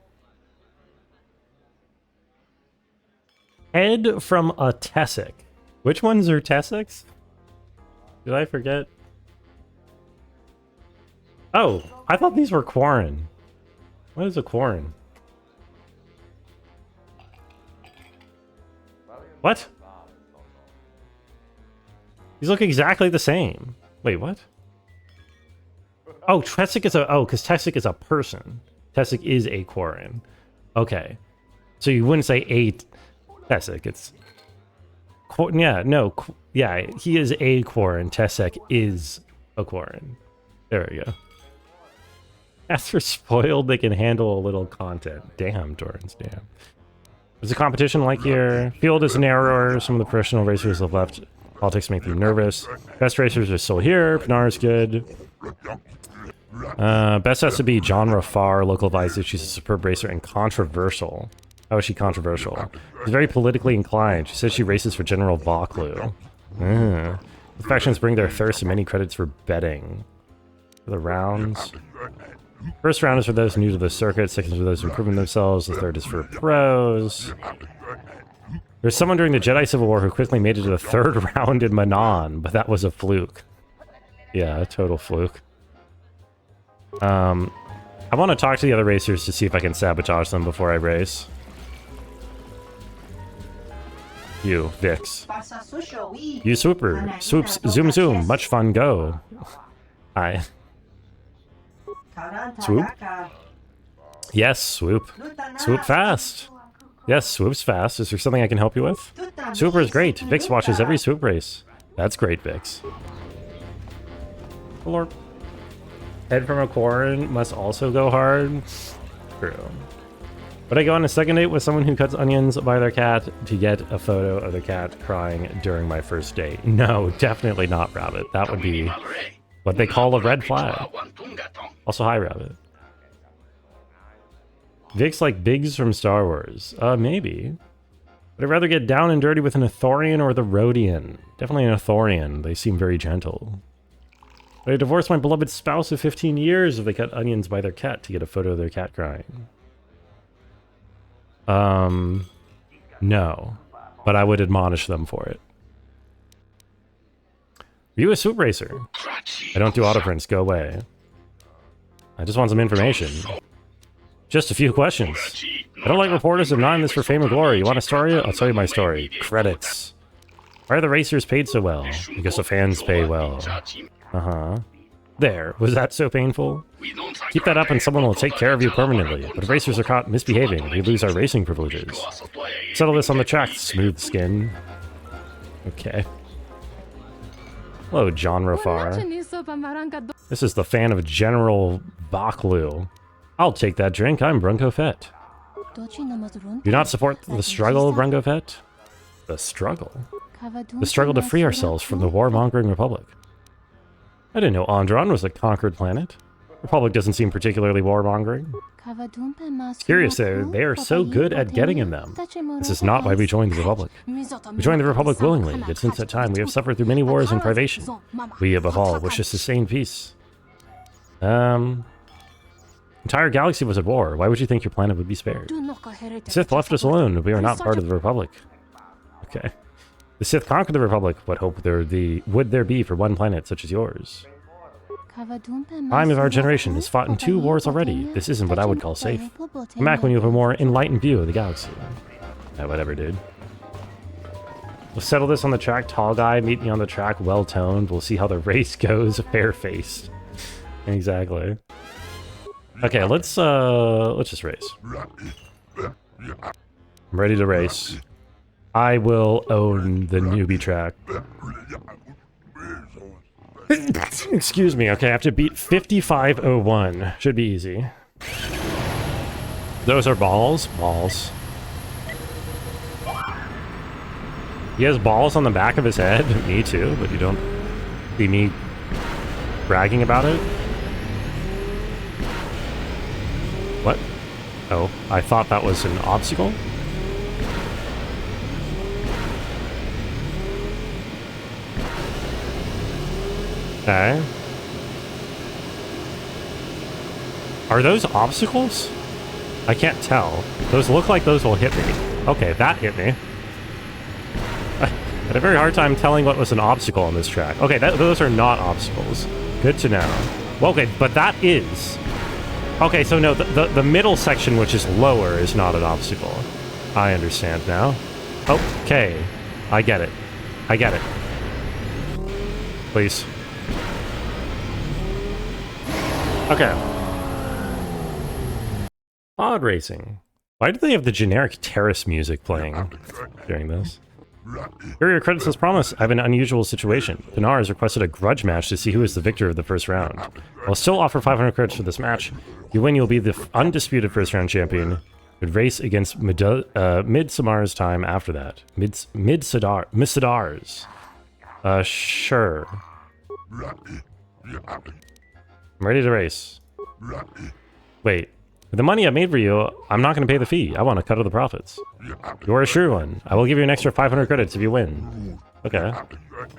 Head from a Tessic. Which ones are Tessics? Did I forget? Oh, I thought these were Quarren. What is a Quarren? What? These look exactly the same. Wait, what? Oh, Tessic is a... Oh, because Tessic is a person. Tessic is a Quarren. Okay. So you wouldn't say a Tessic, it's... Yeah, no, yeah, he is a Quarren. Tessic is a Quarren. There we go. As for spoiled, they can handle a little content. Damn, Torrens, damn. There's a competition like here. Field is narrower. Some of the professional racers have left. Politics make them nervous. Best racers are still here. Pinar is good. Best has to be genre far. Local advisor. She's a superb racer and controversial. How is she controversial? She's very politically inclined. She says she races for General Vaklu. The factions bring their thirst and many credits for betting. For the rounds. First round is for those new to the circuit. Second is for those improving themselves. The third is for pros. There's someone during the Jedi Civil War who quickly made it to the third round in Manon, but that was a fluke. Yeah, a total fluke. I want to talk to the other racers to see if I can sabotage them before I race. You, Vix. You, Swooper. Swoops, zoom, zoom. Much fun, go. Hi. Swoop? Yes, swoop. Swoop fast. Yes, swoops fast. Is there something I can help you with? Swooper is great. Vix watches every swoop race. That's great, Vix. Lord. Head from a Quarren must also go hard. True. Would I go on a second date with someone who cuts onions by their cat to get a photo of their cat crying during my first date? No, definitely not, Rabbit. That would be what they call a red flag. Also, hi, Rabbit. Vix like Biggs from Star Wars. Maybe. Would I rather get down and dirty with an Ithorian or the Rhodian? Definitely an Ithorian. They seem very gentle. Would I divorce my beloved spouse of 15 years if they cut onions by their cat to get a photo of their cat crying? No. But I would admonish them for it. Are you a swoop racer? I don't do autoprints. Go away. I just want some information. Just a few questions. I don't like reporters denying this for fame or glory. You want a story? I'll tell you my story. Credits. Why are the racers paid so well? Because the fans pay well. Uh-huh. There. Was that so painful? Keep that up and someone will take care of you permanently. But if racers are caught misbehaving, we lose our racing privileges. Settle this on the track, smooth skin. Okay. Hello, Genre Far. This is the fan of General Vaklu. I'll take that drink. I'm Brunko Fett. Do not support the struggle, Brunko Fett? The struggle? The struggle to free ourselves from the warmongering Republic. I didn't know Onderon was a conquered planet. Republic doesn't seem particularly warmongering. It's curious though, they are so good at getting in them. This is not why we joined the Republic. We joined the Republic willingly, yet since that time we have suffered through many wars and privation. We above all wish to sustain peace. Entire galaxy was at war. Why would you think your planet would be spared? The Sith left us alone. We are not part of the Republic. Okay. The Sith conquered the Republic. What hope would there be for one planet such as yours? Time of our generation has fought in 2 wars already. This isn't what I would call safe. Come back when you have a more enlightened view of the galaxy. Yeah, whatever, dude. We'll settle this on the track. Tall guy, meet me on the track. Well-toned. We'll see how the race goes. Fair-faced. Exactly. Okay, let's just race. I'm ready to race. I will own the newbie track. Excuse me, okay, I have to beat 5501. Should be easy. Those are balls? Balls. He has balls on the back of his head? Me too, but you don't see me bragging about it? What? Oh, I thought that was an obstacle? Okay. Are those obstacles? I can't tell. Those look like those will hit me. Okay, that hit me. I had a very hard time telling what was an obstacle on this track. Okay, those are not obstacles. Good to know. Well, okay, but that is. Okay, so no, the middle section, which is lower, is not an obstacle. I understand now. Okay. I get it. I get it. Please. Okay. Odd racing. Why do they have the generic terrace music playing during this? Here are your credits as promised. I have an unusual situation. Pinar has requested a grudge match to see who is the victor of the first round. I'll still offer 500 credits for this match. If you win, you'll be the undisputed first round champion. Would race against Midsamar's time after that. Midsadar's. Sure. I'm ready to race. Wait. With the money I made for you, I'm not going to pay the fee. I want a cut of the profits. You're a sure one. I will give you an extra 500 credits if you win. Okay.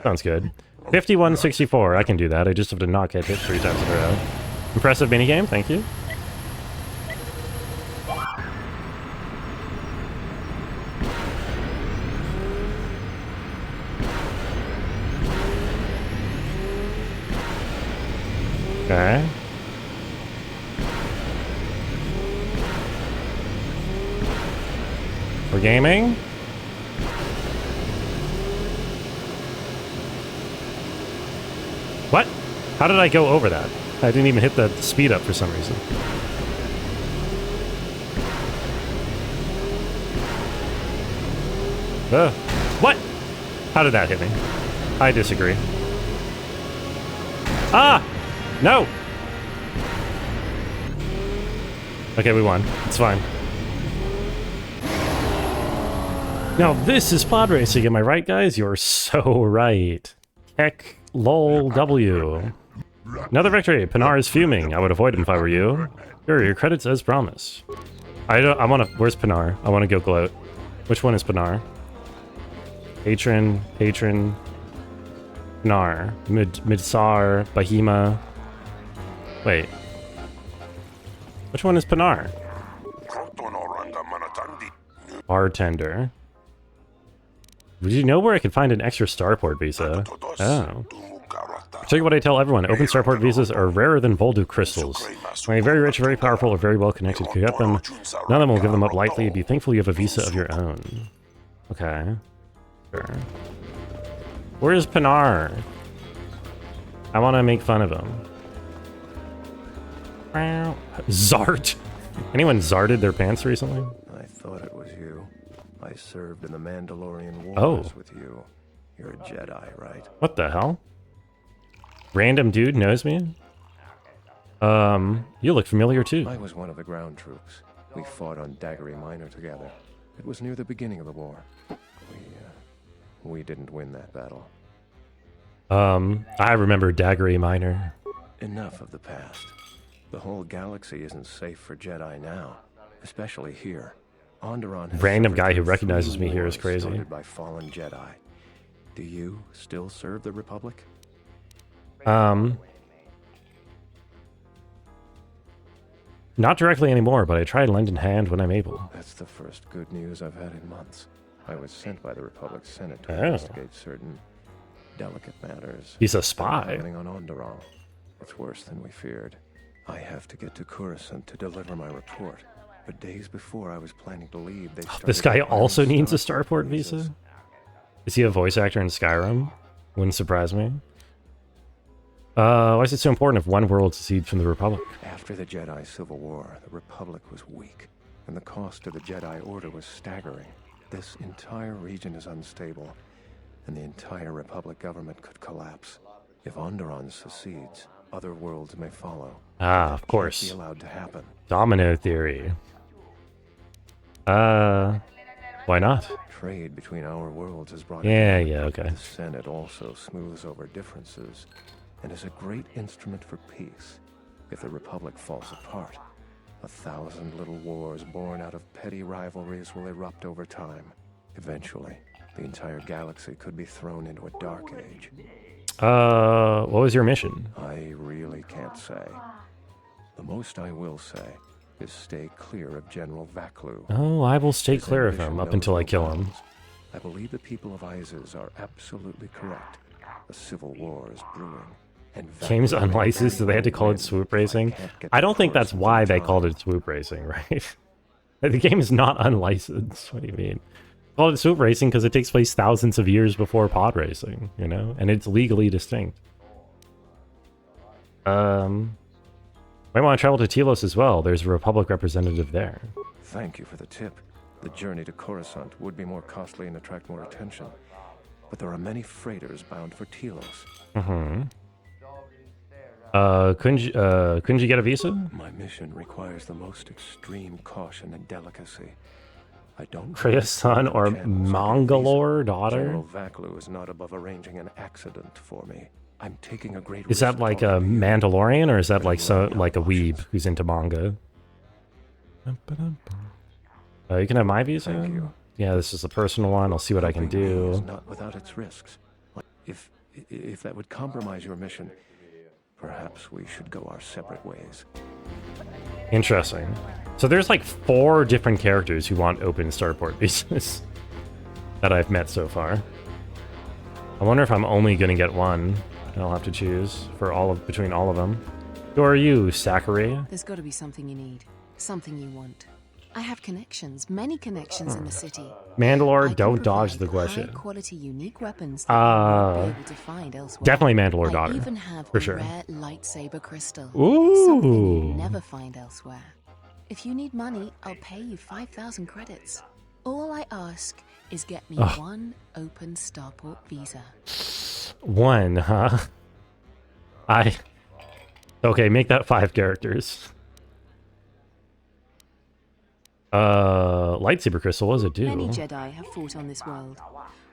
Sounds good. 5164. I can do that. I just have to not get hit 3 times in a row. Impressive minigame. Thank you. Okay. We're gaming. What? How did I go over that? I didn't even hit the speed up for some reason. What? How did that hit me? I disagree. Ah! No! Okay, we won. It's fine. Now, this is pod racing, am I right, guys? You're so right. Heck, lol, W. Another victory. Pinar is fuming. I would avoid him if I were you. Here are your credits as promised. I want to... Where's Pinar? I want to go gloat. Which one is Pinar? Patron, Pinar. Midsar, Bahima. Wait. Which one is Pinar? Bartender. Did you know where I could find an extra starport visa? Oh. Tell you what I tell everyone, open starport visas are rarer than Voldu crystals. When you're very rich, very powerful, or very well connected, you get them. None of them will give them up lightly. Be thankful you have a visa of your own. Okay. Sure. Where's Pinar? I want to make fun of him. Zart. Anyone zarted their pants recently? I thought it was you. I served in the Mandalorian Wars with you. You're a Jedi, right? What the hell? Random dude knows me? You look familiar too. I was one of the ground troops. We fought on Daggery Minor together. It was near the beginning of the war. We didn't win that battle. I remember Daggery Minor. Enough of the past. The whole galaxy isn't safe for Jedi now, especially here. Onderon has Random guy who suffered recognizes through me here is wars crazy. started by fallen Jedi. Do you still serve the Republic? Not directly anymore, but I try to lend a hand when I'm able. That's the first good news I've had in months. I was sent by the Republic Senate to Oh. investigate certain delicate matters. He's a spy. Happening on Onderon. It's worse than we feared. I have to get to Coruscant to deliver my report. But days before I was planning to leave, they started This guy requiring also needs a starport starport visa? Is he a voice actor in Skyrim? Wouldn't surprise me. Why is it so important if one world secedes from the Republic? After the Jedi Civil War, the Republic was weak, and the cost to the Jedi Order was staggering. This entire region is unstable, and the entire Republic government could collapse. If Onderon secedes, other worlds may follow. Ah, of course. Be allowed to happen. Domino theory. Why not? Trade between our worlds has brought. Okay. The Senate also smooths over differences, and is a great instrument for peace. If the Republic falls apart, 1,000 little wars born out of petty rivalries will erupt over time. Eventually, the entire galaxy could be thrown into a dark age. What was your mission? I really can't say. The most I will say is stay clear of General Vaklu. Oh, I will stay His clear of ambition him up knows until I no kill him. bounds. I believe the people of Isis are absolutely correct. A civil war is brewing. And Game's Vaklu may unlicensed, so they had to call it win, swoop but I racing. can't get I don't to think that's Coruscant why in they time. called it swoop racing, right? The game is not unlicensed. What do you mean? Called it swoop racing because it takes place thousands of years before pod racing, you know, and it's legally distinct. Might want to travel to Telos as well. There's a Republic representative there. Thank you for the tip. The journey to Coruscant would be more costly and attract more attention. But there are many freighters bound for Telos. Couldn't you get a visa? My mission requires the most extreme caution and delicacy. I don't. Krea's son or Mangalore daughter? General Vaklu is not above arranging an accident for me. I'm taking a great Is that like a Mandalorian, or is that like like a weeb who's into manga? You can have my visa. Thank you. Yeah, this is a personal one. I'll see what I can Helping me is do. not without its risks. Like, if that would compromise your mission, perhaps we should go our separate ways. Interesting. So there's like 4 different characters who want open starport visas that I've met so far. I wonder if I'm only gonna get one. I'll have to choose for between all of them. Who are you, Zachary? There's got to be something you need, something you want. I have connections, many connections in the city. Mandalore, don't dodge the question. High-quality, unique weapons that you won't be able to find elsewhere. Definitely Mandalore daughter. I even have for a sure. rare lightsaber crystal. Ooh. Something you never find elsewhere. If you need money, I'll pay you 5,000 credits. All I ask is get me one open starport visa. One, huh? Okay, make that 5 characters. Lightsaber crystal, what does it do? Many Jedi have fought on this world.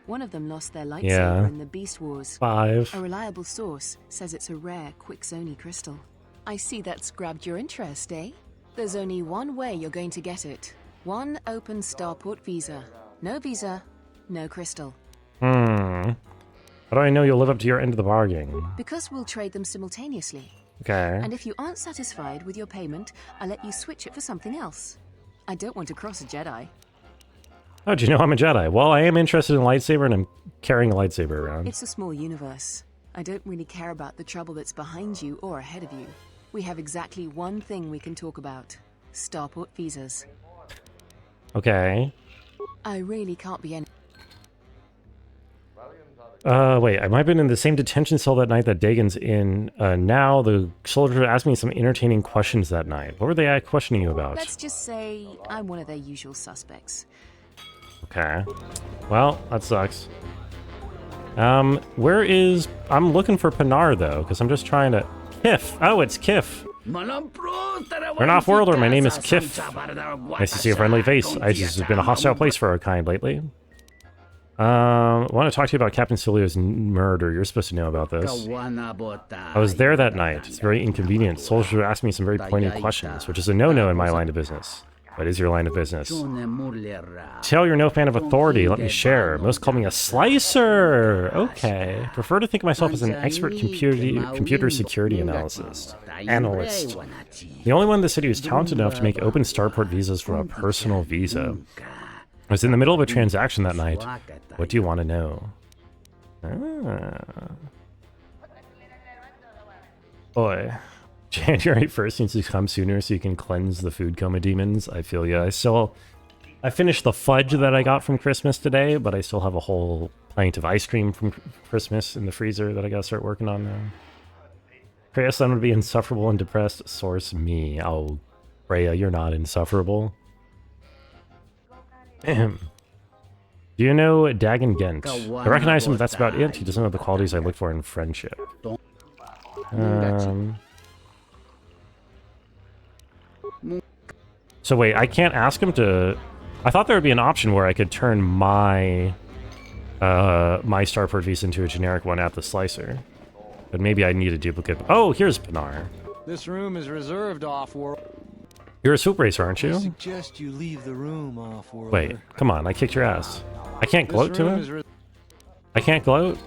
One of them lost their lightsaber Yeah. in the Beast Wars. 5. A reliable source says it's a rare Quixoni crystal. I see that's grabbed your interest, eh? There's only one way you're going to get it. One open starport visa. No visa, no crystal. How do I know you'll live up to your end of the bargain? Because we'll trade them simultaneously. Okay. And if you aren't satisfied with your payment, I'll let you switch it for something else. I don't want to cross a Jedi. How'd you know I'm a Jedi? Well, I am interested in lightsaber, and I'm carrying a lightsaber around. It's a small universe. I don't really care about the trouble that's behind you or ahead of you. We have exactly one thing we can talk about. Starport visas. Okay. I really can't be any... Wait, I might have been in the same detention cell that night that Dagon's in. Now, the soldier asked me some entertaining questions that night. What were they questioning you about? Let's just say I'm one of their usual suspects. Okay. Well, that sucks. Where is... I'm looking for Pinar, though, because I'm just trying to... Kif! Oh, it's Kif! We're an off-worlder. My name is Kif. Nice to see a friendly face. Isis has been a hostile place for our kind lately. I want to talk to you about Captain Cilio's murder. You're supposed to know about this. I was there that night. It's very inconvenient. Soldier asked me some very pointed questions, which is a no-no in my line of business. What is your line of business? Tell you're no fan of authority. Let me share. Most call me a slicer. Okay. Prefer to think of myself as an expert computer security analyst. The only one in the city who's talented enough to make open starport visas from a personal visa. I was in the middle of a transaction that night. What do you want to know? Boy. January 1st needs to come sooner so you can cleanse the food coma demons. I feel ya. I finished the fudge that I got from Christmas today, but I still have a whole pint of ice cream from Christmas in the freezer that I gotta start working on now. Freya's son would be insufferable and depressed. Source me. Oh, Freya, you're not insufferable. Do you know Dagon Gent? I recognize him, but that's about it. He doesn't know the qualities I look for in friendship. So wait, I can't ask him to... I thought there would be an option where I could turn my my starport visa into a generic one at the slicer. But maybe I need a duplicate. Oh, here's Pinar. This room is reserved, off-world. You're a swoop racer, aren't you? I suggest you leave the room, off-world. Wait, come on, I kicked your ass. I can't gloat to him? I can't gloat?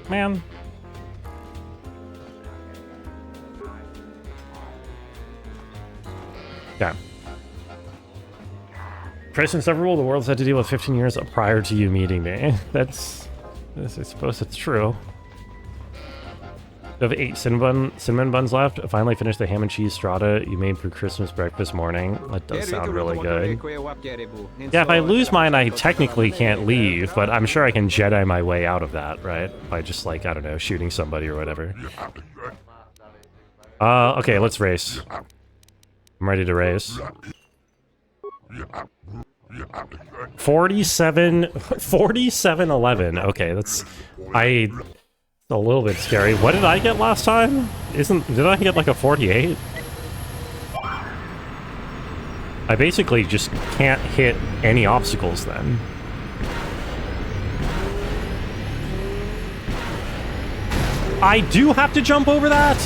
Man. Yeah. Christ and several, the world's had to deal with 15 years prior to you meeting me. I suppose it's true. You have 8 cinnamon buns left. I finally finished the ham and cheese strata you made for Christmas breakfast morning. That does sound really good. Yeah, if I lose mine, I technically can't leave, but I'm sure I can Jedi my way out of that, right? By just, like, I don't know, shooting somebody or whatever. Okay, let's race. I'm ready to race. 47-11. Okay, that's... a little bit scary. What did I get last time? Did I get like a 48? I basically just can't hit any obstacles then. I do have to jump over that?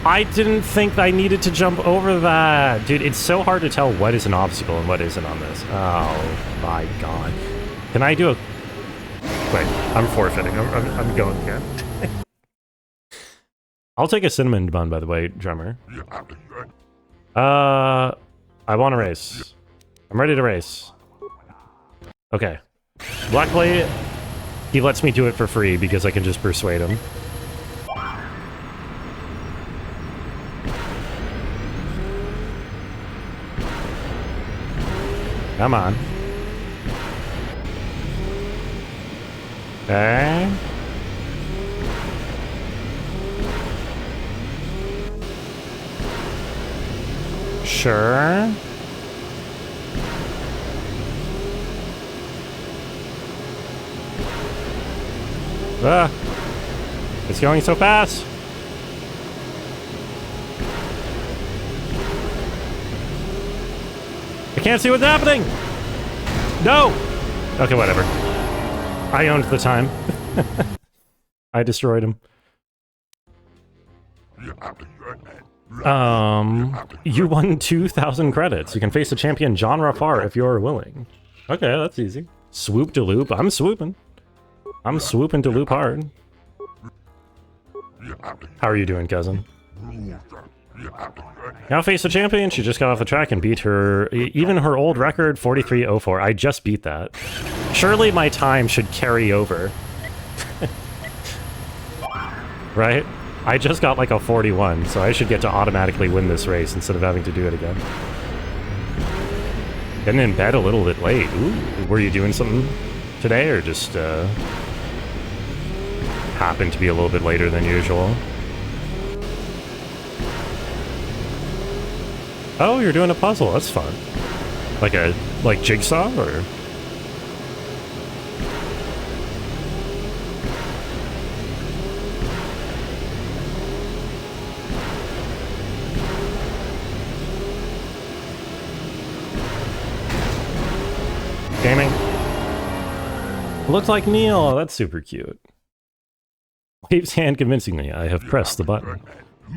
I didn't think I needed to jump over that. Dude, it's so hard to tell what is an obstacle and what isn't on this. Oh my god. Can I do a... Wait, I'm forfeiting. I'm going again. I'll take a cinnamon bun, by the way, drummer. I want to race. I'm ready to race. Okay. Luckily, he lets me do it for free because I can just persuade him. Come on. Okay. Sure. Ah. It's going so fast. I can't see what's happening. No. Okay, whatever. I owned the time. I destroyed him. You won 2,000 credits. You can face the champion John Rafar if you're willing. Okay, that's easy. Swoop to loop. I'm swooping. I'm swooping to loop hard. How are you doing, cousin? Now face the champion. She just got off the track and beat her, even her old record, 43:04. I just beat that. Surely my time should carry over. Right? I just got like a 41, so I should get to automatically win this race instead of having to do it again. Getting in bed a little bit late. Ooh, were you doing something today, or just happened to be a little bit later than usual? Oh, you're doing a puzzle. That's fun. Like Jigsaw, or? Gaming. Looks like Neil. That's super cute. Waves hand convincingly. I have pressed the button.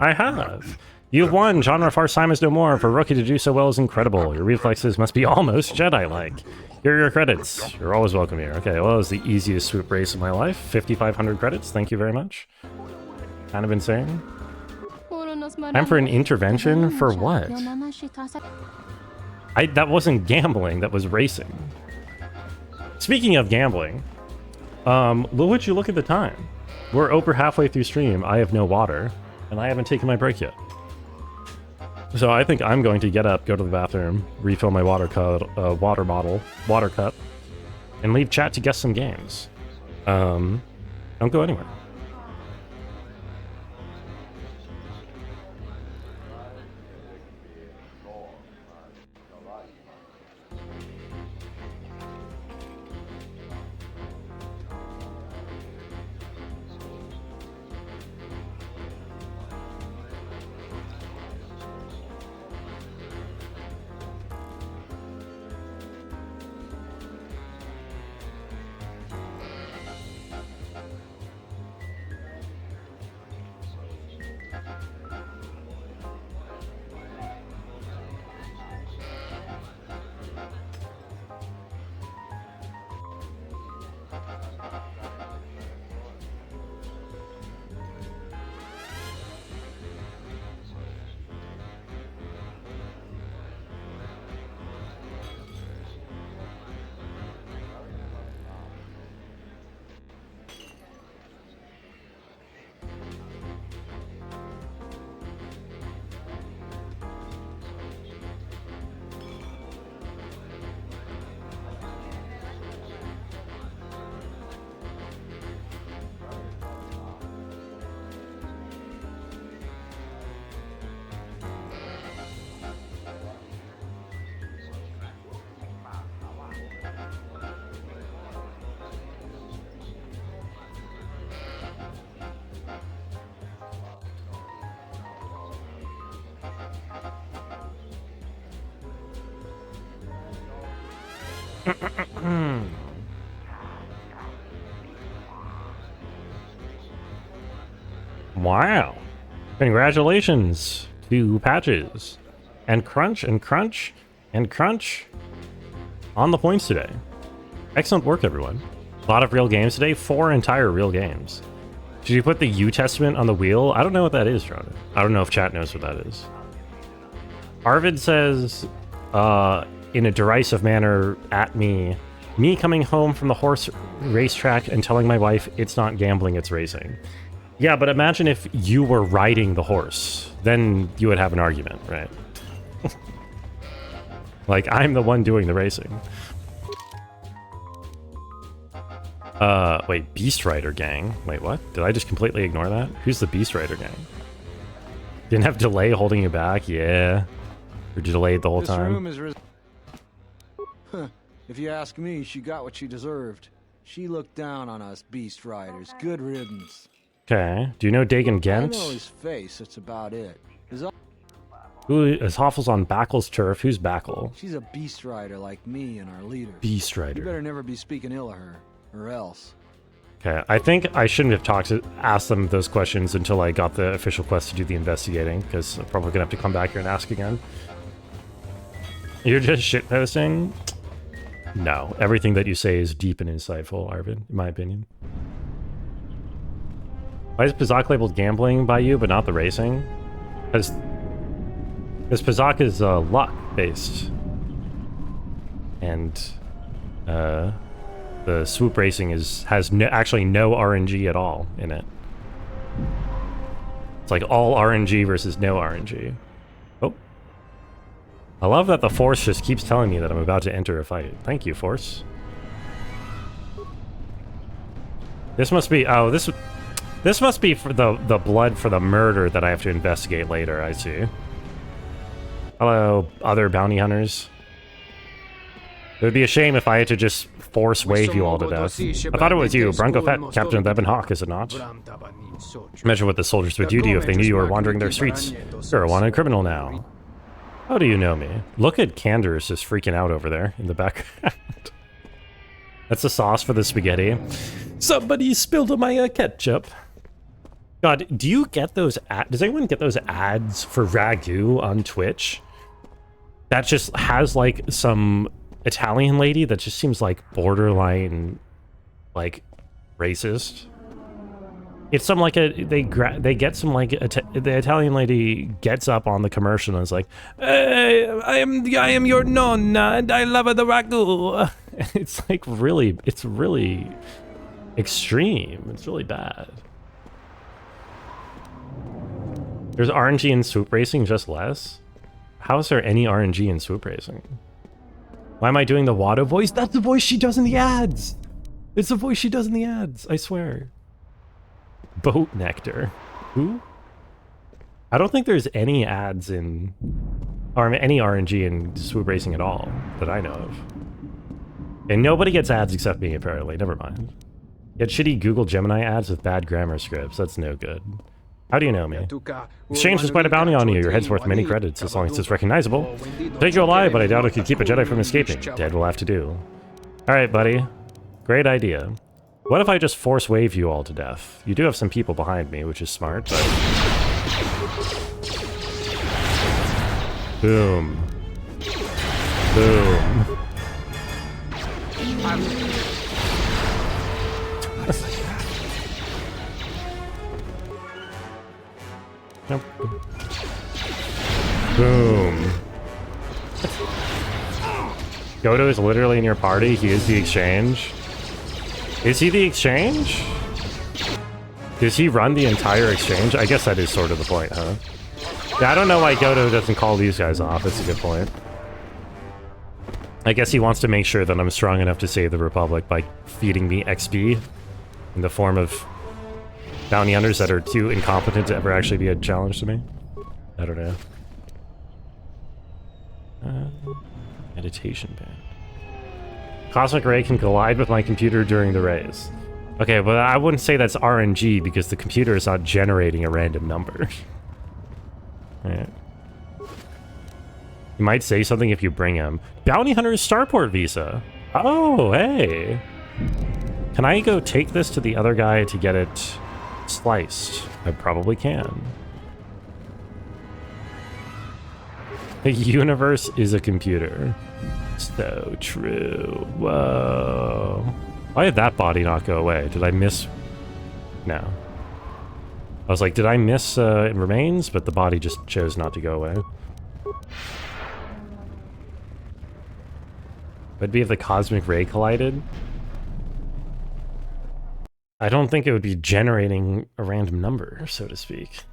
I have. You've won. Genre Farce Time is no more. For a rookie to do so well is incredible. Your reflexes must be almost Jedi-like. Here are your credits. You're always welcome here. Okay, well, it was the easiest swoop race of my life. 5,500 credits. Thank you very much. Kind of insane. Time for an intervention? For what? That wasn't gambling. That was racing. Speaking of gambling, would you look at the time? We're over halfway through stream. I have no water, and I haven't taken my break yet. So I think I'm going to get up, go to the bathroom, refill my water cup, and leave chat to guess some games. Don't go anywhere. Wow. Congratulations to Patches. And Crunch, and Crunch, and Crunch on the points today. Excellent work, everyone. A lot of real games today. 4 entire real games. Did you put the U Testament on the wheel? I don't know what that is, Ron. I don't know if chat knows what that is. Arvid says, in a derisive manner at me coming home from the horse racetrack and telling my wife it's not gambling, it's racing. Yeah, but imagine if you were riding the horse. Then you would have an argument, right? Like, I'm the one doing the racing. Wait, Beast Rider Gang. Wait, what? Did I just completely ignore that? Who's the Beast Rider Gang? Didn't have delay holding you back? Yeah. Or delayed the whole time? This room is if you ask me, she got what she deserved. She looked down on us Beast Riders. Good riddance. Okay. Do you know Dagon Gent? I know his face, that's about it. Who is Hoffle's on Backel's turf? Who's Backel? She's a Beast Rider like me and our leader. Beast Rider. You better never be speaking ill of her, or else. Okay, I think I shouldn't have asked them those questions until I got the official quest to do the investigating, because I'm probably gonna have to come back here and ask again. You're just shitposting? No, everything that you say is deep and insightful, Arvid, in my opinion. Why is Pizak labeled gambling by you, but not the racing? Because Pizak is luck-based. And the swoop racing has actually no RNG at all in it. It's like all RNG versus no RNG. Oh. I love that the Force just keeps telling me that I'm about to enter a fight. Thank you, Force. This must be... Oh, this must be for the blood for the murder that I have to investigate later, I see. Hello, other bounty hunters. It would be a shame if I had to just force wave you all to death. I thought it was you, Bronco Fett, Captain of the Ebon Hawk, is it not? Imagine what the soldiers would do to you if they knew you were wandering their streets. You're a wanted criminal now. How do you know me? Look at Candace just freaking out over there in the background. That's the sauce for the spaghetti. Somebody spilled my ketchup. God, do you get those does anyone get those ads for Ragu on Twitch? That just has like some Italian lady that just seems like borderline like racist. It's some like they get some like the Italian lady gets up on the commercial and is like, hey, I am your nonna and I love the ragu. It's like really extreme. It's really bad. There's RNG in swoop racing, just less. How is there any RNG in swoop racing? Why am I doing the Watto voice? That's the voice she does in the ads. It's the voice she does in the ads. I swear. Boat Nectar. Who? I don't think there's any ads in... or any RNG in swoop racing at all that I know of. And nobody gets ads except me, apparently. Never mind. Get shitty Google Gemini ads with bad grammar scripts. That's no good. How do you know me? Exchange despite a bounty on you. Your head's worth many credits as long as it's recognizable. Take you alive, but I doubt it could keep a Jedi from escaping. Dead will have to do. Alright, buddy. Great idea. What if I just force wave you all to death? You do have some people behind me, which is smart, but... Boom. Boom. Nope. Boom. Goto is literally in your party. He is the exchange. Is he the exchange? Does he run the entire exchange? I guess that is sort of the point, huh? Yeah, I don't know why Goto doesn't call these guys off. That's a good point. I guess he wants to make sure that I'm strong enough to save the Republic by feeding me XP in the form of bounty hunters that are too incompetent to ever actually be a challenge to me. I don't know. Meditation band. Cosmic ray can collide with my computer during the race. Okay, but I wouldn't say that's RNG because the computer is not generating a random number. Alright. You might say something if you bring him. Bounty Hunter's Starport visa. Oh, hey. Can I go take this to the other guy to get it sliced? I probably can. The universe is a computer. So true. Whoa. Why did that body not go away? Did I miss... No. I was like, did I miss it remains? But the body just chose not to go away. Would be if the cosmic ray collided? I don't think it would be generating a random number, so to speak.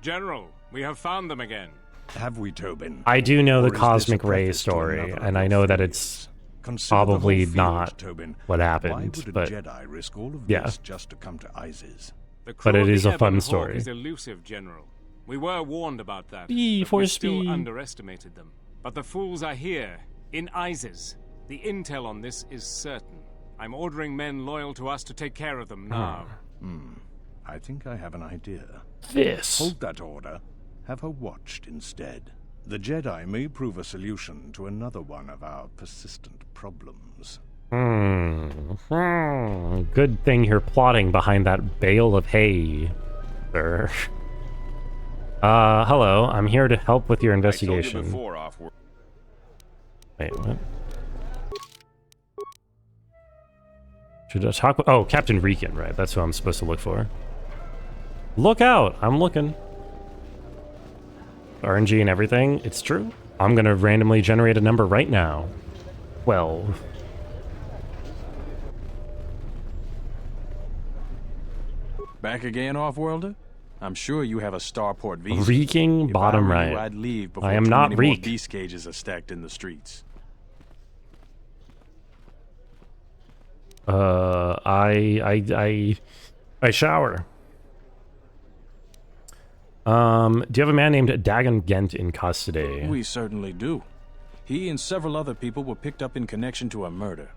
General, we have found them again. Have we, Tobin? I do know the cosmic ray story, and I know that it's probably not what happened, but Jedi risk all of yeah. This just to come to Isis? But it is a fun story. Is elusive, General. We were warned about that. We still underestimated them. But the fools are here, in Isis. The intel on this is certain. I'm ordering men loyal to us to take care of them now. I think I have an idea. This. Hold that order. Have her watched instead. The Jedi may prove a solution to another one of our persistent problems. Good thing you're plotting behind that bale of hay, sir. Hello. I'm here to help with your investigation. Wait, what? Should I talk with... Oh, Captain Riken, right. That's who I'm supposed to look for. Look out! I'm looking. RNG and everything. It's true. I'm gonna randomly generate a number right now. 12. Back again, Off-Worlder? I'm sure you have a starport visa. Reeking bottom right. I'd leave before I am too not many more Reek. beast cages are stacked in the streets. I shower. Do you have a man named Dagon Gent in custody? We certainly do. He and several other people were picked up in connection to a murder.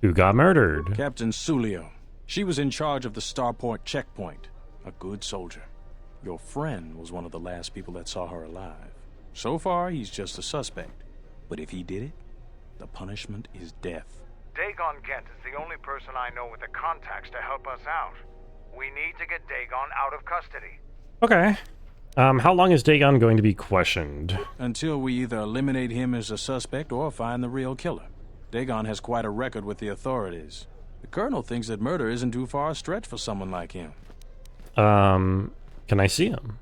Who got murdered? Captain Sulio. She was in charge of the starport checkpoint. A good soldier. Your friend was one of the last people that saw her alive. So far, he's just a suspect. But if he did it, the punishment is death. Dagon Gent is the only person I know with the contacts to help us out. We need to get Dagon out of custody. Okay. How long is Dagon going to be questioned? Until we either eliminate him as a suspect or find the real killer. Dagon has quite a record with the authorities. The Colonel thinks that murder isn't too far a stretch for someone like him. Can I see him?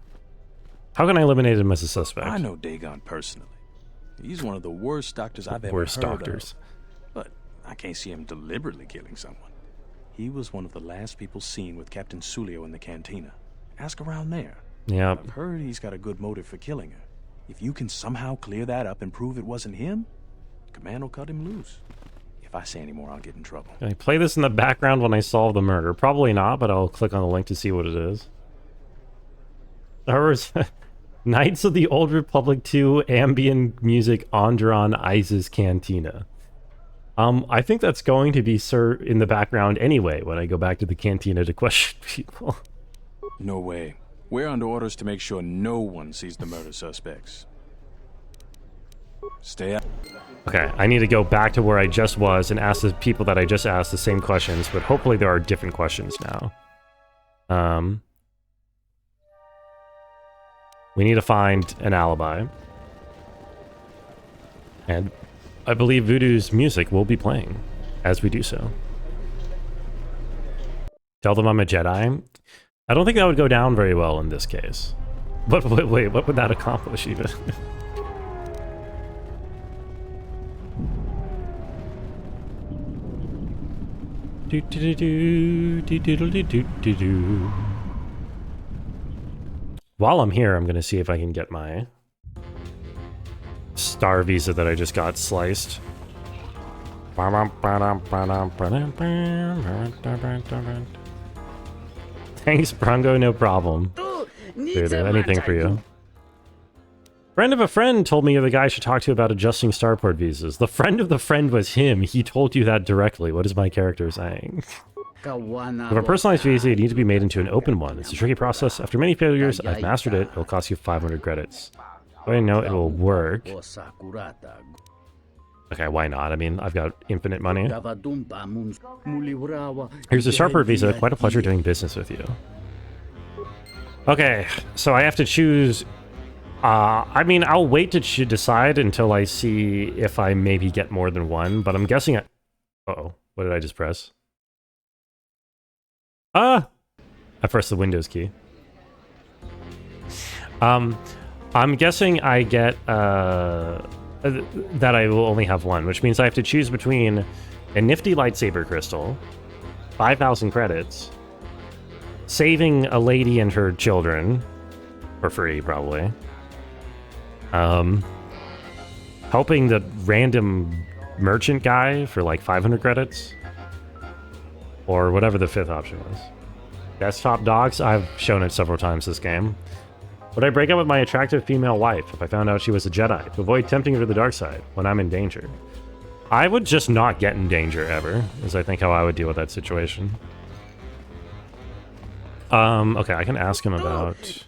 How can I eliminate him as a suspect? I know Dagon personally. He's one of the worst doctors I've ever Worst heard doctors. of. But I can't see him deliberately killing someone. He was one of the last people seen with Captain Sulio in the cantina. Ask around there. Yep. I've heard he's got a good motive for killing her. If you can somehow clear that up and prove it wasn't him, Command will cut him loose. If I say any more, I'll get in trouble. Can I play this in the background when I solve the murder? Probably not, but I'll click on the link to see what it is. There was Knights of the Old Republic 2 ambient music Andron Isis Cantina. I think that's going to be in the background anyway when I go back to the cantina to question people. No way. We're under orders to make sure no one sees the murder suspects. Stay out. Okay, I need to go back to where I just was and ask the people that I just asked the same questions, but hopefully there are different questions now. We need to find an alibi. And I believe Voodoo's music will be playing as we do so. Tell them I'm a Jedi. I don't think that would go down very well in this case. But wait, what would that accomplish even? While I'm here, I'm gonna see if I can get my star visa that I just got sliced. Thanks, Brongo, no problem. Dude, anything for you. Friend of a friend told me you're the guy I should talk to about adjusting starport visas. The friend of the friend was him. He told you that directly. What is my character saying? With a personalized visa, you need to be made into an open one. It's a tricky process. After many failures, I've mastered it. It'll cost you 500 credits. So I know it will work. Okay, why not? I mean, I've got infinite money. Here's a starport visa. Quite a pleasure doing business with you. Okay, so I have to choose... I mean, I'll wait to decide until I see if I maybe get more than one, but I'm guessing Uh-oh, what did I just press? I pressed the Windows key. I'm guessing I get, that I will only have one, which means I have to choose between a nifty lightsaber crystal, 5,000 credits, saving a lady and her children, for free, probably, helping the random merchant guy for like 500 credits, or whatever the fifth option was. Desktop dogs? I've shown it several times this game. Would I break up with my attractive female wife if I found out she was a Jedi, to avoid tempting her to the dark side when I'm in danger? I would just not get in danger ever, is I think how I would deal with that situation. Okay, I can ask him about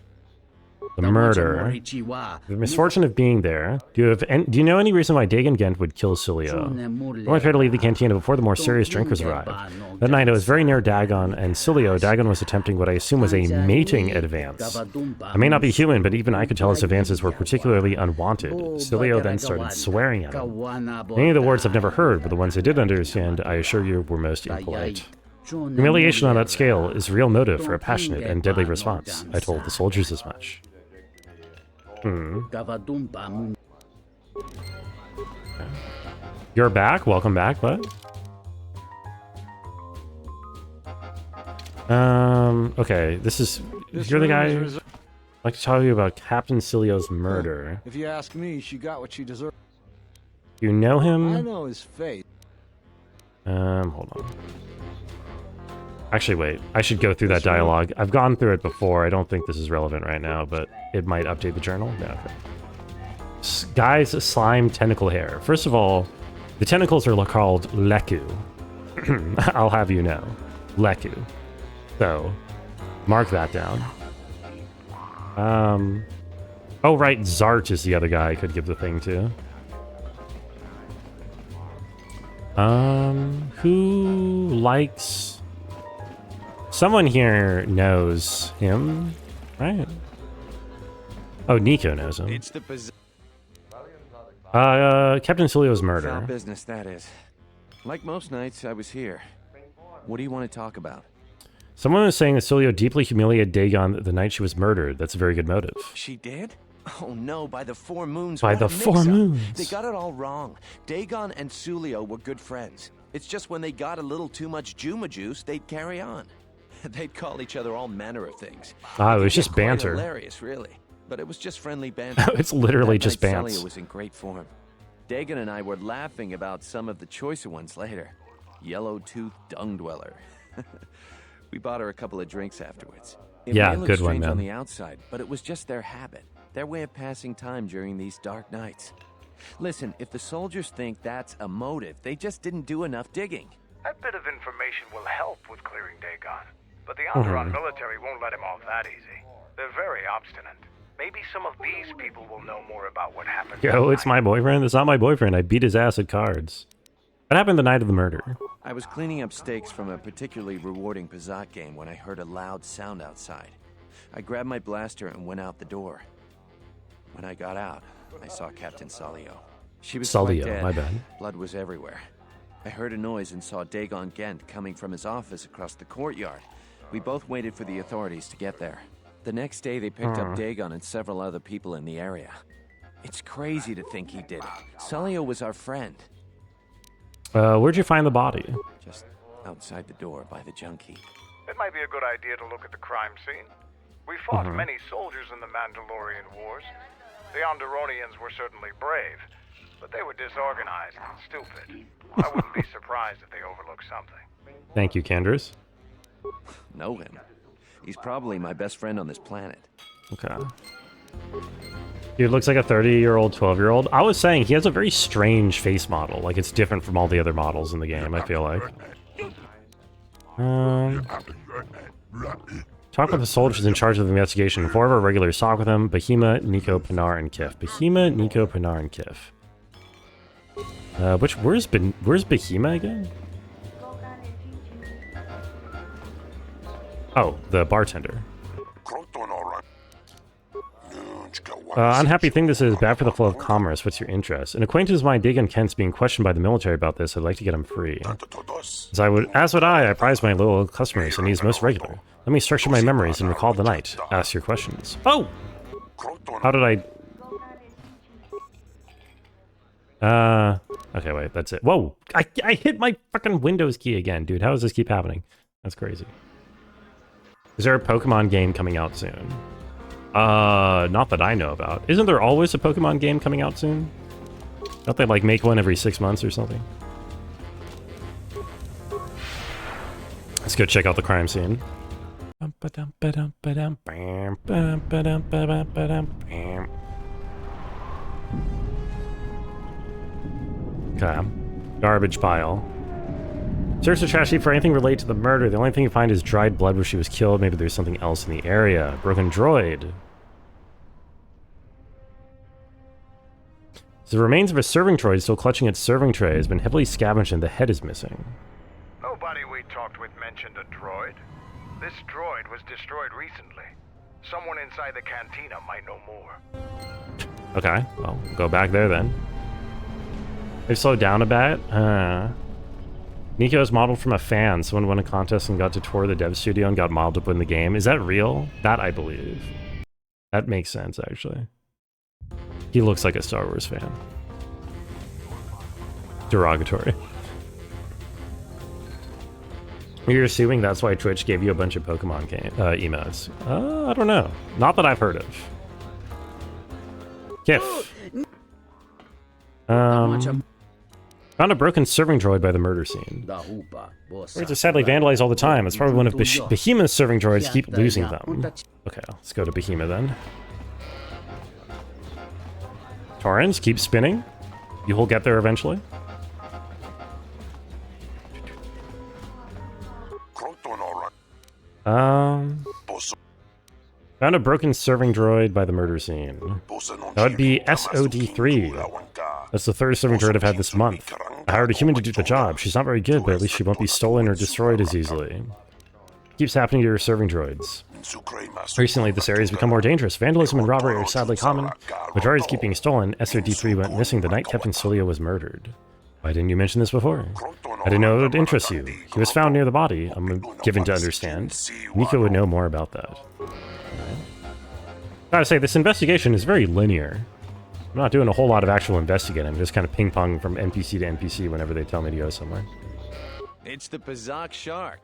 the murder. The misfortune of being there. Do you know any reason why Dagon Gent would kill Sulio? I tried to leave the cantina before the more serious drinkers arrived. That night I was very near Dagon and Sulio. Dagon was attempting what I assume was a mating advance. I may not be human, but even I could tell his advances were particularly unwanted. Sulio then started swearing at him. Many of the words I've never heard, but the ones I did understand, I assure you, were most impolite. Humiliation on that scale is a real motive for a passionate and deadly response. I told the soldiers as much. You're back? Welcome back, bud. Okay, this is... you're the guy. I'd like to tell you about Captain Cilio's murder. If you ask me, she got what she deserved. You know him? I know his face. Hold on. Actually, wait. I should go through that dialogue. I've gone through it before. I don't think this is relevant right now, but it might update the journal. No, okay. Guy's slime tentacle hair. First of all, the tentacles are called Leku. I'll have you know. Leku. So, mark that down. Oh, right. Zart is the other guy I could give the thing to. Who likes... Someone here knows him, right? Oh, Nico knows him. It's the Captain Cilio's murder. Foul business, that is. Like most nights, I was here. What do you want to talk about? Someone was saying that Cilio deeply humiliated Dagon the night she was murdered. That's a very good motive. She did? Oh no, by the 4 moons. By the 4 moons. They got it all wrong. Dagon and Cilio were good friends. It's just when they got a little too much Juma juice, they'd carry on. They'd call each other all manner of things. Ah, it was just quite banter. Hilarious, really. But it was just friendly banter. It's literally That just night, bants. Cilio was in great form. Dagon and I were laughing about some of the choicer ones later. Yellow-toothed dung dweller. We bought her a couple of drinks afterwards. It Yeah, may look good one, strange on man. the outside, but it was just their habit, their way of passing time during these dark nights. Listen, if the soldiers think that's a motive, they just didn't do enough digging. That bit of information will help with clearing Dagon, but the Onderon military won't let him off that easy. They're very obstinate. Maybe some of these people will know more about what happened. Yo, it's my boyfriend. It's not my boyfriend. I beat his ass at cards. What happened the night of the murder? I was cleaning up stakes from a particularly rewarding Pazat game when I heard a loud sound outside. I grabbed my blaster and went out the door. When I got out, I saw Captain Cilio. She was quite dead. My bad. Blood was everywhere. I heard a noise and saw Dagon Gent coming from his office across the courtyard. We both waited for the authorities to get there. The next day, they picked up Dagon and several other people in the area. It's crazy to think he did it. Cilio was our friend. Where'd you find the body? Just outside the door by the junkie. It might be a good idea to look at the crime scene. We fought many soldiers in the Mandalorian Wars. The Onderonians were certainly brave, but they were disorganized and stupid. I wouldn't be surprised if they overlooked something. Thank you, Candace. Know him. He's probably my best friend on this planet. Okay. Dude looks like a 30-year-old, 12-year-old. I was saying he has a very strange face model. Like, it's different from all the other models in the game, I feel like. Talk with the soldiers in charge of the investigation. 4 of our regulars talk with them. Bahima, Nico, Pinar, and Kif. Bahima, Nico, Pinar, and Kif. Where's Bahima again? Oh, the bartender. Unhappy thing this is, bad for the flow of commerce. What's your interest? An acquaintance of mine, Dagon Kent's being questioned by the military about this. I'd like to get him free. As would I prize my loyal customers and he's most regular. Let me structure my memories and recall the night. Ask your questions. Oh! How did I... Okay, wait, that's it. Whoa! I hit my fucking Windows key again, dude. How does this keep happening? That's crazy. Is there a Pokemon game coming out soon? Not that I know about. Isn't there always a Pokemon game coming out soon? Don't they, like, make one every 6 months or something? Let's go check out the crime scene. Okay. Garbage pile. Search the trash heap for anything related to the murder. The only thing you find is dried blood where she was killed. Maybe there's something else in the area. Broken droid. The remains of a serving droid still clutching its serving tray has been heavily scavenged and the head is missing. Nobody we talked with mentioned a droid. This droid was destroyed recently. Someone inside the cantina might know more. Okay, well, go back there then. They've slowed down a bit. Nico is modeled from a fan. Someone won a contest and got to tour the dev studio and got modeled up in the game. Is that real? That I believe. That makes sense, actually. He looks like a Star Wars fan. Derogatory. You're assuming that's why Twitch gave you a bunch of Pokemon emotes. I don't know. Not that I've heard of. Kif. Found a broken serving droid by the murder scene. Droids are sadly vandalized all the time. It's probably one of Behemoth's serving droids. Keep losing them. Okay, let's go to Behemoth then. Torrens, keep spinning. You will get there eventually. Found a broken serving droid by the murder scene. That would be SOD3. That's the third serving droid I've had this month. I hired a human to do the job. She's not very good, but at least she won't be stolen or destroyed as easily. Keeps happening to your serving droids. Recently, this area has become more dangerous. Vandalism and robbery are sadly common. The droids keep being stolen. SOD3 went missing the night Captain Cilio was murdered. Why didn't you mention this before? I didn't know it would interest you. He was found near the body, I'm given to understand. Nico would know more about that. Gotta say, this investigation is very linear. I'm not doing a whole lot of actual investigating. I'm just kind of ping-pong from NPC to NPC whenever they tell me to go somewhere. It's the Pazak shark.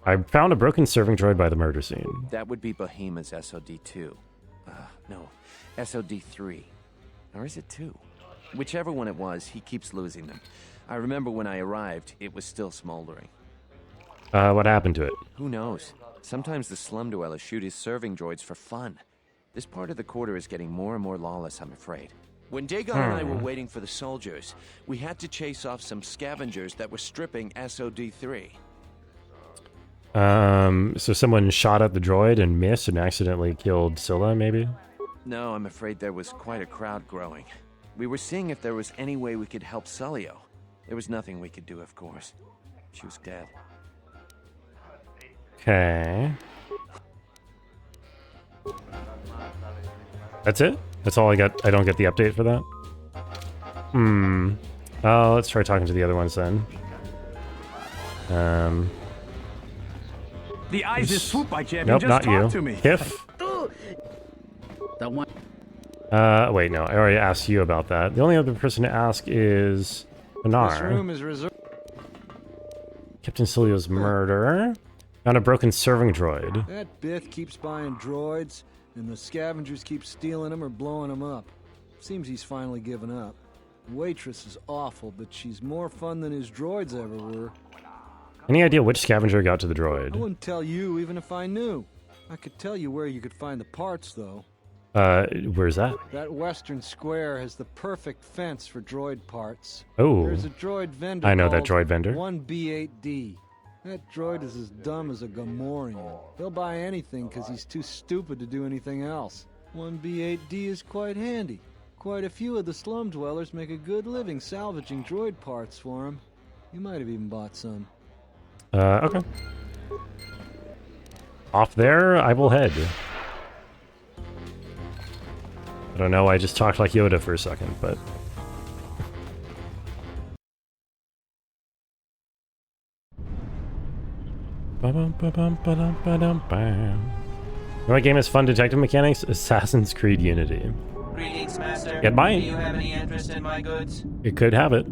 I found a broken serving droid by the murder scene. That would be Behemoth's SOD-2. No, SOD-3. Or is it 2? Whichever one it was, he keeps losing them. I remember when I arrived, it was still smoldering. What happened to it? Who knows? Sometimes the slum dwellers shoot his serving droids for fun. This part of the quarter is getting more and more lawless, I'm afraid. When Dagon and I were waiting for the soldiers, we had to chase off some scavengers that were stripping SOD-3. So someone shot at the droid and missed and accidentally killed Scylla, maybe? No, I'm afraid there was quite a crowd growing. We were seeing if there was any way we could help Cilio. There was nothing we could do, of course. She was dead. Okay. That's it? That's all I got? I don't get the update for that? Let's try talking to the other ones then. The ISIS swoop by champion nope, just not talked you. to me. Kif? That one. Wait, no, I already asked you about that. The only other person to ask is Anar. This room is reserved. Captain Cilio's murder. Found a broken serving droid. That Bith keeps buying droids, and the scavengers keep stealing them or blowing them up. Seems he's finally given up. The waitress is awful, but she's more fun than his droids ever were. Any idea which scavenger got to the droid? I wouldn't tell you even if I knew. I could tell you where you could find the parts, though. Where's that? That western square has the perfect fence for droid parts. Oh. There's a droid vendor I know that called droid vendor. 1B8D. That droid is as dumb as a Gamorrean. He'll buy anything because he's too stupid to do anything else. 1B8D is quite handy. Quite a few of the slum dwellers make a good living salvaging droid parts for him. You might have even bought some. Okay. Off there, I will head. I don't know, I just talked like Yoda for a second, but... My game has fun detective mechanics, Assassin's Creed Unity. Greetings, Master. It might. Do you have any interest in my goods? It could have it.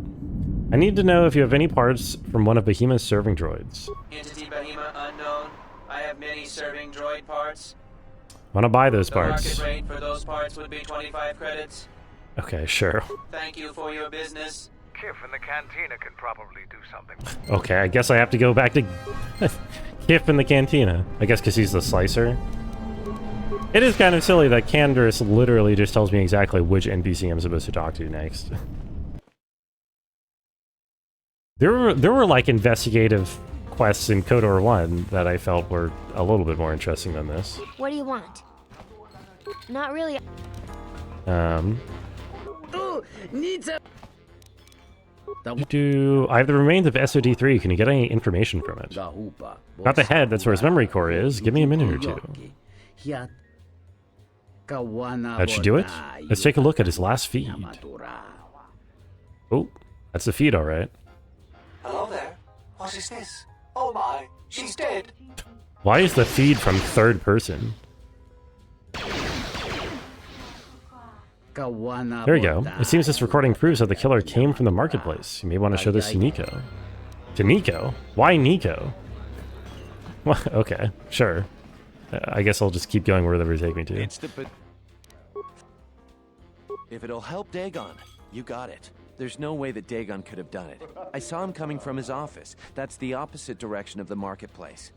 I need to know if you have any parts from one of Behemoth's serving droids. Entity Behemoth unknown. I have many serving droid parts. Want to buy those parts. The market rate for those parts would be 25 credits. Okay, sure. Thank you for your business. Kif in the cantina can probably do something. Okay, I guess I have to go back to Kif in the cantina. I guess because he's the slicer. It is kind of silly that Candace literally just tells me exactly which NPC I'm supposed to talk to next. There were like investigative quests in KOTOR 1 that I felt were a little bit more interesting than this. What do you want? Not really. Oh, needs a... I have the remains of SOD3. Can you get any information from it? Got the head. That's where his memory core is. Give me a minute or two. That should do it. Let's take a look at his last feed. Oh, that's the feed, all right. Hello there. What is this? Oh my, she's dead. Why is the feed from third person? There we go. It seems this recording proves that the killer came from the marketplace. You may want to show this to Nico. To Nico? Why Nico? Well, okay, sure. I guess I'll just keep going wherever they take me to. If it'll help Dagon, you got it. There's no way that Dagon could have done it. I saw him coming from his office. That's the opposite direction of the marketplace.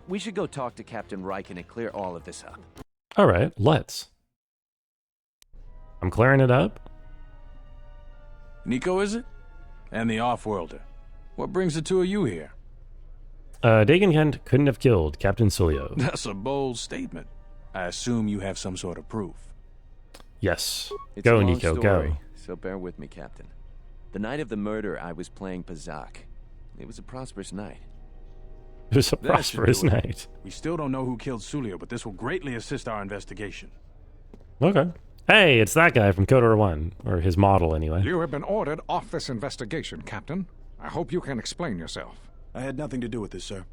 We should go talk to Captain Riken and clear all of this up. All right, let's. I'm clearing it up. Nico, is it? And the Offworlder. What brings the two of you here? Dagon Kent couldn't have killed Captain Sulio. That's a bold statement. I assume you have some sort of proof. Yes. It's Go, a long Nico, story, go. So bear with me, Captain. The night of the murder, I was playing Pazak. It was a prosperous night. It was a prosperous night. We still don't know who killed Sulio, but this will greatly assist our investigation. Okay. Hey, it's that guy from KOTOR 1. Or his model, anyway. You have been ordered off this investigation, Captain. I hope you can explain yourself. I had nothing to do with this, sir.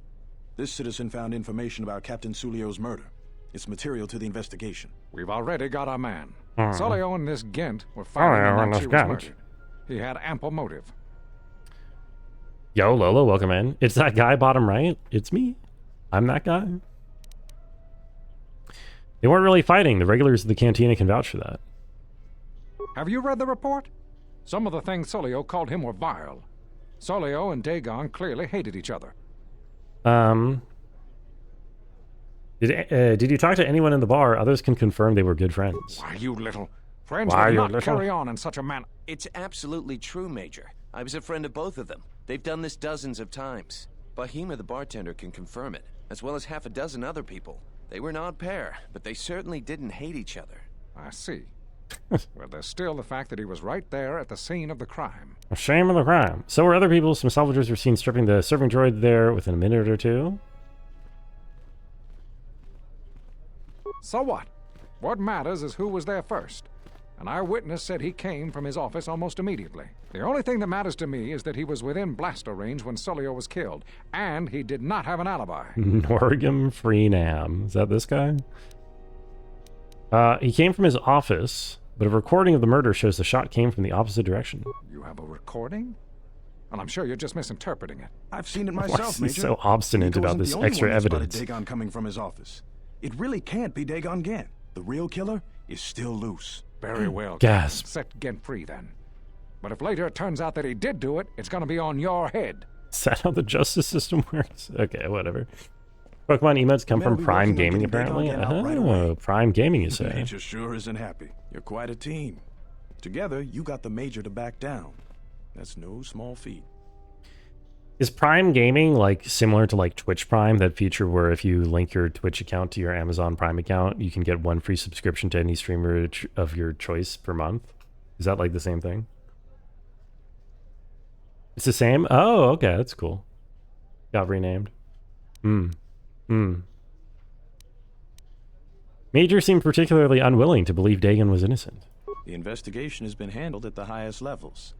This citizen found information about Captain Sulio's murder. It's material to the investigation. We've already got our man. Sulio and this Gent were fighting the night she was murdered. He had ample motive. Yo, Lolo, welcome in. It's that guy bottom right. It's me. I'm that guy. They weren't really fighting. The regulars of the cantina can vouch for that. Have you read the report? Some of the things Sulio called him were vile. Sulio and Dagon clearly hated each other. Did you talk to anyone in the bar? Others can confirm they were good friends. Why, you little... Friends will not carry on in such a manner. It's absolutely true, Major. I was a friend of both of them. They've done this dozens of times. Bahima, the bartender, can confirm it, as well as half a dozen other people. They were an odd pair, but they certainly didn't hate each other. I see. Well, there's still the fact that he was right there at the scene of the crime. A shame of the crime. So were other people. Some salvagers were seen stripping the serving droid there within a minute or two. So what? What matters is who was there first. An eyewitness said he came from his office almost immediately. The only thing that matters to me is that he was within blaster range when Sulio was killed, and he did not have an alibi. Norgum Freenham. Is that this guy? He came from his office, but a recording of the murder shows the shot came from the opposite direction. You have a recording? Well, I'm sure you're just misinterpreting it. I've seen it myself, Why is he so obstinate about this extra evidence? Dagon coming from his office. It really can't be Dagon Gent. The real killer is still loose. Very well. Gasp. Set Gent free then. But if later it turns out that he did do it, it's going to be on your head. Is that how the justice system works? Okay, whatever. Pokemon emotes come from Prime Gaming, apparently. Oh, Prime Gaming, you say? Major sure isn't happy. You're quite a team. Together, you got the Major to back down. That's no small feat. Is Prime Gaming like similar to like Twitch Prime, that feature where if you link your Twitch account to your Amazon Prime account, you can get one free subscription to any streamer of your choice per month? Is that like the same thing? It's the same? Oh, okay, that's cool. Got renamed. Major seemed particularly unwilling to believe Dagon was innocent. The investigation has been handled at the highest levels.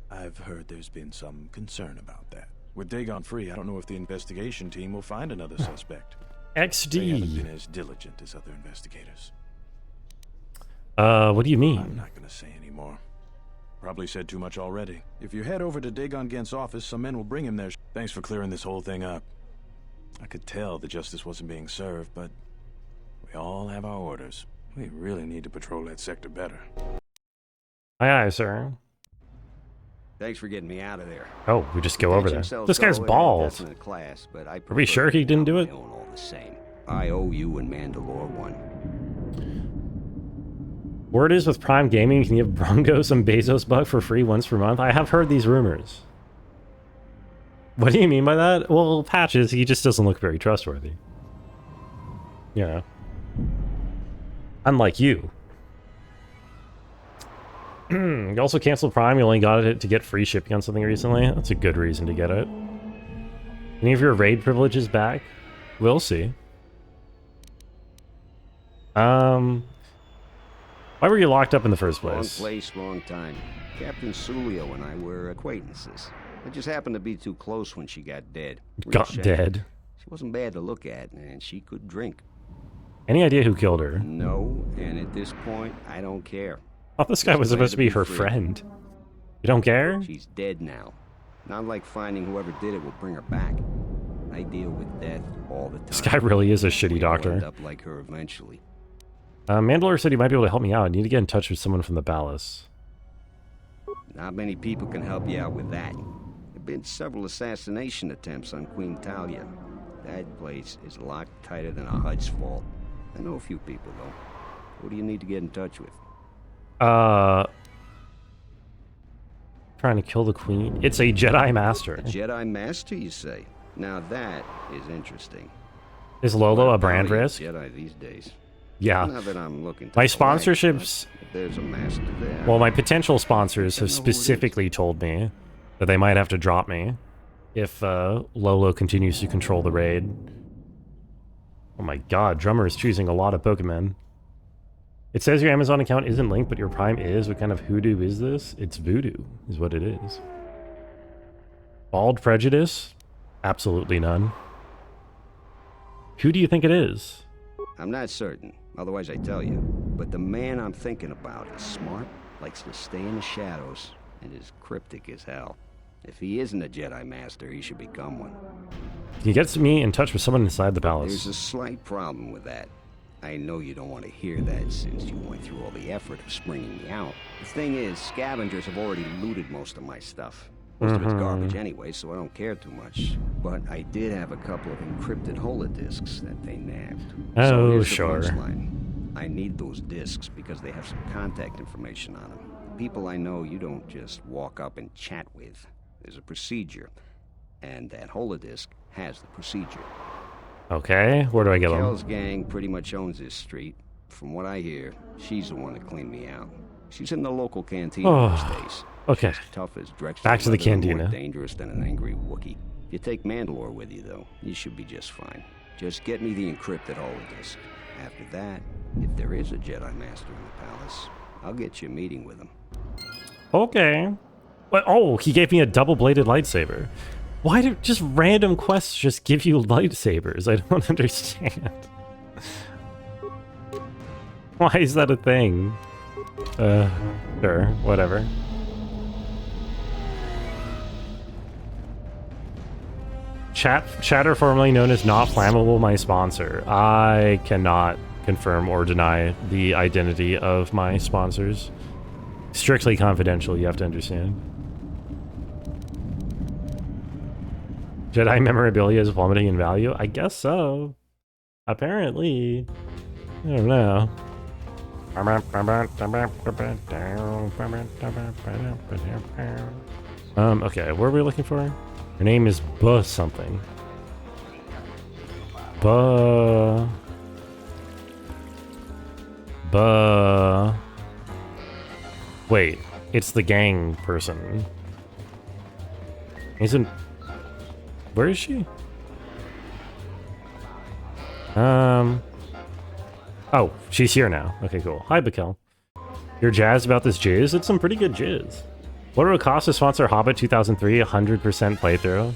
I've heard there's been some concern about that. With Dagon free, I don't know if the investigation team will find another suspect. XD. They haven't been as diligent as other investigators. What do you mean? I'm not going to say any more. Probably said too much already. If you head over to Dagon Gent's office, some men will bring him there. Thanks for clearing this whole thing up. I could tell the justice wasn't being served, but we all have our orders. We really need to patrol that sector better. Aye, aye, sir. Thanks for getting me out of there. Oh, we just go over there. This guy's bald. Class, but I Are we sure he didn't do it? All the same. I owe you and Mandalore one. Word is with Prime Gaming, you can give Bronco some Bezos buck for free once per month. I have heard these rumors. What do you mean by that? Well, Patches, he just doesn't look very trustworthy. You know. Unlike you. You also canceled Prime, you only got it to get free shipping on something recently. That's a good reason to get it. Any of your raid privileges back? We'll see. Why were you locked up in the first place? Wrong place, wrong time. Captain Sulio and I were acquaintances. I just happened to be too close when she got dead. Dead? She wasn't bad to look at, and she could drink. Any idea who killed her? No, and at this point, I don't care. Oh, this guy was supposed to be her friend. You don't care? She's dead now. Not like finding whoever did it will bring her back. I deal with death all the time. This guy really is a shitty doctor. End up like her eventually. Mandalore said he might be able to help me out. I need to get in touch with someone from the palace. Not many people can help you out with that. There have been several assassination attempts on Queen Talia. That place is locked tighter than a Hud's fault. I know a few people, though. Who do you need to get in touch with? Trying to kill the queen? It's a Jedi Master. A Jedi Master, you say? Now that is interesting. Is Lolo a brand risk? Jedi these days. Yeah. Not that I'm looking to my collect, sponsorships... there's a master there. Well, my potential sponsors have specifically told me that they might have to drop me if Lolo continues to control the raid. Oh my god, Drummer is choosing a lot of Pokemon. It says your Amazon account isn't linked, but your Prime is. What kind of hoodoo is this? It's voodoo, is what it is. Bald prejudice? Absolutely none. Who do you think it is? I'm not certain, otherwise I tell you. But the man I'm thinking about is smart, likes to stay in the shadows, and is cryptic as hell. If he isn't a Jedi Master, he should become one. He gets me in touch with someone inside the palace. There's a slight problem with that. I know you don't want to hear that since you went through all the effort of springing me out. The thing is, scavengers have already looted most of my stuff. Most of it's garbage anyway, so I don't care too much. But I did have a couple of encrypted holodisks that they nabbed. Oh, so sure. I need those disks because they have some contact information on them. People I know you don't just walk up and chat with. There's a procedure, and that holodisk has the procedure. Okay, where do I get them? Kel's gang pretty much owns this street. From what I hear, she's the one that cleaned me out. She's in the local cantina these days. Okay. She's tough as Drexel. Back to the cantina. More dangerous than an angry Wookiee. If you take Mandalore with you, though, you should be just fine. Just get me the encrypted holodisk. After that, if there is a Jedi Master in the palace, I'll get you a meeting with him. Okay. But, oh, he gave me a double-bladed lightsaber. Why do just random quests just give you lightsabers? I don't understand. Why is that a thing? Sure, whatever. Chatter, formerly known as Not Flammable, my sponsor. I cannot confirm or deny the identity of my sponsors. Strictly confidential, you have to understand. Jedi memorabilia is plummeting in value? I guess so. Apparently. I don't know. Okay, what are we looking for? Her name is Buh something. Buh. Wait, it's the gang person. Isn't... Where is she? Oh, she's here now. Okay, cool. Hi, Bakel. You're jazzed about this jizz? It's some pretty good jizz. What would it cost to sponsor Hobbit 2003 100% playthrough?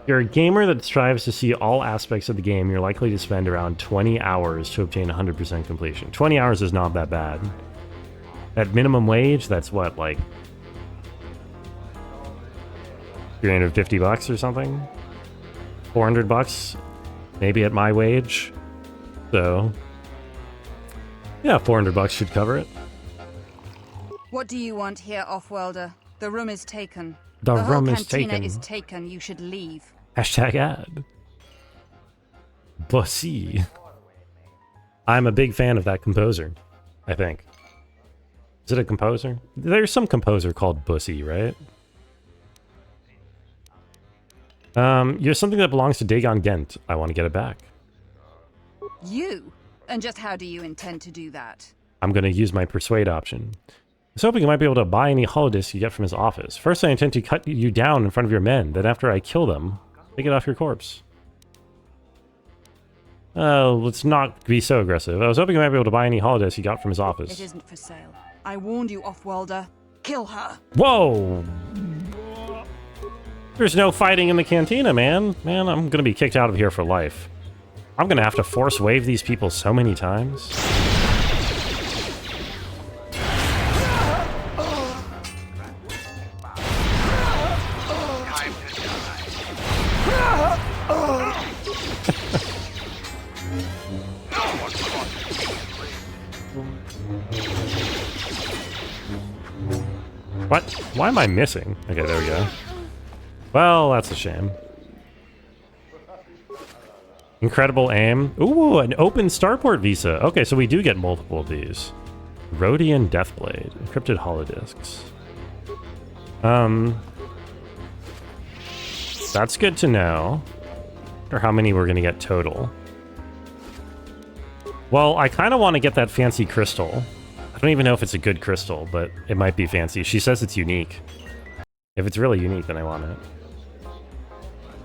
You're a gamer that strives to see all aspects of the game. You're likely to spend around 20 hours to obtain 100% completion. 20 hours is not that bad. At minimum wage, that's what, like... 350 bucks or something? 400 bucks? Maybe at my wage? So... yeah, 400 bucks should cover it. What do you want here, Offworlder? The room is taken. The room whole is taken. cantina is taken. You should leave. Hashtag ad. Bussy. I'm a big fan of that composer, I think. Is it a composer? There's some composer called Bussy, right? You're something that belongs to Dagon Gent. I want to get it back. You? And just how do you intend to do that? I'm going to use my persuade option. I was hoping you might be able to buy any holodisks you get from his office. First, I intend to cut you down in front of your men. Then after I kill them, take it off your corpse. Let's not be so aggressive. I was hoping you might be able to buy any holodisks you got from his office. It isn't for sale. I warned you, Offworlder. Kill her. Whoa! There's no fighting in the cantina, man. Man, I'm gonna be kicked out of here for life. I'm gonna have to force wave these people so many times. What? Why am I missing? Okay, there we go. Well, that's a shame. Incredible aim. Ooh, an open starport visa. Okay, so we do get multiple of these. Rhodian Deathblade. Encrypted holodiscs. That's good to know. Or how many we're gonna get total. Well, I kind of want to get that fancy crystal. I don't even know if it's a good crystal, but it might be fancy. She says it's unique. If it's really unique, then I want it.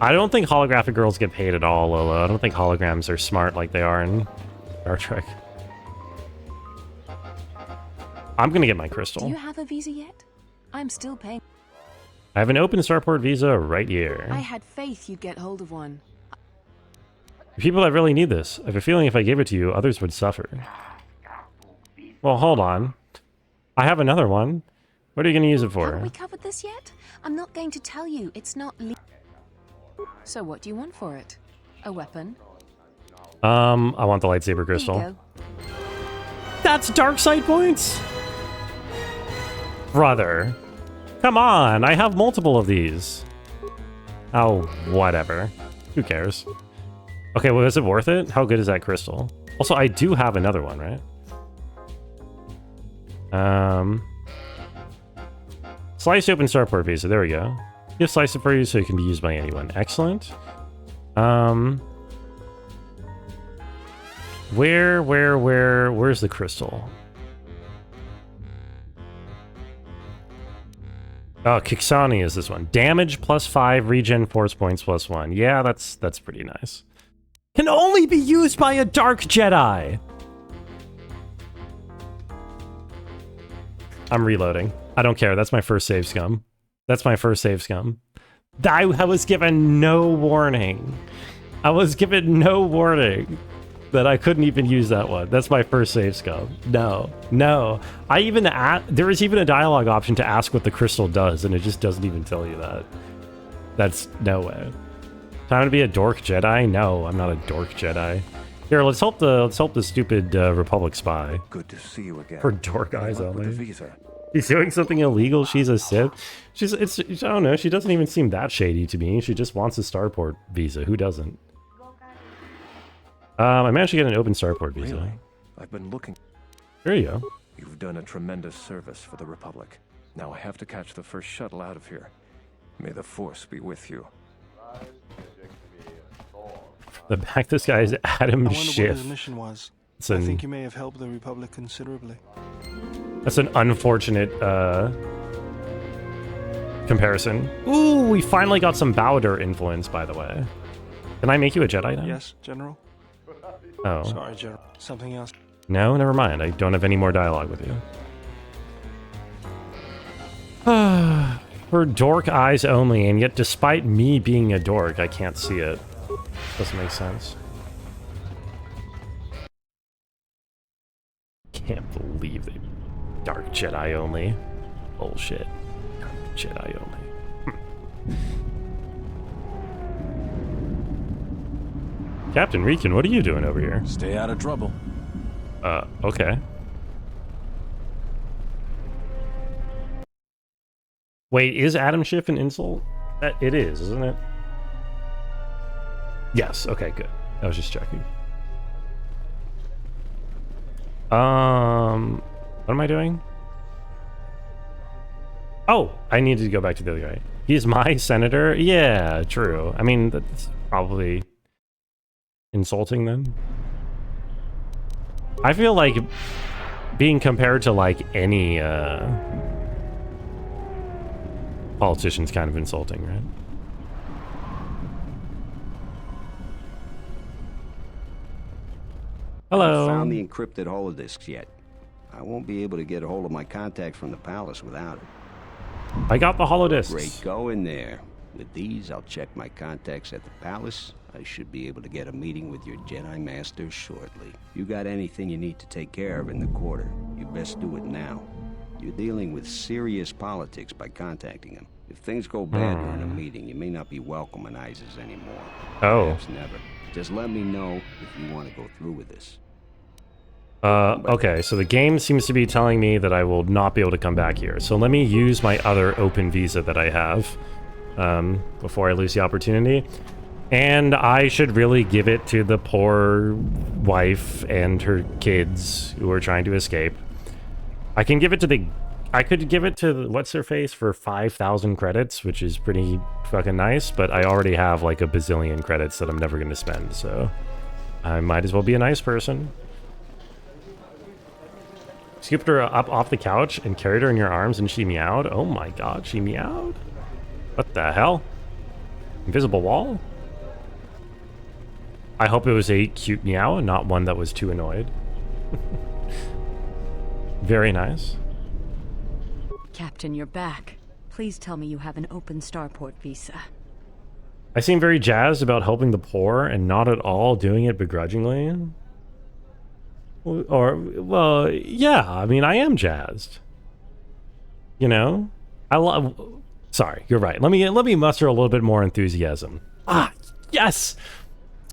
I don't think holographic girls get paid at all, Lolo. I don't think holograms are smart like they are in Star Trek. I'm gonna get my crystal. Do you have a visa yet? I'm still paying. I have an open starport visa right here. I had faith you'd get hold of one. People that really need this. I have a feeling if I gave it to you, others would suffer. Well, hold on. I have another one. What are you going to use it for? Haven't we covered this yet? I'm not going to tell you. It's not So what do you want for it? A weapon? I want the lightsaber crystal. That's dark side points? Brother. Come on, I have multiple of these. Oh, whatever. Who cares? Okay, well, is it worth it? How good is that crystal? Also, I do have another one, right? Slice open starport visa. There we go. You slice it for you so it can be used by anyone. Excellent. Where's the crystal? Oh, Kixani is this one. Damage +5, regen force points +1. Yeah, that's pretty nice. Can only be used by a Dark Jedi. I'm reloading. I don't care. That's my first save scum. That's my first save scum. I was given no warning. I was given no warning that I couldn't even use that one. That's my first save scum. No. There is even a dialogue option to ask what the crystal does, and it just doesn't even tell you that. That's no way. Time to be a dork Jedi? No, I'm not a dork Jedi. Here, let's help the stupid Republic spy. Good to see you again. For dork eyes only. She's doing something illegal. She's a Sith. I don't know. She doesn't even seem that shady to me. She just wants a starport visa. Who doesn't? I managed to get an open starport visa. Really? I've been looking. There you go. You've done a tremendous service for the Republic. Now I have to catch the first shuttle out of here. May the Force be with you. The back this guy is Adam Schiff. Schiff. What his mission was. I think you may have helped the Republic considerably. That's an unfortunate comparison. Ooh, we finally got some Bowder influence, by the way. Can I make you a Jedi now? Yes, General. Oh. Sorry, General. Something else. No, never mind. I don't have any more dialogue with you. For dork eyes only, and yet despite me being a dork, I can't see it. Doesn't make sense. Can't believe they Dark Jedi only. Bullshit. Dark Jedi only. Captain Riken, what are you doing over here? Stay out of trouble. Okay. Wait, is Adam Schiff an insult? It is, isn't it? Yes, okay, good. I was just checking. What am I doing? Oh, I needed to go back to the other guy. He's my senator? Yeah, true. I mean, that's probably insulting them. I feel like being compared to, like, any, politician's kind of insulting, right? Hello. I haven't found the encrypted holodiscs yet. I won't be able to get a hold of my contact from the palace without it. I got the holodiscs. Great, go in there. With these, I'll check my contacts at the palace. I should be able to get a meeting with your Jedi Master shortly. You got anything you need to take care of in the quarter, you best do it now. You're dealing with serious politics by contacting him. If things go bad during a meeting, you may not be welcome in ISIS anymore. Perhaps never. Just let me know if you want to go through with this. Okay, so the game seems to be telling me that I will not be able to come back here. So let me use my other open visa that I have before I lose the opportunity. And I should really give it to the poor wife and her kids who are trying to escape. I can give it to the... I could give it to what's-her-face for 5,000 credits, which is pretty fucking nice, but I already have like a bazillion credits that I'm never going to spend, so I might as well be a nice person. Scooped her up off the couch and carried her in your arms and she meowed. Oh my god, she meowed? What the hell? Invisible wall? I hope it was a cute meow and not one that was too annoyed. Very nice. Captain, you're back. Please tell me you have an open starport visa. I seem very jazzed about helping the poor and not at all doing it begrudgingly. Or, well, yeah, I mean, I am jazzed. You know? I love... Sorry, you're right. Let me muster a little bit more enthusiasm. Ah, yes!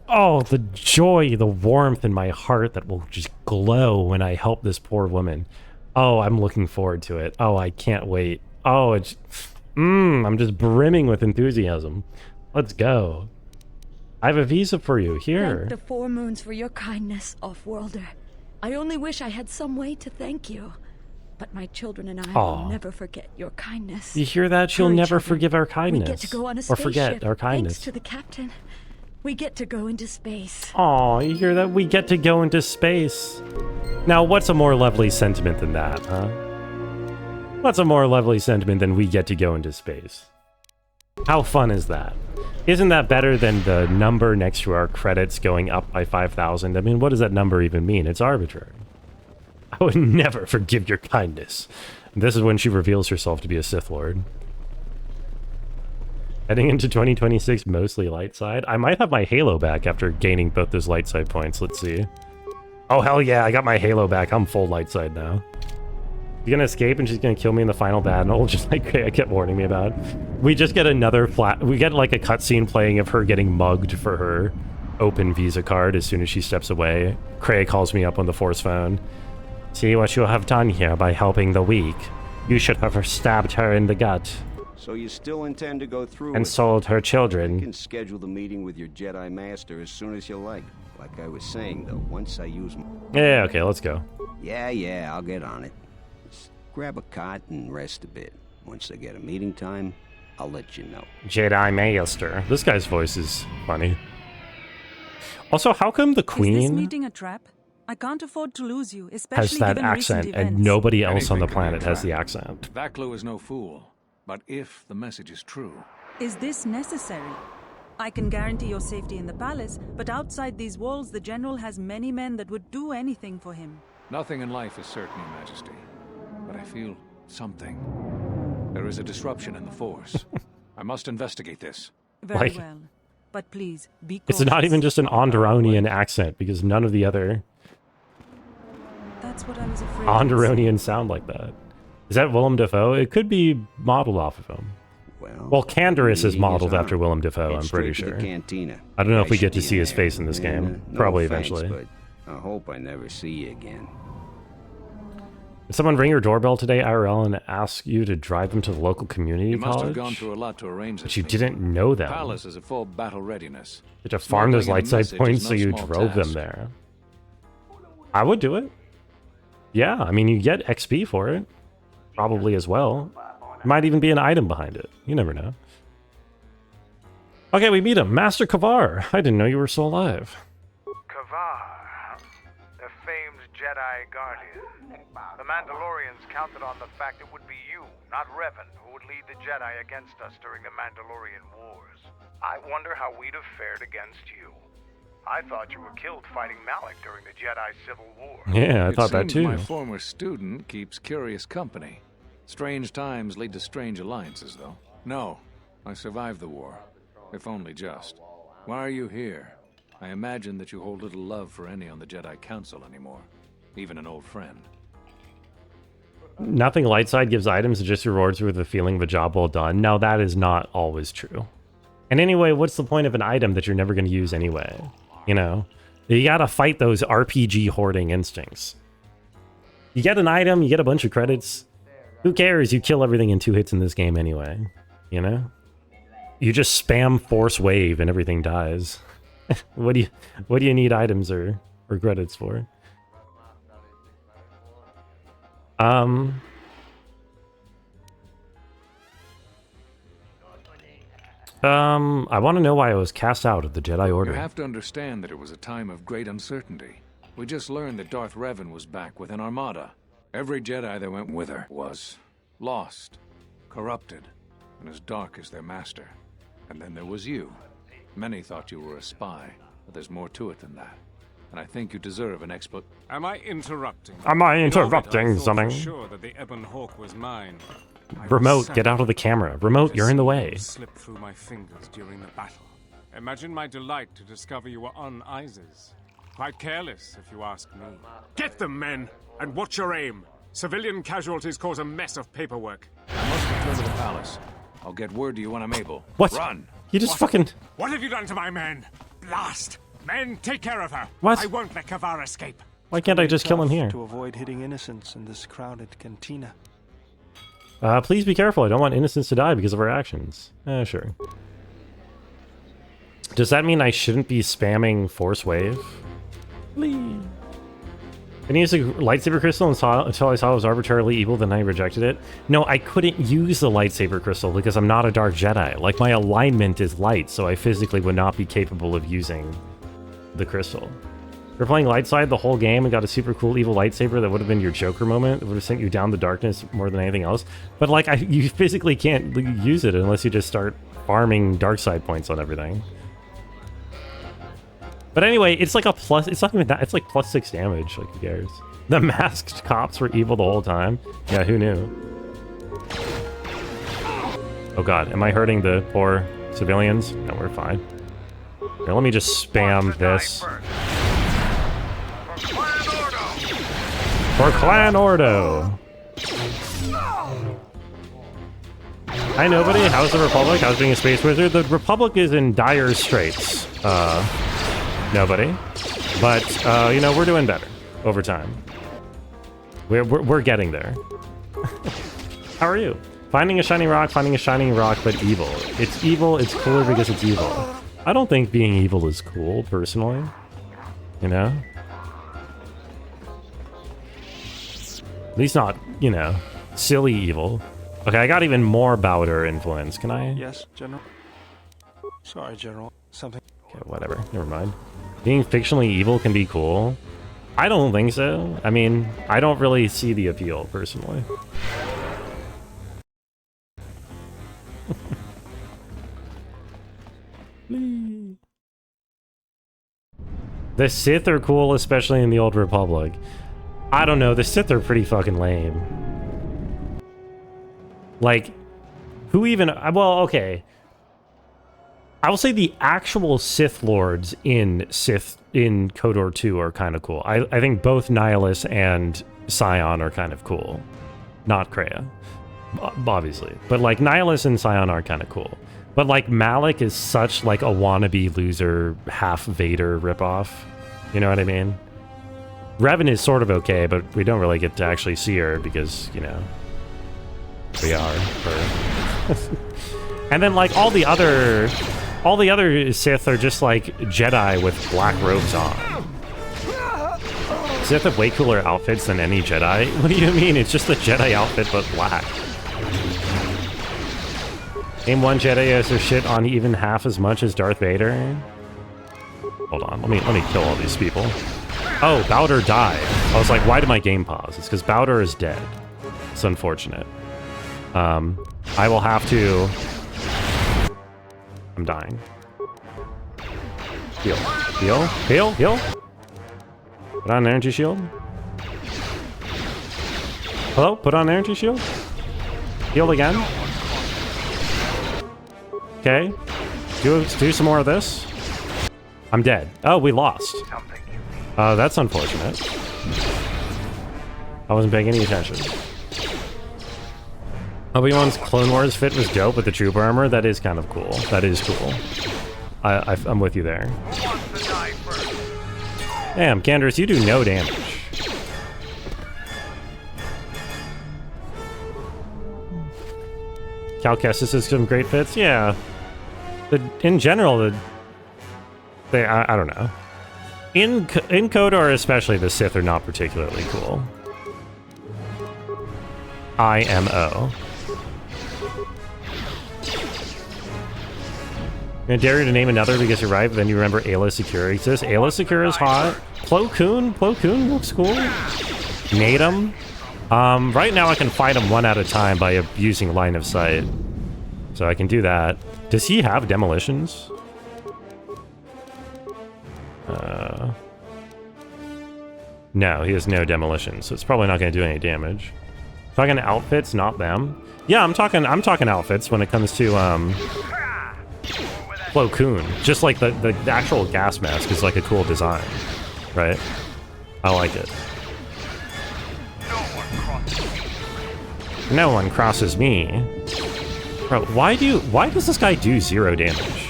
Oh, the joy, the warmth in my heart that will just glow when I help this poor woman. Oh, I'm looking forward to it. Oh, I can't wait. Oh, it's... I'm just brimming with enthusiasm. Let's go. I have a visa for you. Here. Thank the Four Moons for your kindness, Off-Worlder. I only wish I had some way to thank you. But my children and I will never forget your kindness. You hear that? She'll never children. forgive our kindness. We get to go on a or spaceship. forget our kindness. Thanks to the captain. We get to go into space. Aw, you hear that? We get to go into space. Now, what's a more lovely sentiment than that, huh? What's a more lovely sentiment than we get to go into space? How fun is that? Isn't that better than the number next to our credits going up by 5,000? I mean, what does that number even mean? It's arbitrary. I would never forgive your kindness. And this is when she reveals herself to be a Sith Lord. Heading into 2026, mostly light side. I might have my Halo back after gaining both those light side points. Let's see. Oh, hell yeah, I got my Halo back. I'm full light side now. She's gonna escape and she's gonna kill me in the final battle, just like I kept warning me about. We just get another we get like a cutscene playing of her getting mugged for her open Visa card as soon as she steps away. Cray calls me up on the Force phone. See what you have done here by helping the weak. You should have stabbed her in the gut. So you still intend to go through and sold her children. You can schedule the meeting with your Jedi Master as soon as you like. Like I was saying, though, once I use... Yeah, okay, let's go. Yeah, I'll get on it. Just grab a cot and rest a bit. Once I get a meeting time, I'll let you know. Jedi Master. This guy's voice is funny. Also, how come the Queen... Is this meeting a trap? I can't afford to lose you, especially has that given accent, recent and events. nobody else Anything on the can be planet a has the trap. accent. Vaklu is no fool. But if the message is true... Is this necessary? I can guarantee your safety in the palace, but outside these walls, the General has many men that would do anything for him. Nothing in life is certain, Your Majesty. But I feel something. There is a disruption in the Force. I must investigate this. Very Like- well. But please, be It's cautious. not even just an Onderonian accent, because none of the other That's what I was afraid of. Onderonians sound like that. Is that Willem Dafoe? It could be modeled off of him. Well, Canderous is modeled after Willem Dafoe, I'm pretty sure. Cantina. I don't know if we should get to be see his there. face in this Yeah, game. no Probably offense, eventually. But I hope I never see you again. Did someone ring your doorbell today, IRL, and ask you to drive them to the local community You must college? have gone through a lot to arrange this. But you meeting. didn't know The them. palace is at full battle readiness. You had to farm those Smuggling light a side message points is so no you small drove them task. there. I would do it. Yeah, I mean, you get XP for it. Probably as well. Might even be an item behind it. You never know. Okay, we meet him. Master Kavar. I didn't know you were still alive. Kavar, the famed Jedi Guardian. The Mandalorians counted on the fact it would be you, not Revan, who would lead the Jedi against us during the Mandalorian Wars. I wonder how we'd have fared against you. I thought you were killed fighting Malik during the Jedi Civil War. Yeah, I thought that It too. seems my former student keeps curious company. Strange times lead to strange alliances, though. No, I survived the war, if only just. Why are you here? I imagine that you hold little love for any on the Jedi Council anymore, even an old friend. Nothing light side gives items, it just rewards you with a feeling of a job well done. Now, that is not always true. And anyway, what's the point of an item that you're never going to use anyway? You know? You gotta fight those RPG hoarding instincts. You get an item, you get a bunch of credits. Who cares? You kill everything in 2 hits in this game anyway. You know? You just spam force wave and everything dies. What do you need items or credits for? I want to know why I was cast out of the Jedi Order. You have to understand that it was a time of great uncertainty. We just learned that Darth Revan was back with an armada. Every Jedi that went with her was lost, corrupted, and as dark as their master. And then there was you. Many thought you were a spy, but there's more to it than that. And I think you deserve an Am I interrupting? Am I interrupting something? Sure that the Ebon Hawk was mine. Remote, get out of the camera. Remote, you're in the way. Slip through my fingers during the battle. Imagine my delight to discover you were on Isis. Quite careless, if you ask me. Get them, men, and watch your aim. Civilian casualties cause a mess of paperwork. I must return to the palace. I'll get word to you when I'm able. What? Run! You just fucking... What have you done to my men? Blast! Men, take care of her. What? I won't let Kavar escape. Why can't I just kill him here? To avoid hitting innocents in this crowded cantina. Please be careful. I don't want innocents to die because of our actions. Sure. Does that mean I shouldn't be spamming Force Wave? Please. I used a lightsaber crystal until I saw it was arbitrarily evil, then I rejected it. No, I couldn't use the lightsaber crystal because I'm not a Dark Jedi. Like, my alignment is light, so I physically would not be capable of using the crystal. We're playing light side the whole game and got a super cool evil lightsaber that would have been your Joker moment. It would have sent you down the darkness more than anything else. But, like, you physically can't use it unless you just start farming dark side points on everything. But anyway, it's like a plus... It's not even that. It's like +6 damage. Like, who cares? The masked cops were evil the whole time. Yeah, who knew? Oh god, am I hurting the poor civilians? No, we're fine. Here, let me just spam this. For Clan Ordo! Hi, nobody. How's the Republic? How's being a space wizard? The Republic is in dire straits. Nobody. But, you know, we're doing better over time. We're getting there. How are you? Finding a shiny rock, but evil. It's evil, it's cooler because it's evil. I don't think being evil is cool, personally. You know? At least not, you know, silly evil. Okay, I got even more Bowder influence. Can I? Yes, General. Sorry, General. Something. Okay, whatever. Never mind. Being fictionally evil can be cool. I don't think so. I mean, I don't really see the appeal, personally. The Sith are cool, especially in the Old Republic. I don't know, the Sith are pretty fucking lame. Like, who even... Well, okay. I will say the actual Sith Lords in KOTOR 2 are kind of cool. I think both Nihilus and Scion are kind of cool. Not Kreia, obviously. But, like, Nihilus and Scion are kind of cool. But, like, Malik is such, like, a wannabe loser, half Vader ripoff. You know what I mean? Revan is sort of okay, but we don't really get to actually see her because, you know, we are her. And then, like, all the other Sith are just, like, Jedi with black robes on. Sith have way cooler outfits than any Jedi. What do you mean? It's just a Jedi outfit, but black. Name one Jedi as their shit on even half as much as Darth Vader. Hold on, let me kill all these people. Oh, Bowder died. I was like, why did my game pause? It's because Bowder is dead. It's unfortunate. I will have to... I'm dying. Heal. Heal? Heal? Heal? Put on an energy shield. Hello? Put on an energy shield? Heal again? Okay. Do some more of this. I'm dead. Oh, we lost. That's unfortunate. I wasn't paying any attention. Obi-Wan's Clone Wars fit was dope with the trooper armor. That is kind of cool. That is cool. I'm with you there. Damn, Canderous, you do no damage. Cal Kestis has some great fits. Yeah. In general, I don't know. In KOTOR especially, the Sith are not particularly cool. IMO. I'm gonna dare you to name another because you're right, but then you remember Ayla Secura exists. Ayla Secura is hot. Plo Koon looks cool. Natum. Right now I can fight him one at a time by using line of sight. So I can do that. Does he have demolitions? No, he has no demolitions, so it's probably not gonna do any damage. Talking outfits, not them. Yeah, I'm talking outfits when it comes to Plo Koon. Just like the actual gas mask is like a cool design, right? I like it. No one crosses me. Bro, why does this guy do 0 damage?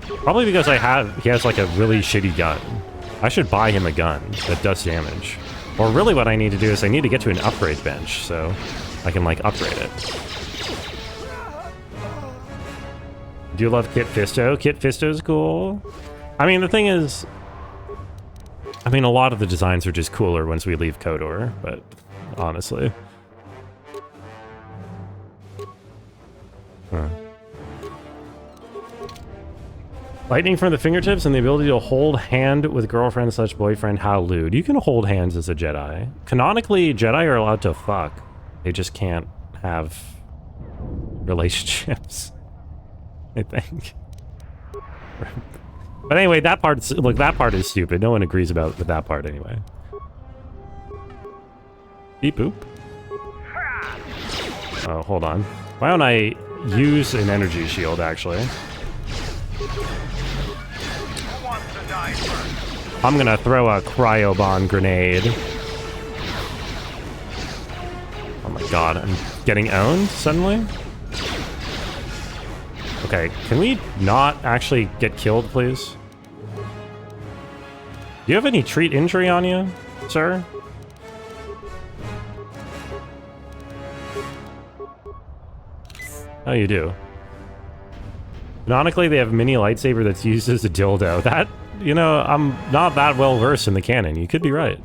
Probably because he has like a really shitty gun. I should buy him a gun that does damage. Or really what I need to do is I need to get to an upgrade bench so I can like upgrade it. Do you love Kit Fisto? Kit Fisto's cool. I mean, the thing is, a lot of the designs are just cooler once we leave KOTOR, but honestly. Huh. Lightning from the fingertips and the ability to hold hand with girlfriend / boyfriend. How lewd. You can hold hands as a Jedi. Canonically, Jedi are allowed to fuck. They just can't have relationships, I think. But anyway, that part is stupid. No one agrees with that part anyway. Beep boop. Oh, hold on. Why don't I use an energy shield, actually? I'm gonna throw a cryobomb grenade. Oh my god, I'm getting owned suddenly? Okay, can we not actually get killed, please? Do you have any treat injury on you, sir? Oh, you do. Canonically, they have a mini lightsaber that's used as a dildo. That, you know, I'm not that well versed in the canon. You could be right.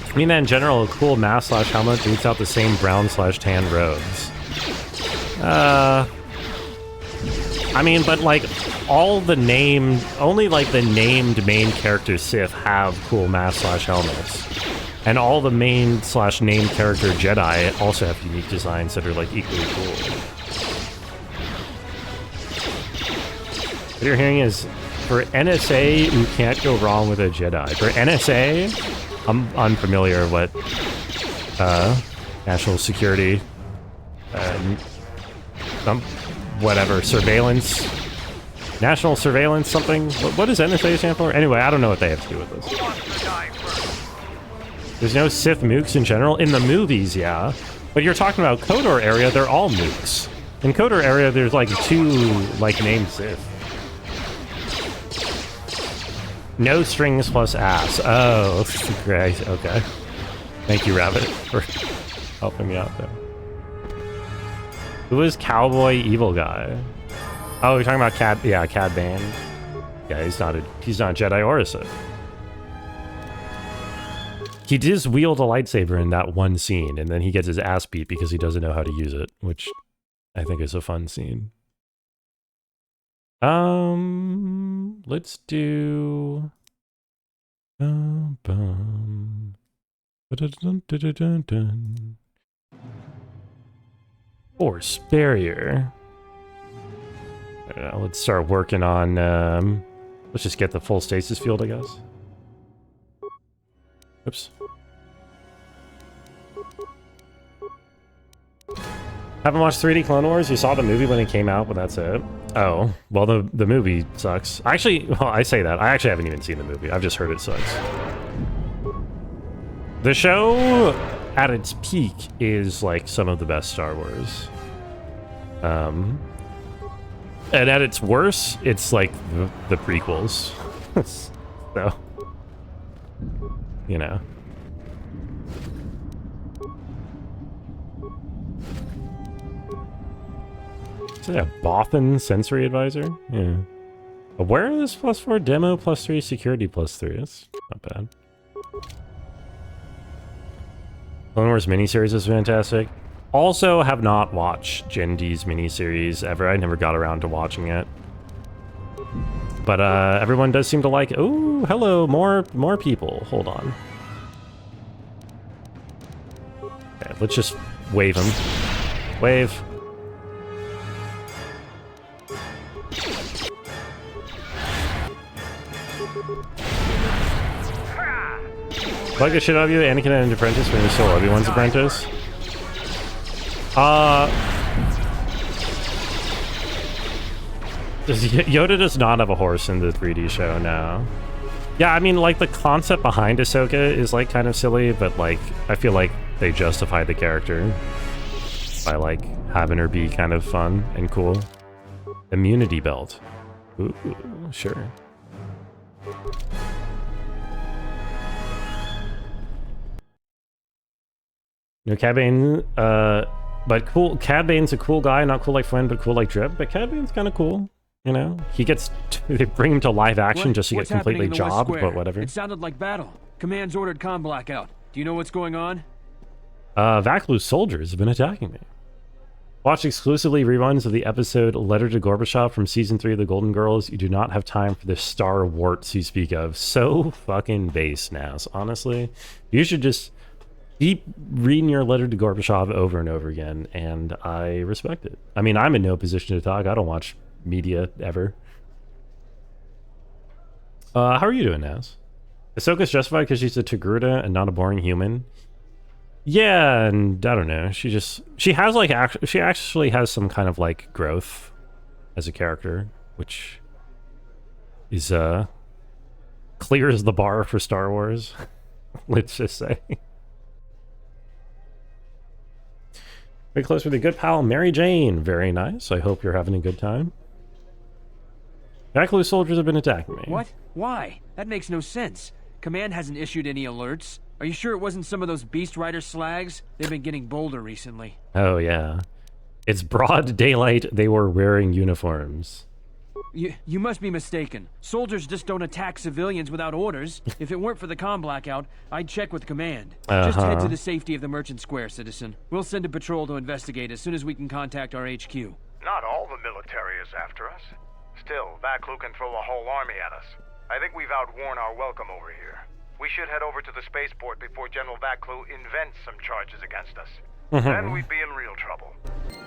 I mean, in general, a cool mask / helmet beats out the same brown / tan robes. I mean, but like, only like the named main character Sith have cool masks / helmets. And all the main / named character Jedi also have unique designs that are like equally cool. What you're hearing is, for NSA, you can't go wrong with a Jedi. For NSA, I'm unfamiliar what national security, whatever, surveillance, national surveillance something. What does NSA stand for? Anyway, I don't know what they have to do with this. There's no Sith mooks in general. In the movies, yeah. But you're talking about KOTOR area, they're all mooks. In KOTOR area, there's like 2 like named Sith. No strings plus ass. Oh, great. Okay. Thank you, Rabbit, for helping me out there. Who is Cowboy Evil Guy? Oh, you're talking about Cad. Yeah, Cad Bane. Yeah, he's not a Jedi or a Sith. He does wield a lightsaber in that one scene, and then he gets his ass beat because he doesn't know how to use it, which I think is a fun scene. Let's do... Force barrier. Let's start working on... let's just get the full stasis field, I guess. Oops. Haven't watched 3D Clone Wars? You saw the movie when it came out, but that's it. Oh, well, the movie sucks. Actually, well, I say that. I actually haven't even seen the movie. I've just heard it sucks. The show, at its peak, is like some of the best Star Wars. And at its worst, it's like the prequels. So, you know. Is it a Bothan sensory advisor? Yeah. Awareness +4, demo +3, security +3. That's not bad. Clone Wars miniseries is fantastic. Also have not watched Gen D's miniseries ever. I never got around to watching it. But everyone does seem to like it. Oh, hello, more people. Hold on. Okay, let's just wave them. Wave. Like the shit out of you, Anakin and Apprentice when you're still Obi-Wan's apprentice. Yoda does not have a horse in the 3D show now. Yeah, I mean, like, the concept behind Ahsoka is, like, kind of silly, but, like, I feel like they justify the character by, like, having her be kind of fun and cool. Immunity belt. Ooh, sure. No, Cad Bane, but cool. Cad Bane's a cool guy, not cool like Flynn, but cool like Drip. But Cad Bane's kind of cool, you know. He gets they bring him to live action just to get completely jobbed, but whatever. It sounded like battle. Command's ordered comm blackout. Do you know what's going on? Vaklu's soldiers have been attacking me. Watch exclusively reruns of the episode Letter to Gorbachev from season 3 of The Golden Girls. You do not have time for the star warts you speak of. So fucking base, Nas. Honestly, you should just keep reading your Letter to Gorbachev over and over again, and I respect it. I mean, I'm in no position to talk. I don't watch media ever. How are you doing, Naz? Ahsoka's justified because she's a Togruta and not a boring human. Yeah, and I don't know. She has like she actually has some kind of like growth as a character, which is clears the bar for Star Wars. Let's just say. Very close with a good pal, Mary Jane. Very nice. I hope you're having a good time. Vaklu soldiers have been attacking me. What? Why? That makes no sense. Command hasn't issued any alerts. Are you sure it wasn't some of those Beast Rider slags? They've been getting bolder recently. Oh, yeah. It's broad daylight. They were wearing uniforms. You must be mistaken. Soldiers just don't attack civilians without orders. If it weren't for the comm blackout, I'd check with command. Just head to the safety of the Merchant Square, citizen. We'll send a patrol to investigate as soon as we can contact our HQ. Not all the military is after us. Still, Vaklu can throw a whole army at us. I think we've outworn our welcome over here. We should head over to the spaceport before General Vaklu invents some charges against us. Then we'd be in real trouble.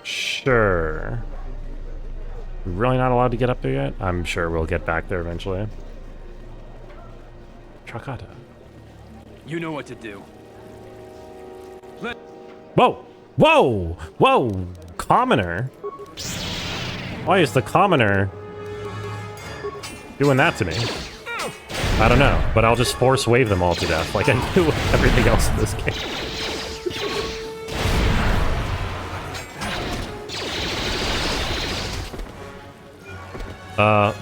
Sure. We're really not allowed to get up there yet? I'm sure we'll get back there eventually. Trakata. You know what to do. Whoa! Whoa! Whoa! Commoner? Why is the Commoner doing that to me? I don't know, but I'll just force wave them all to death like I do everything else in this game.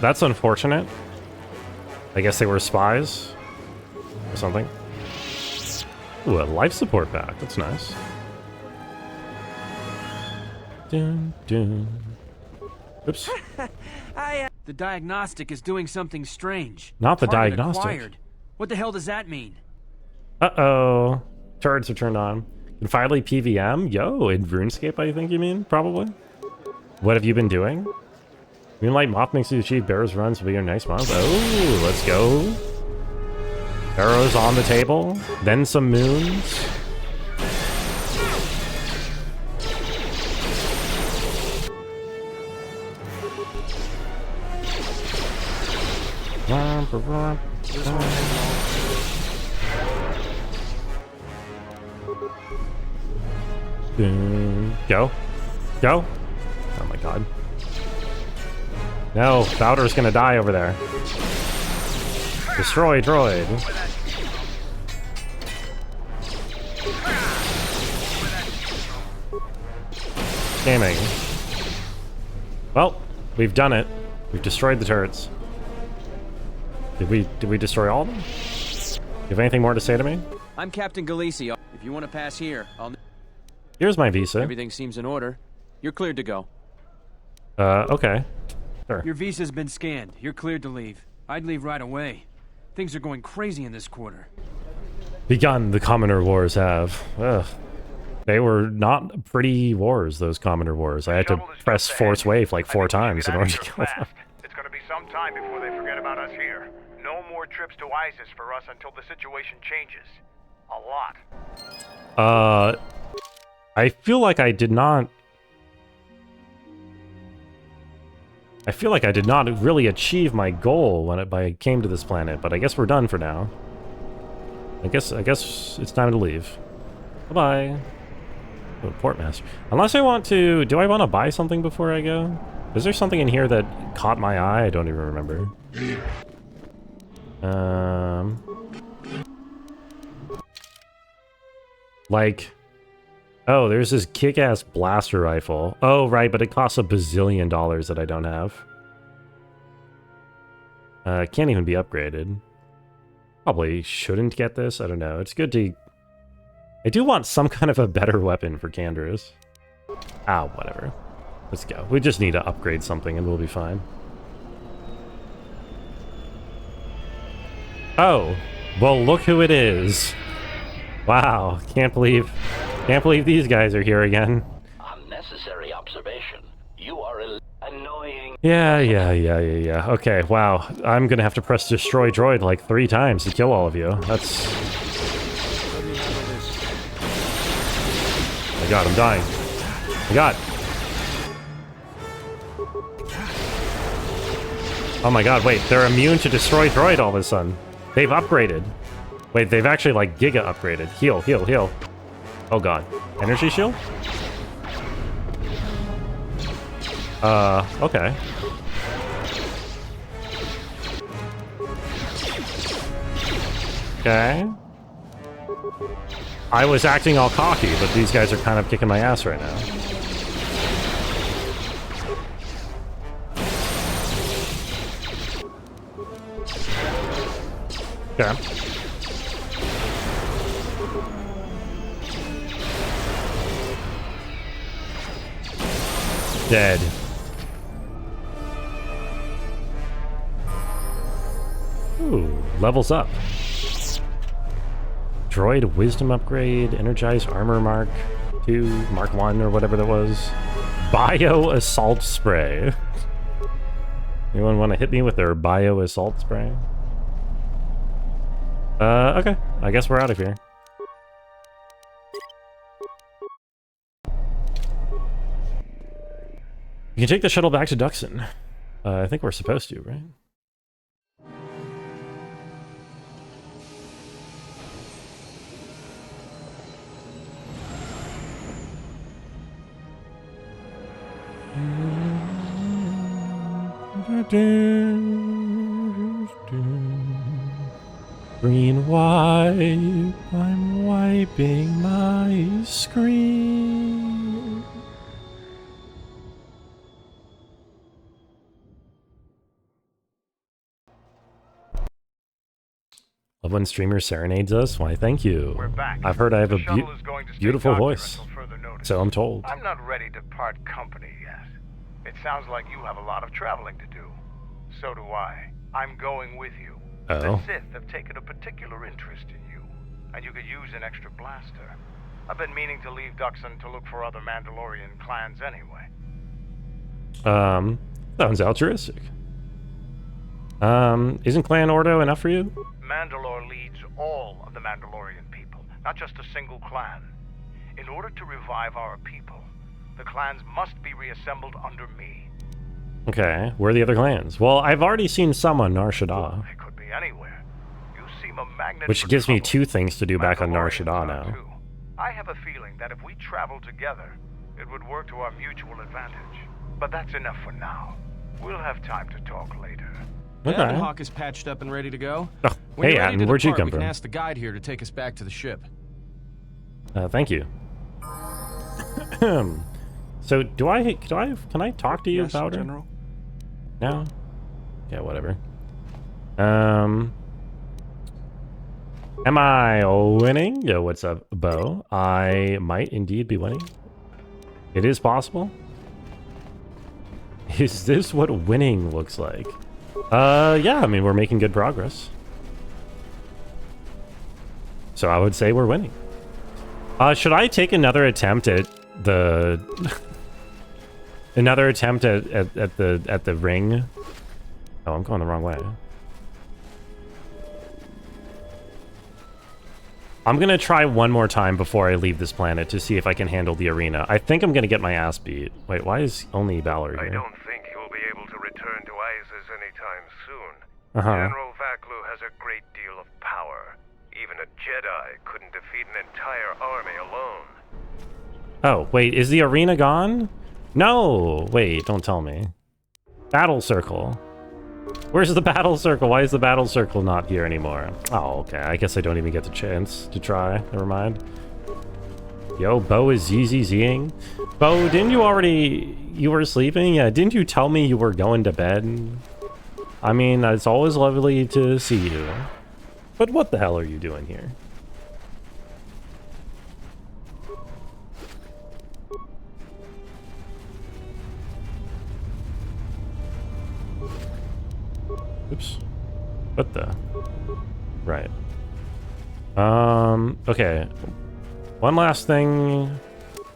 That's unfortunate. I guess they were spies or something. Ooh, a life support pack. That's nice. Dun, dun. Oops. The diagnostic is doing something strange. Not the Target diagnostic. acquired. What the hell does that mean? Uh-oh. Turrets are turned on. And finally PVM? Yo, in RuneScape, I think you mean, probably. What have you been doing? Moonlight Moth makes you achieve Barrow's runs will be your next month. Oh, let's go. Barrow's on the table. Then some moons. Go. Go. Oh my god. No, Bowder's gonna die over there. Destroy droid. Gaming. Well, we've done it. We've destroyed the turrets. Did we destroy all of them? You have anything more to say to me? I'm Captain Galisi. If you want to pass here, I'll... Here's my visa. Everything seems in order. You're cleared to go. Okay. Sure. Your visa's been scanned. You're cleared to leave. I'd leave right away. Things are going crazy in this quarter. Begun, the Commoner Wars have. Ugh. They were not pretty wars, those Commoner Wars. I had to press Force Wave like 4 times in order to kill them. It's gonna be some time before they forget about us here. No more trips to ISIS for us until the situation changes. A lot. I feel like I did not... I feel like I did not really achieve my goal when I came to this planet, but I guess we're done for now. I guess it's time to leave. Bye-bye. Oh, Portmaster. Unless I want to... Do I want to buy something before I go? Is there something in here that caught my eye? I don't even remember. Like... Oh, there's this kick-ass blaster rifle. Oh, right, but it costs $1 bazillion that I don't have. Can't even be upgraded. Probably shouldn't get this. I don't know. It's good to... I do want some kind of a better weapon for Canderous. Ow, whatever. Let's go. We just need to upgrade something and we'll be fine. Oh, well, look who it is. Wow, can't believe these guys are here again. Unnecessary observation. You are annoying. Yeah. Okay, wow. I'm gonna have to press destroy droid like 3 times to kill all of you. That's... Oh my god, I'm dying. Oh my god. Oh my god, wait, they're immune to destroy droid all of a sudden. They've upgraded. Wait, they've actually like giga upgraded. Heal. Oh god. Energy shield? Okay. Okay. I was acting all cocky, but these guys are kind of kicking my ass right now. Okay. Dead. Ooh, levels up. Droid wisdom upgrade, energized armor Mark 2, Mark 1 or whatever that was. Bio assault spray. Anyone want to hit me with their bio assault spray? Okay. I guess we're out of here. You can take the shuttle back to Duxon. I think we're supposed to, right? Green wipe, I'm wiping my screen. Love when streamer serenades us. Why, thank you. We're back. I've heard I have the a beautiful voice. So I'm told. I'm not ready to part company yet. It sounds like you have a lot of traveling to do. So do I. I'm going with you. Oh. The Sith have taken a particular interest in you, and you could use an extra blaster. I've been meaning to leave Duxon to look for other Mandalorian clans anyway. Sounds altruistic. Isn't Clan Ordo enough for you? Mandalore leads all of the Mandalorian people, not just a single clan. In order to revive our people, the clans must be reassembled under me. Okay, where are the other clans? Well, I've already seen some on Nar Shaddaa. They could be anywhere. You seem a magnet. Which gives me 2 things to do back on Nar Shaddaa now. I have a feeling that if we travel together, It would work to our mutual advantage. But that's enough for now. We'll have time to talk later. Okay. Hawk is patched up and ready to go. Oh, hey, Adam, where'd you come we from? can ask the guide here to take us back to the ship. Thank you. So, can I talk to you Yes, about General? her? No? Yeah, whatever. Am I winning? Yo, what's up, Bo? I might indeed be winning. It is possible. Is this what winning looks like? Yeah, I mean, we're making good progress. So I would say we're winning. Should I take another attempt at the... another attempt at the ring? Oh, I'm going the wrong way. I'm gonna try one more time before I leave this planet to see if I can handle the arena. I think I'm gonna get my ass beat. Wait, why is only Valor here? I don't think you'll be able to return to Izes anytime soon. Uh-huh. General Vaklu has a great deal of power. Even a Jedi couldn't defeat an entire army alone. Oh, wait, is the arena gone? No! Wait, don't tell me. Battle circle. Where's the battle circle? Why is the battle circle not here anymore? Oh, okay. I guess I don't even get the chance to try. Never mind. Yo, Bo is ZZZing. Bo, didn't you already... You were sleeping? Yeah, didn't you tell me you were going to bed? I mean, it's always lovely to see you. But what the hell are you doing here? Oops. What the? Right. Okay. One last thing.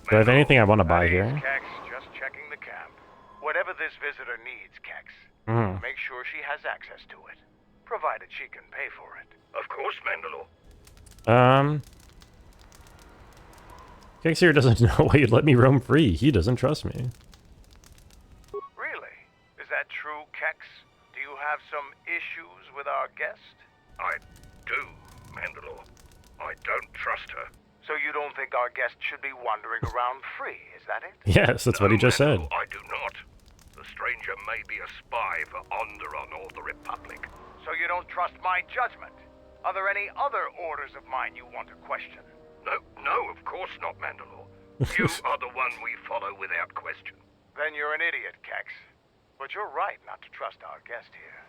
Do I have anything I want to buy here? Kex, just checking the camp. Whatever this visitor needs, Kex, make sure she has access to it. Provided she can pay for it. Of course, Mandalore. Kex here doesn't know why you'd let me roam free. He doesn't trust me. Really? Is that true, Kex? Do you have some issues with our guest? I do, Mandalore. I don't trust her. So you don't think our guest should be wandering around free, is that it? Yes, that's what he just said. I do not. The stranger may be a spy for Onderon or the Republic. So you don't trust my judgment? Are there any other orders of mine you want to question? No, of course not, Mandalore. You are the one we follow without question. Then you're an idiot, Kex. But you're right not to trust our guest here.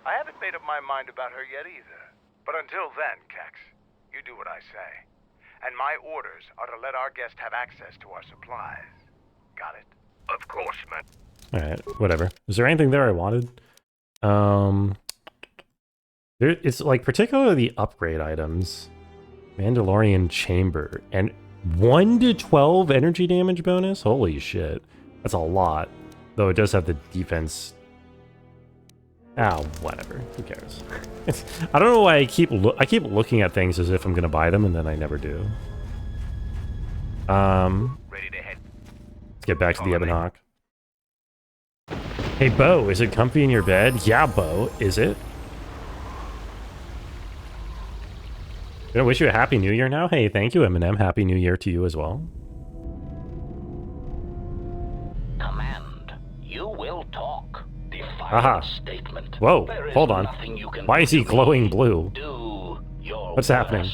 I haven't made up my mind about her yet either. But until then, Kex, you do what I say. And my orders are to let our guest have access to our supplies. Got it? Of course, man. Alright, whatever. Is there anything there I wanted? It's like particularly the upgrade items. Mandalorian chamber and 1 to 12 energy damage bonus? Holy shit. That's a lot. Though it does have the defense. Oh, whatever. Who cares? I don't know why I keep looking at things as if I'm gonna buy them and then I never do. Ready to head. Let's get back to the Ebon Hawk. Hey, Bo, is it comfy in your bed? Yeah, Bo, is it? Gonna wish you a happy new year now? Hey, thank you, Eminem. Happy new year to you as well. Command, you will talk. Aha. Statement. Whoa, hold on. Why is he glowing blue? Do your What's happening?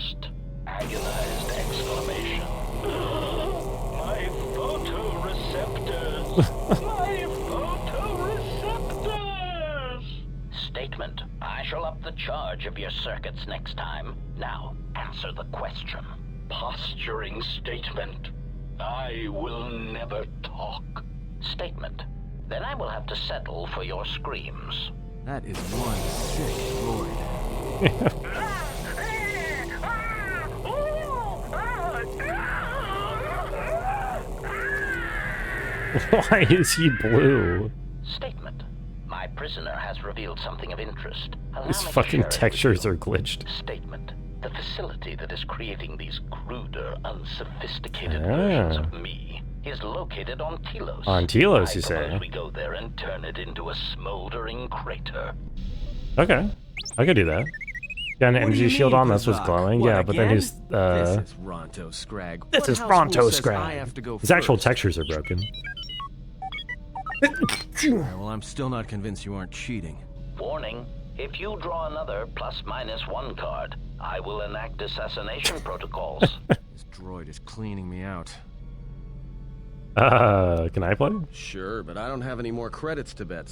Agonized exclamation. My photoreceptors. My photoreceptors. Statement. I shall up the charge of your circuits next time. Now, answer the question. Posturing statement. I will never talk. Statement. Then I will have to settle for your screams. That is one sick droid. Why is he blue? Statement. My prisoner has revealed something of interest. His fucking textures are glitched. Statement. The facility that is creating these cruder, unsophisticated versions of me is located on Telos. On Telos, you say? I suppose we go there and turn it into a smoldering crater. Okay, I could do that. Got an energy shield on, that's what's glowing. What, yeah, but then his This is Ronto Scrag. This What is house Ronto rule says I Scrag. have to go His actual first? textures are broken. Well, I'm still not convinced you aren't cheating. Warning, if you draw another +/-1 card, I will enact assassination protocols. This droid is cleaning me out. Can I play? Sure, but I don't have any more credits to bet.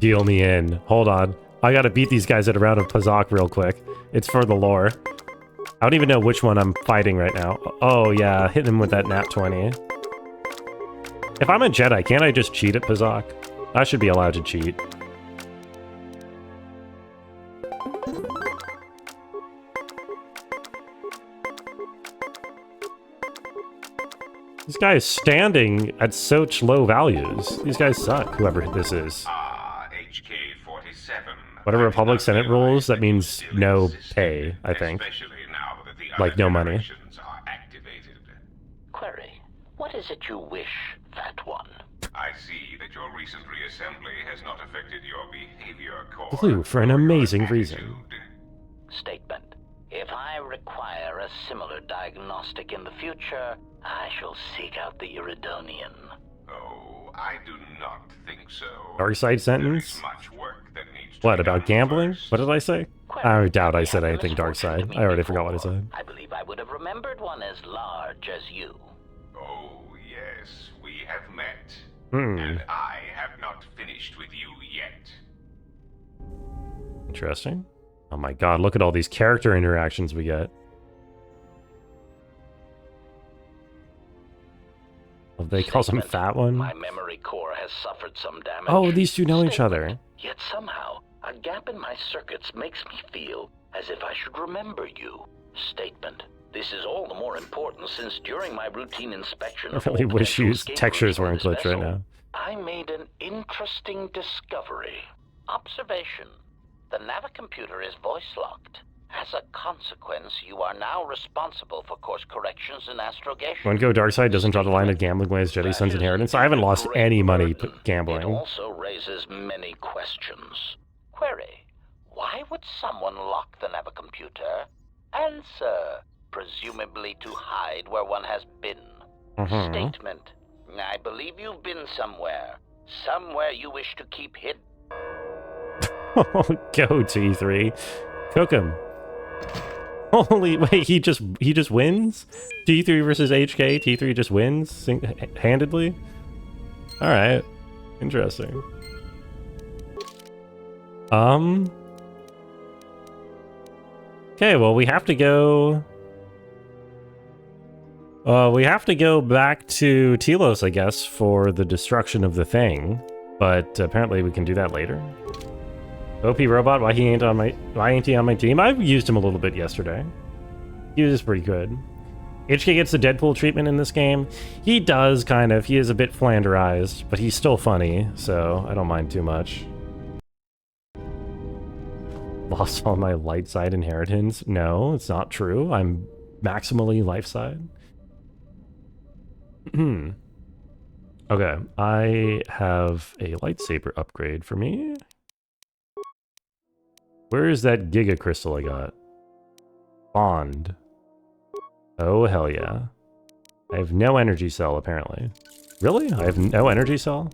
Deal me in. Hold on. I gotta beat these guys at a round of Pazak real quick. It's for the lore. I don't even know which one I'm fighting right now. Oh yeah, hitting him with that nat 20. If I'm a Jedi, can't I just cheat at Pazak? I should be allowed to cheat. This guy is standing at such low values. These guys suck, whoever this is. Whatever Republic Senate rules, that means no pay, I think. Like, no money. Query, what is it you wish, Fat One? I see that your recent reassembly has not affected your behavior core. Blue, for an amazing reason. Statement. If I require a similar diagnostic in the future, I shall seek out the Iridonian. Oh, I do not think so. Dark side sentence? Much work that needs What, about gambling? What did I say? I doubt I said anything dark side. I already forgot what I said. I believe I would have remembered one as large as you. Oh, yes, we have met. Hmm. And I have not finished with you yet. Interesting. Oh my god, look at all these character interactions we get. Oh, they call him Fat One? My memory core has suffered some damage. Oh, these two know each other. Yet somehow, a gap in my circuits makes me feel as if I should remember you. Statement. This is all the more important since during my routine inspection I really wish you textures weren't glitched right now. I made an interesting discovery. Observation. The navicomputer is voice-locked. As a consequence, you are now responsible for course corrections and astrogation. When Go Dark Side doesn't draw the line of gambling away his Jedi Son's inheritance. I haven't lost any money gambling. It also raises many questions. Query. Why would someone lock the navicomputer? Answer. Presumably to hide where one has been. Statement. I believe you've been somewhere. Somewhere you wish to keep hidden. Go T3. Cook him. Holy wait, he just wins? T3 versus HK, T3 just wins handedly? Alright. Interesting. Okay, well we have to go back to Telos, I guess, for the destruction of the thing. But apparently we can do that later. OP Robot, why he ain't on my team? I've used him a little bit yesterday. He was pretty good. HK gets the Deadpool treatment in this game. He does, kind of. He is a bit flanderized, but he's still funny, so I don't mind too much. Lost all my light side inheritance? No, it's not true. I'm maximally life side. Okay, I have a lightsaber upgrade for me. Where is that Giga Crystal I got? Bond. Oh, hell yeah. I have no energy cell, apparently. Really? I have no energy cell?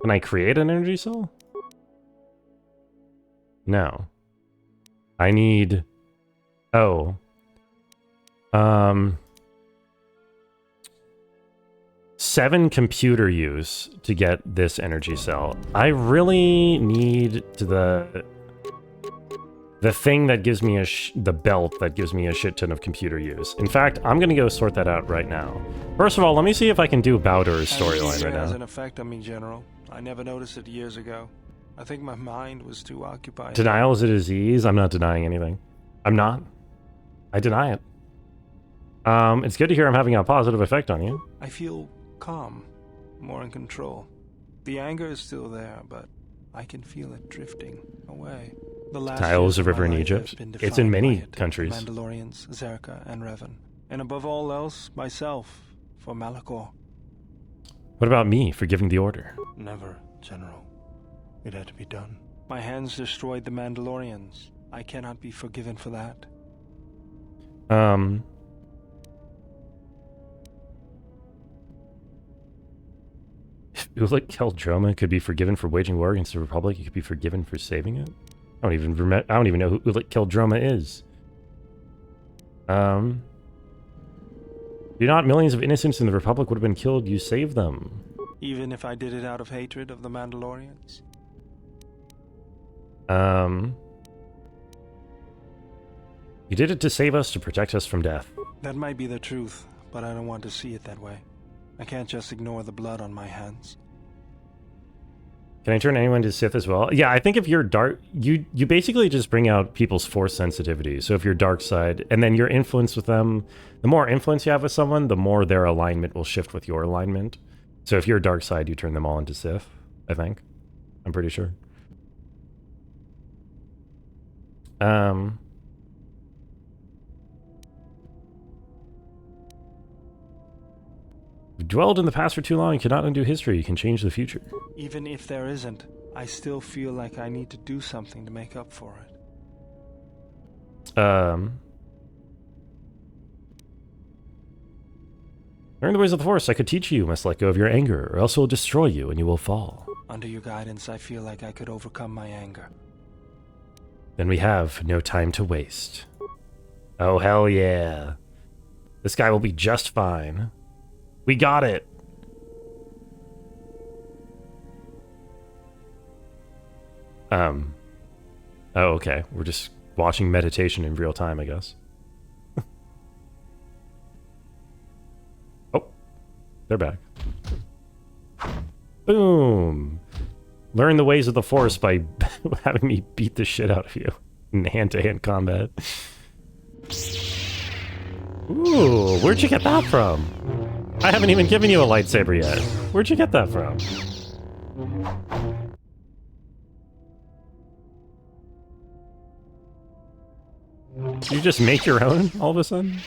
Can I create an energy cell? No. I need... Oh. 7 computer use to get this energy cell. I really need the thing that gives me the belt that gives me a shit ton of computer use. In fact, I'm gonna go sort that out right now. First of all, let me see if I can do Bowder's storyline right has now. an effect on me, General. I never noticed it years ago. I think my mind was too occupied. Denial is a disease? I'm not denying anything. I'm not. I deny it. It's good to hear I'm having a positive effect on you. I feel calm, more in control. The anger is still there, but I can feel it drifting away. The last Nile is a years of river in my life Egypt. have been It's in defined many by it. countries. Mandalorians, Zerka, and Revan. And above all else, myself, for Malachor. What about me for giving the order? Never, General. It had to be done. My hands destroyed the Mandalorians. I cannot be forgiven for that. If Ulick Keldroma could be forgiven for waging war against the Republic, he could be forgiven for saving it? I don't even know who Ulick Keldroma is. Do not millions of innocents in the Republic would have been killed, you saved them. Even if I did it out of hatred of the Mandalorians? You did it to save us, to protect us from death. That might be the truth, but I don't want to see it that way. I can't just ignore the blood on my hands. Can I turn anyone to Sith as well? Yeah, I think if you're dark, you basically just bring out people's force sensitivity. So if you're dark side, and then your influence with them, the more influence you have with someone, the more their alignment will shift with your alignment. So if you're dark side, you turn them all into Sith, I think. I'm pretty sure. You've dwelled in the past for too long, you cannot undo history, you can change the future. Even if there isn't, I still feel like I need to do something to make up for it. Learn the ways of the Force. I could teach you. You must let go of your anger, or else it will destroy you and you will fall. Under your guidance, I feel like I could overcome my anger. Then we have no time to waste. Oh, hell yeah. This guy will be just fine. We got it. Oh, okay. We're just watching meditation in real time, I guess. Oh, they're back. Boom. Learn the ways of the Force by having me beat the shit out of you in hand-to-hand combat. Ooh, where'd you get that from? I haven't even given you a lightsaber yet. Where'd you get that from? Did you just make your own all of a sudden?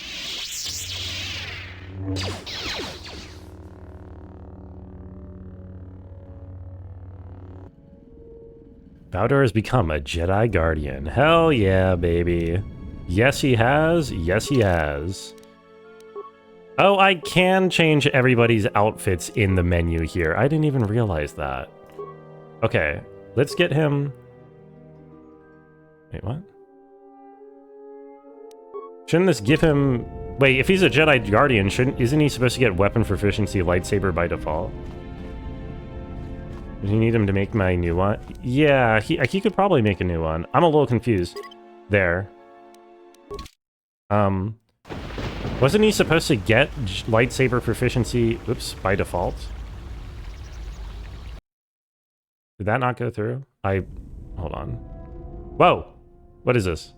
Bowder has become a Jedi Guardian. Hell yeah, baby. Yes, he has. Yes, he has. Oh, I can change everybody's outfits in the menu here. I didn't even realize that. Okay, let's get him... Wait, what? Shouldn't this give him... Wait, if he's a Jedi Guardian, isn't he supposed to get weapon proficiency lightsaber by default? Do you need him to make my new one? Yeah, he could probably make a new one. I'm a little confused. There. Wasn't he supposed to get lightsaber proficiency, oops, by default? Did that not go through? Hold on. Whoa! What is this?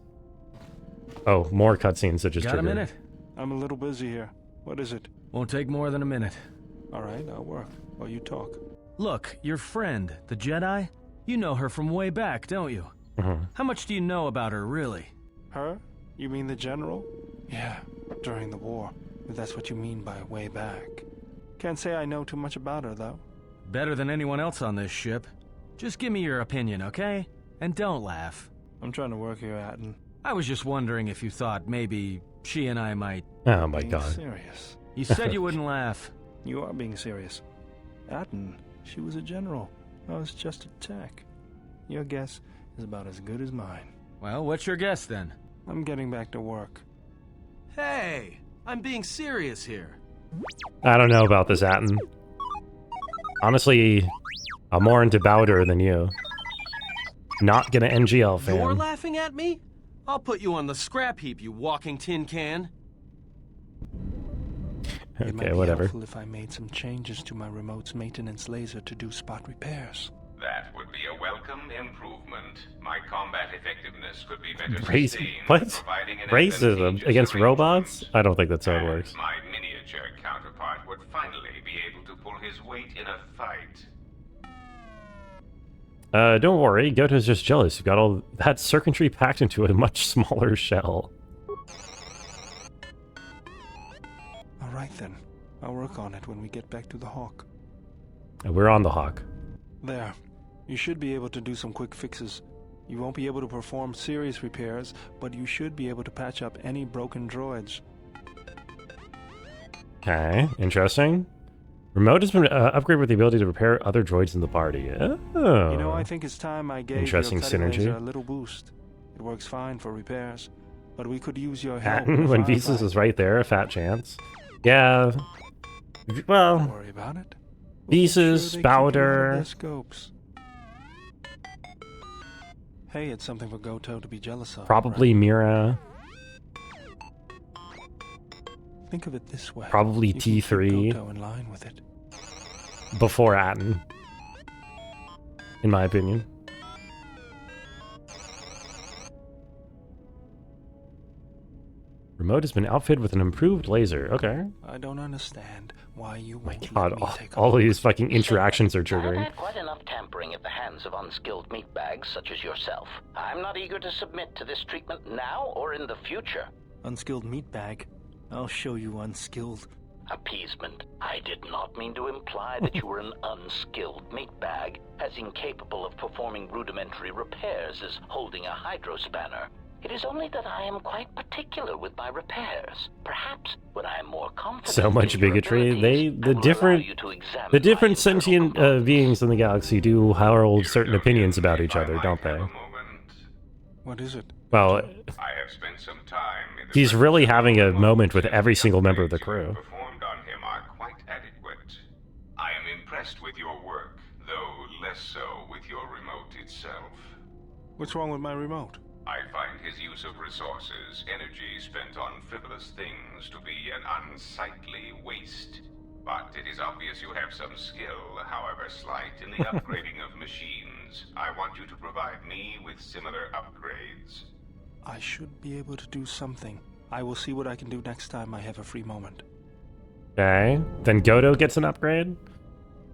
Oh, more cutscenes that just triggered. Got a minute? I'm a little busy here. What is it? Won't take more than a minute. All right, I'll work while you talk. Look, your friend, the Jedi, you know her from way back, don't you? How much do you know about her, really? Her? You mean the general? Yeah, during the war. If that's what you mean by way back. Can't say I know too much about her, though. Better than anyone else on this ship. Just give me your opinion, okay? And don't laugh. I'm trying to work here, Atten. I was just wondering if you thought maybe she and I might... Oh my god. Serious. You said you wouldn't laugh. You are being serious. Atten, she was a general. I was just a tech. Your guess is about as good as mine. Well, what's your guess then? I'm getting back to work. Hey, I'm being serious here. I don't know about this, Atten. Honestly, I'm more into Bowder than you. Not gonna NGL fan. You're laughing at me? I'll put you on the scrap heap, you walking tin can. It might Okay, be whatever. helpful if I made some changes to my remote's maintenance laser to do spot repairs. That would be a welcome improvement. My combat effectiveness could be better Racism? sustained, What? providing an Racism advantageous against arrangement. robots? I don't think that's how it works. My miniature counterpart would finally be able to pull his weight in a fight. Don't worry, Goto's just jealous. You got all that circuitry packed into a much smaller shell. All right then. I'll work on it when we get back to the Hawk. We're on the Hawk. There. You should be able to do some quick fixes. You won't be able to perform serious repairs, but you should be able to patch up any broken droids. Okay, interesting. Remote has been upgraded with the ability to repair other droids in the party. Oh. You know, I think it's time I gave Interesting your cutting synergy. laser a little boost. It works fine for repairs, but we could use your help. Patton, when Visas is right there, a fat chance. Yeah. Well. Don't worry about it. Visas, Bowder. Scopes. Hey, it's something for Goto to be jealous of. Probably right? Mira. Think of it this way. Probably You can keep T3. Goto in line with it. Before Atten. In my opinion. Remote has been outfitted with an improved laser. Okay. I don't understand why you won't God, let me take all these fucking interactions are I've triggering. had quite enough tampering at the hands of unskilled meatbags such as yourself. I'm not eager to submit to this treatment now or in the future. Unskilled meatbag. I'll show you unskilled. Appeasement. I did not mean to imply that you were an unskilled meatbag, as incapable of performing rudimentary repairs as holding a hydrospanner. It is only that I am quite particular with my repairs. Perhaps when I am more confident. So much bigotry. The different sentient beings in the galaxy do hold certain opinions about each other, don't they? What is it? Well, I have spent some time in the he's really having a moment with every single member of the crew. performed on him are quite adequate. I am impressed with your work, though less so with your remote itself. What's wrong with my remote? I find his use of resources, energy spent on frivolous things, to be an unsightly waste. But it is obvious you have some skill, however slight, in the upgrading of machines. I want you to provide me with similar upgrades. I should be able to do something. I will see what I can do next time I have a free moment. Okay. Then Goto gets an upgrade?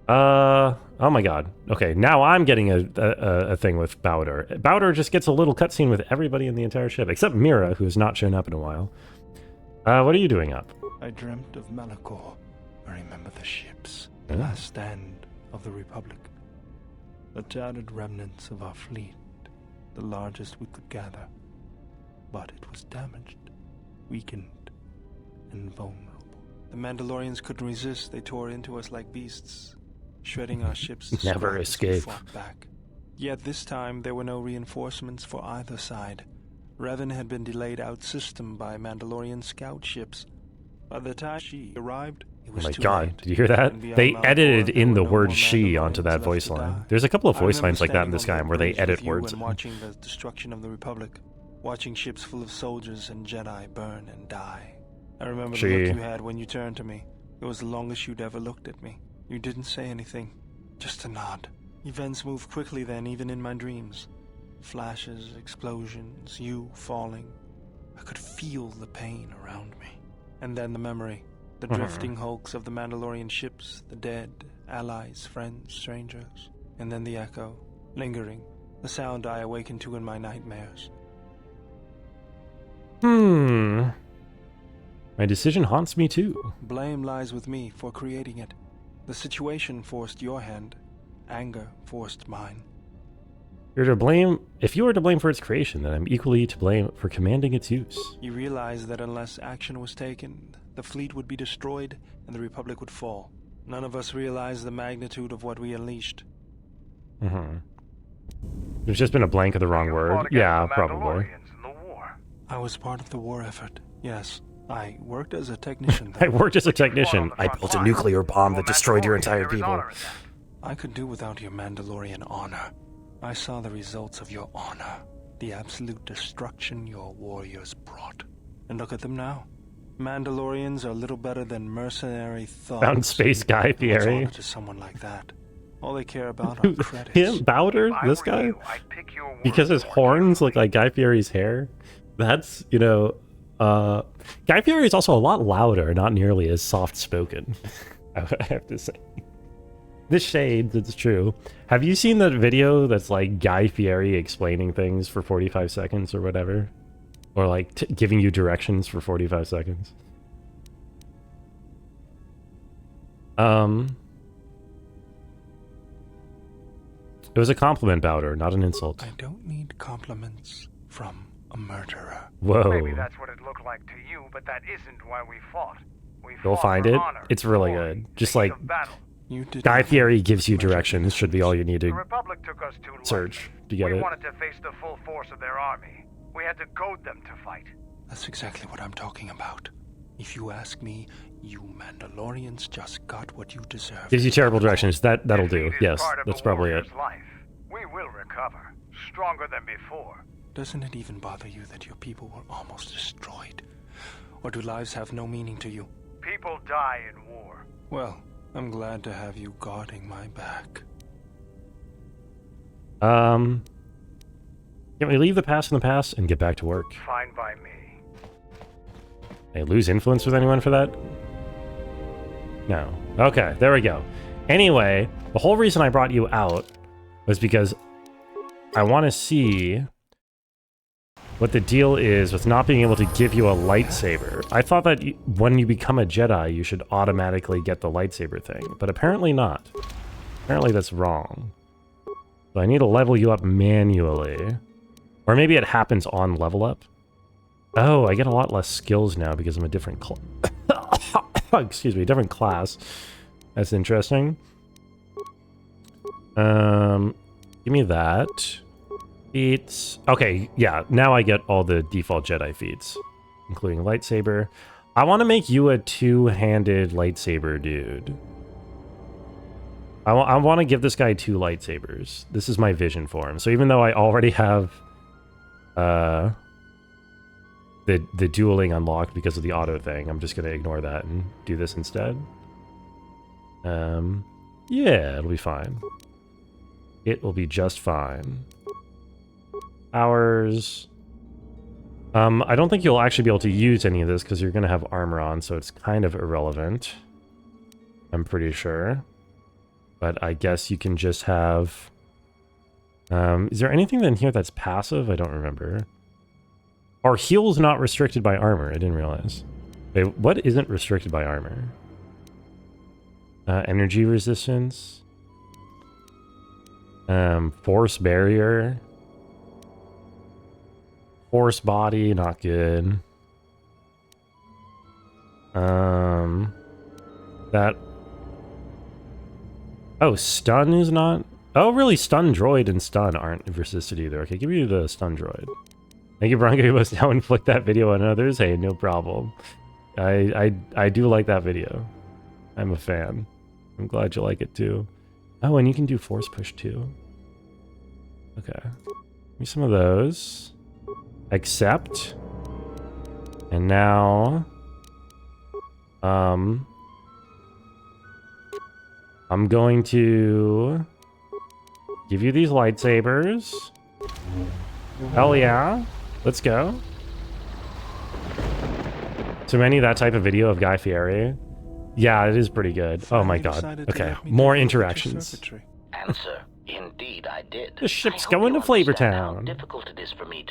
Oh my god. Okay, now I'm getting a thing with Bowder. Bowder just gets a little cutscene with everybody in the entire ship, except Mira, who has not shown up in a while. What are you doing up? I dreamt of Malachor. I remember the ships, the last stand of the Republic. The tattered remnants of our fleet, the largest we could gather. But it was damaged, weakened, and vulnerable. The Mandalorians couldn't resist. They tore into us like beasts, shredding our ships to Never scraps as escape. we fought back. Yet this time there were no reinforcements for either side. Revan had been delayed out system by Mandalorian scout ships. By the time she arrived, it Oh was my too god, late. did you hear that? And beyond They Malachor, edited there in were the no word more she Mandalorians onto that left voice to line. die. There's a couple of I voice remember lines like that in this standing game on where the they bridge edit with words. you and watching the destruction of the Republic, watching ships full of soldiers and Jedi burn and die. I remember the look you had when you turned to me. It was the longest you'd ever looked at me. You didn't say anything, just a nod. Events moved quickly then, even in my dreams. Flashes, explosions, you falling. I could feel the pain around me. And then the memory. The drifting hulks of the Mandalorian ships, the dead, allies, friends, strangers. And then the echo, lingering, the sound I awakened to in my nightmares. My decision haunts me too. Blame lies with me for creating it. The situation forced your hand. Anger forced mine. You're to blame. If you are to blame for its creation, then I'm equally to blame for commanding its use. You realized that unless action was taken, the fleet would be destroyed and the Republic would fall. None of us realized the magnitude of what we unleashed. There's just been a blank of the wrong word. Yeah, probably. I was part of the war effort, yes. I worked as a technician. I worked as a technician. I built a nuclear bomb that destroyed your entire people. I could do without your Mandalorian honor. I saw the results of your honor, the absolute destruction your warriors brought. And look at them now. Mandalorians are little better than mercenary thugs. Found Space Guy Fieri. To someone like that. All they care about are credits. Him? Bowder? This guy? Because his horns look like Guy Fieri's hair? That's, you know... Guy Fieri is also a lot louder, not nearly as soft-spoken, I have to say. This shades, it's true. Have you seen that video that's like Guy Fieri explaining things for 45 seconds or whatever? Or like giving you directions for 45 seconds? It was a compliment, Bowder, not an insult. I don't need compliments from a murderer. Whoa. Maybe that's what it looked like to you, but that isn't why we fought. You'll find it. It's really good. Just like Guy Fieri gives you directions should be all you need to search to get it. We wanted to face the full force of their army. We had to goad them to fight. That's exactly what I'm talking about. If you ask me, you Mandalorians just got what you deserve. Gives you terrible directions. That'll do. Yes, that's probably it. Life. We will recover, stronger than before. Doesn't it even bother you that your people were almost destroyed? Or do lives have no meaning to you? People die in war. Well, I'm glad to have you guarding my back. Can we leave the past in the past and get back to work? Fine by me. Hey, lose influence with anyone for that? No. Okay, there we go. Anyway, the whole reason I brought you out was because I want to see what the deal is with not being able to give you a lightsaber. I thought that when you become a Jedi, you should automatically get the lightsaber thing, but apparently not. Apparently that's wrong. So I need to level you up manually. Or maybe it happens on level up. Oh, I get a lot less skills now because I'm a different excuse me, different class. That's interesting. Give me that. Feats. Okay, yeah, now I get all the default Jedi feats, including lightsaber. I want to make you a two-handed lightsaber dude. I want to give this guy 2 lightsabers. This is my vision for him. So even though I already have the dueling unlocked because of the auto thing, I'm just going to ignore that and do this instead. Yeah, it'll be fine. It will be just fine. Hours. I don't think you'll actually be able to use any of this because you're going to have armor on, so it's kind of irrelevant. I'm pretty sure. But I guess you can just have... is there anything in here that's passive? I don't remember. Are heals not restricted by armor? I didn't realize. Wait, what isn't restricted by armor? Energy resistance. Force barrier. Force body, not good. That... Oh, stun is not... Oh, really? Stun droid and stun aren't resisted either. Okay, give me the stun droid. Thank you, Bronco. You must now inflict that video on others. Hey, no problem. I do like that video. I'm a fan. I'm glad you like it too. Oh, and you can do force push too. Okay. Give me some of those. Accept. And now... I'm going to give you these lightsabers. Hell yeah. Let's go. Too many that type of video of Guy Fieri? Yeah, it is pretty good. Oh my god. Okay, more interactions. Answer. Indeed, I did. The ship's going to Flavor Town.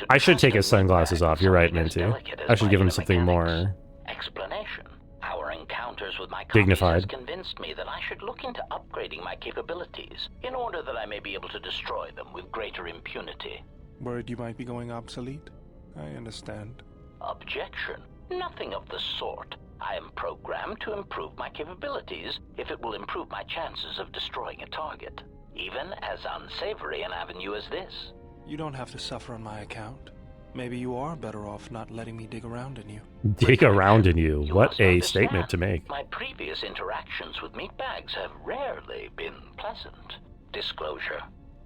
I should take his sunglasses off. You're right, Minty. I should give him something more explanation. Our encounters with my dignified. has convinced me that I should look into upgrading my capabilities in order that I may be able to destroy them with greater impunity. Worried you might be going obsolete? I understand. Objection. Nothing of the sort. I am programmed to improve my capabilities if it will improve my chances of destroying a target. Even as unsavory an avenue as this. You don't have to suffer on my account. Maybe you are better off not letting me dig around in you. Dig around in you? What a statement to make. My previous interactions with meatbags have rarely been pleasant. Disclosure.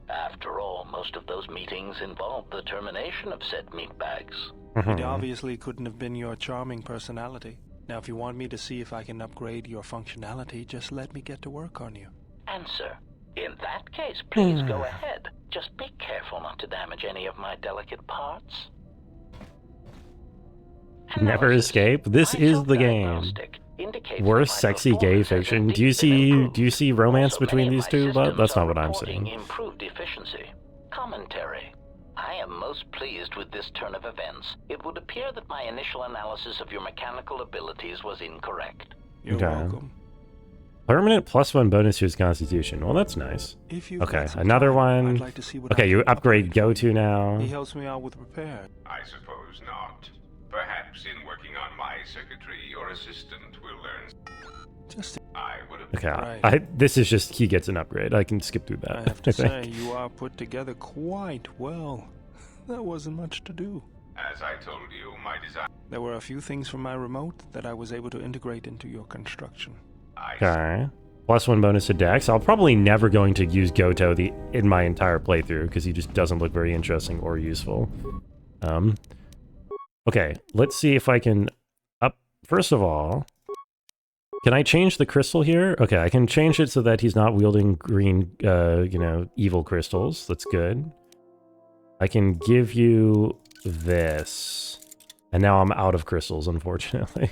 After all, most of those meetings involved the termination of said meatbags. It obviously couldn't have been your charming personality. Now, if you want me to see if I can upgrade your functionality, just let me get to work on you. Answer. In that case, please go ahead. Just be careful not to damage any of my delicate parts. Never escape. This is the game. Worst sexy gay fiction. Do you see romance between these two? But that's not what I'm saying. Improved efficiency. Commentary. I am most pleased with this turn of events. It would appear that my initial analysis of your mechanical abilities was incorrect. You're welcome. Permanent +1 bonus to his constitution. Well, that's nice. Okay, another one. Like to see what okay, you upgrade go-to now. He helps me out with repair. I suppose not. Perhaps in working on my circuitry, your assistant will learn. I would have. Okay, this is just he gets an upgrade. I can skip through that. I have to say, you are put together quite well. There wasn't much to do. As I told you, my design. There were a few things from my remote that I was able to integrate into your construction. Okay. +1 bonus to Dex. I'm probably never going to use Goto in my entire playthrough because he just doesn't look very interesting or useful. Okay, let's see if I can First of all, can I change the crystal here? Okay, I can change it so that he's not wielding green, evil crystals. That's good. I can give you this. And now I'm out of crystals, unfortunately.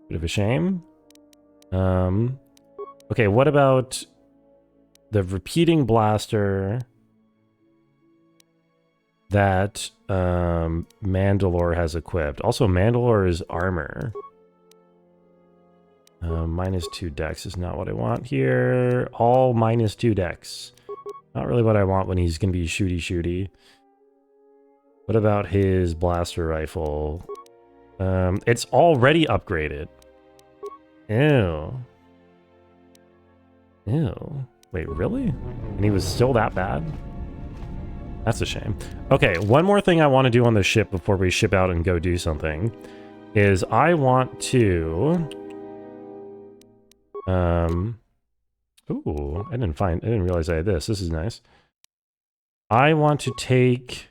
Bit of a shame. Okay, what about the repeating blaster that Mandalore has equipped? Also, Mandalore's armor. -2 dex is not what I want here. All -2 dex. Not really what I want when he's going to be shooty. What about his blaster rifle? It's already upgraded. Ew. Wait, really? And he was still that bad? That's a shame. Okay, one more thing I want to do on the ship before we ship out and go do something is I want to... Ooh, I didn't realize I had this. This is nice. I want to take...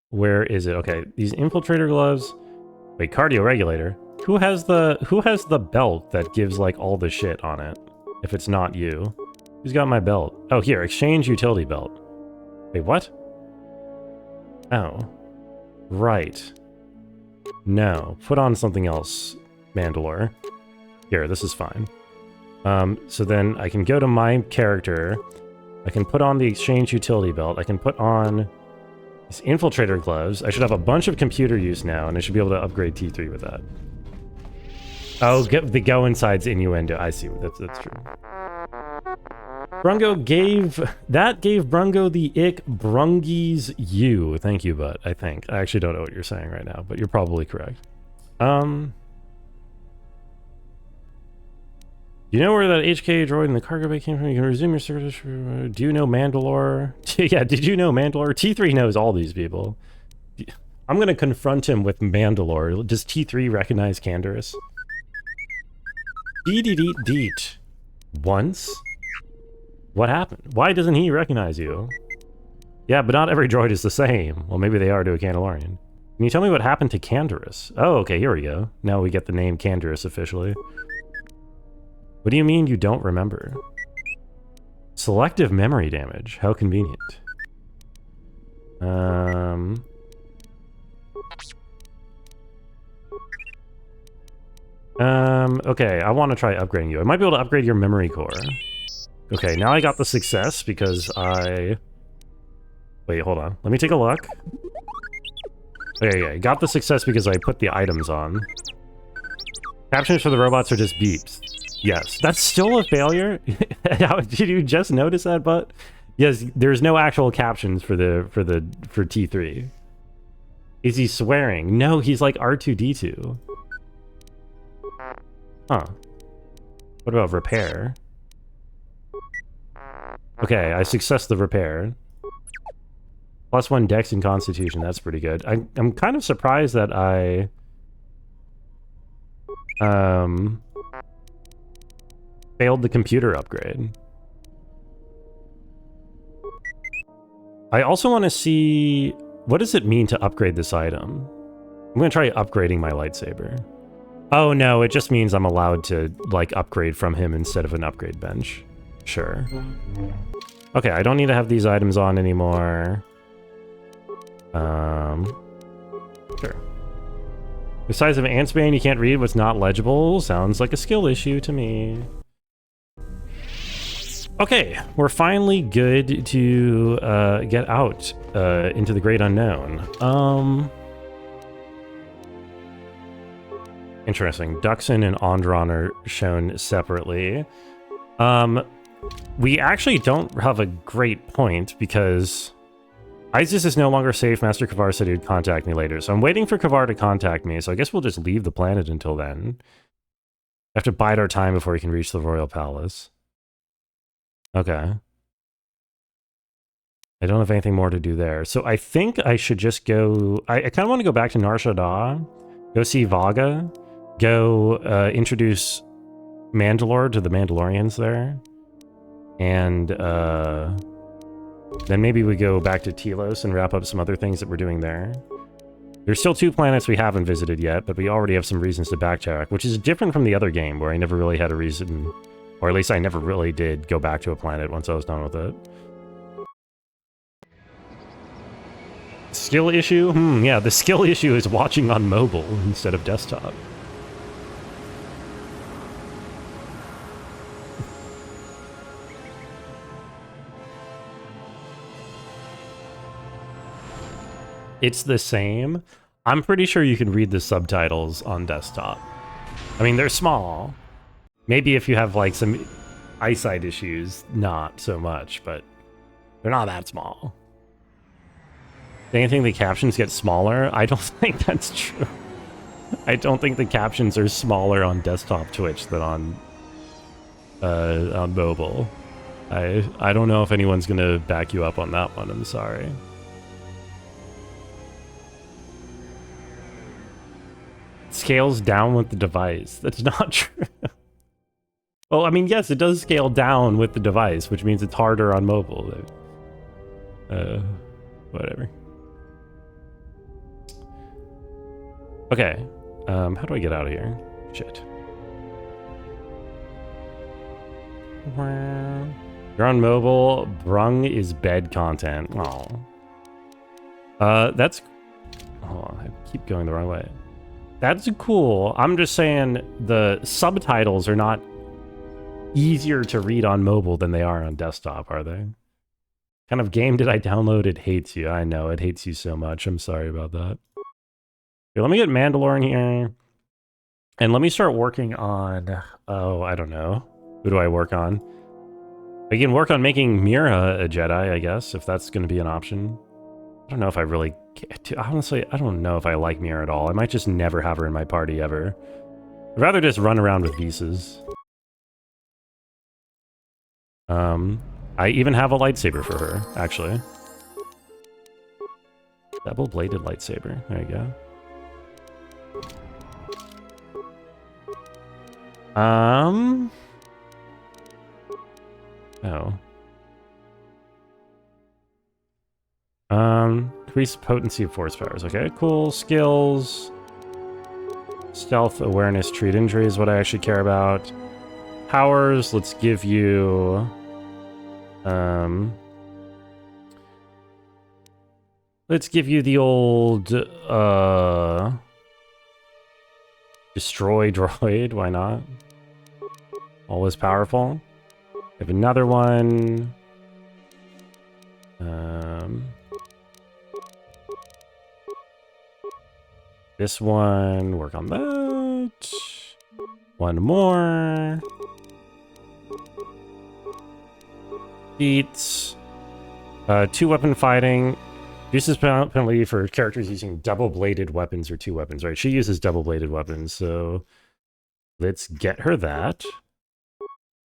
Where is it? Okay, these infiltrator gloves. Wait, cardio regulator. Who has the belt that gives like all the shit on it? If it's not you. Who's got my belt? Oh, here, exchange utility belt. Wait, what? Oh. Right. No, put on something else, Mandalore. Here, this is fine. So then I can go to my character. I can put on the exchange utility belt. I can put on these infiltrator gloves. I should have a bunch of computer use now, and I should be able to upgrade T3 with that. Oh, the go inside's innuendo. I see. That's true. Brungo gave Brungo the ick Brungies you. Thank you, but I think. I actually don't know what you're saying right now, but you're probably correct. You know where that HK droid in the cargo bay came from? You can resume your service. Do you know Mandalore? Yeah, did you know Mandalore? T3 knows all these people. I'm going to confront him with Mandalore. Does T3 recognize Canderous? Deet. Once? What happened? Why doesn't he recognize you? Yeah, but not every droid is the same. Well, maybe they are to a Candalorian. Can you tell me what happened to Canderous? Oh, okay, here we go. Now we get the name Canderous officially. What do you mean you don't remember? Selective memory damage. How convenient. Okay, I want to try upgrading you. I might be able to upgrade your memory core. Okay, now I got the success because I... Wait, hold on. Let me take a look. Okay, got the success because I put the items on. Captions for the robots are just beeps. Yes, that's still a failure? Did you just notice that, but? Yes, there's no actual captions for T3. Is he swearing? No, he's like R2-D2. Huh. What about repair? Okay, I success the repair. +1 dex and constitution, that's pretty good. I'm kind of surprised that I... failed the computer upgrade. I also want to see... What does it mean to upgrade this item? I'm going to try upgrading my lightsaber. Oh no, it just means I'm allowed to, like, upgrade from him instead of an upgrade bench. Sure. Okay, I don't need to have these items on anymore. Sure. The size of an Antsbane, you can't read what's not legible. Sounds like a skill issue to me. Okay, we're finally good to get out into the great unknown. Interesting. Duxon and Andron are shown separately. We actually don't have a great point because Isis is no longer safe. Master Kavar said he'd contact me later. So I'm waiting for Kavar to contact me. So I guess we'll just leave the planet until then. Have to bide our time before we can reach the Royal Palace. Okay. I don't have anything more to do there. So I think I should just go... I kind of want to go back to Nar Shaddaa, go see Vaga, go introduce Mandalore to the Mandalorians there, and then maybe we go back to Telos and wrap up some other things that we're doing there. There's still 2 planets we haven't visited yet, but we already have some reasons to backtrack, which is different from the other game, where I never really had a reason, or at least I never really did go back to a planet once I was done with it. Skill issue? Yeah, the skill issue is watching on mobile instead of desktop. It's the same. I'm pretty sure you can read the subtitles on desktop. I mean, they're small. Maybe if you have like some eyesight issues, not so much, but they're not that small. Do you think the captions get smaller? I don't think that's true. I don't think the captions are smaller on desktop Twitch than on mobile. I don't know if anyone's gonna back you up on that one. I'm sorry. Scales down with the device. That's not true. Well, I mean, yes, it does scale down with the device, which means it's harder on mobile. Whatever. Okay. How do I get out of here? Shit. You're on mobile. Brung is bed content. Oh. That's... Hold on, I keep going the wrong way. That's cool. I'm just saying the subtitles are not easier to read on mobile than they are on desktop, are they? Kind of game did I download? It hates you. I know, it hates you so much. I'm sorry about that. Here, let me get Mandalore in here. And let me start working on... Oh, I don't know. Who do I work on? I can work on making Mira a Jedi, I guess, if that's going to be an option. I don't know if I really... Honestly, I don't know if I like Mira at all. I might just never have her in my party ever. I'd rather just run around with Visas. I even have a lightsaber for her, actually. Double-bladed lightsaber. There you go. Increase potency of force powers. Okay, cool. Skills. Stealth, awareness, treat injury is what I actually care about. Powers, let's give you... let's give you the old... Destroy droid, why not? Always powerful. We have another one. This one, work on that. One more. Beats. 2-weapon fighting. Uses penalty for characters using double-bladed weapons or 2 weapons, right? She uses double-bladed weapons, so let's get her that.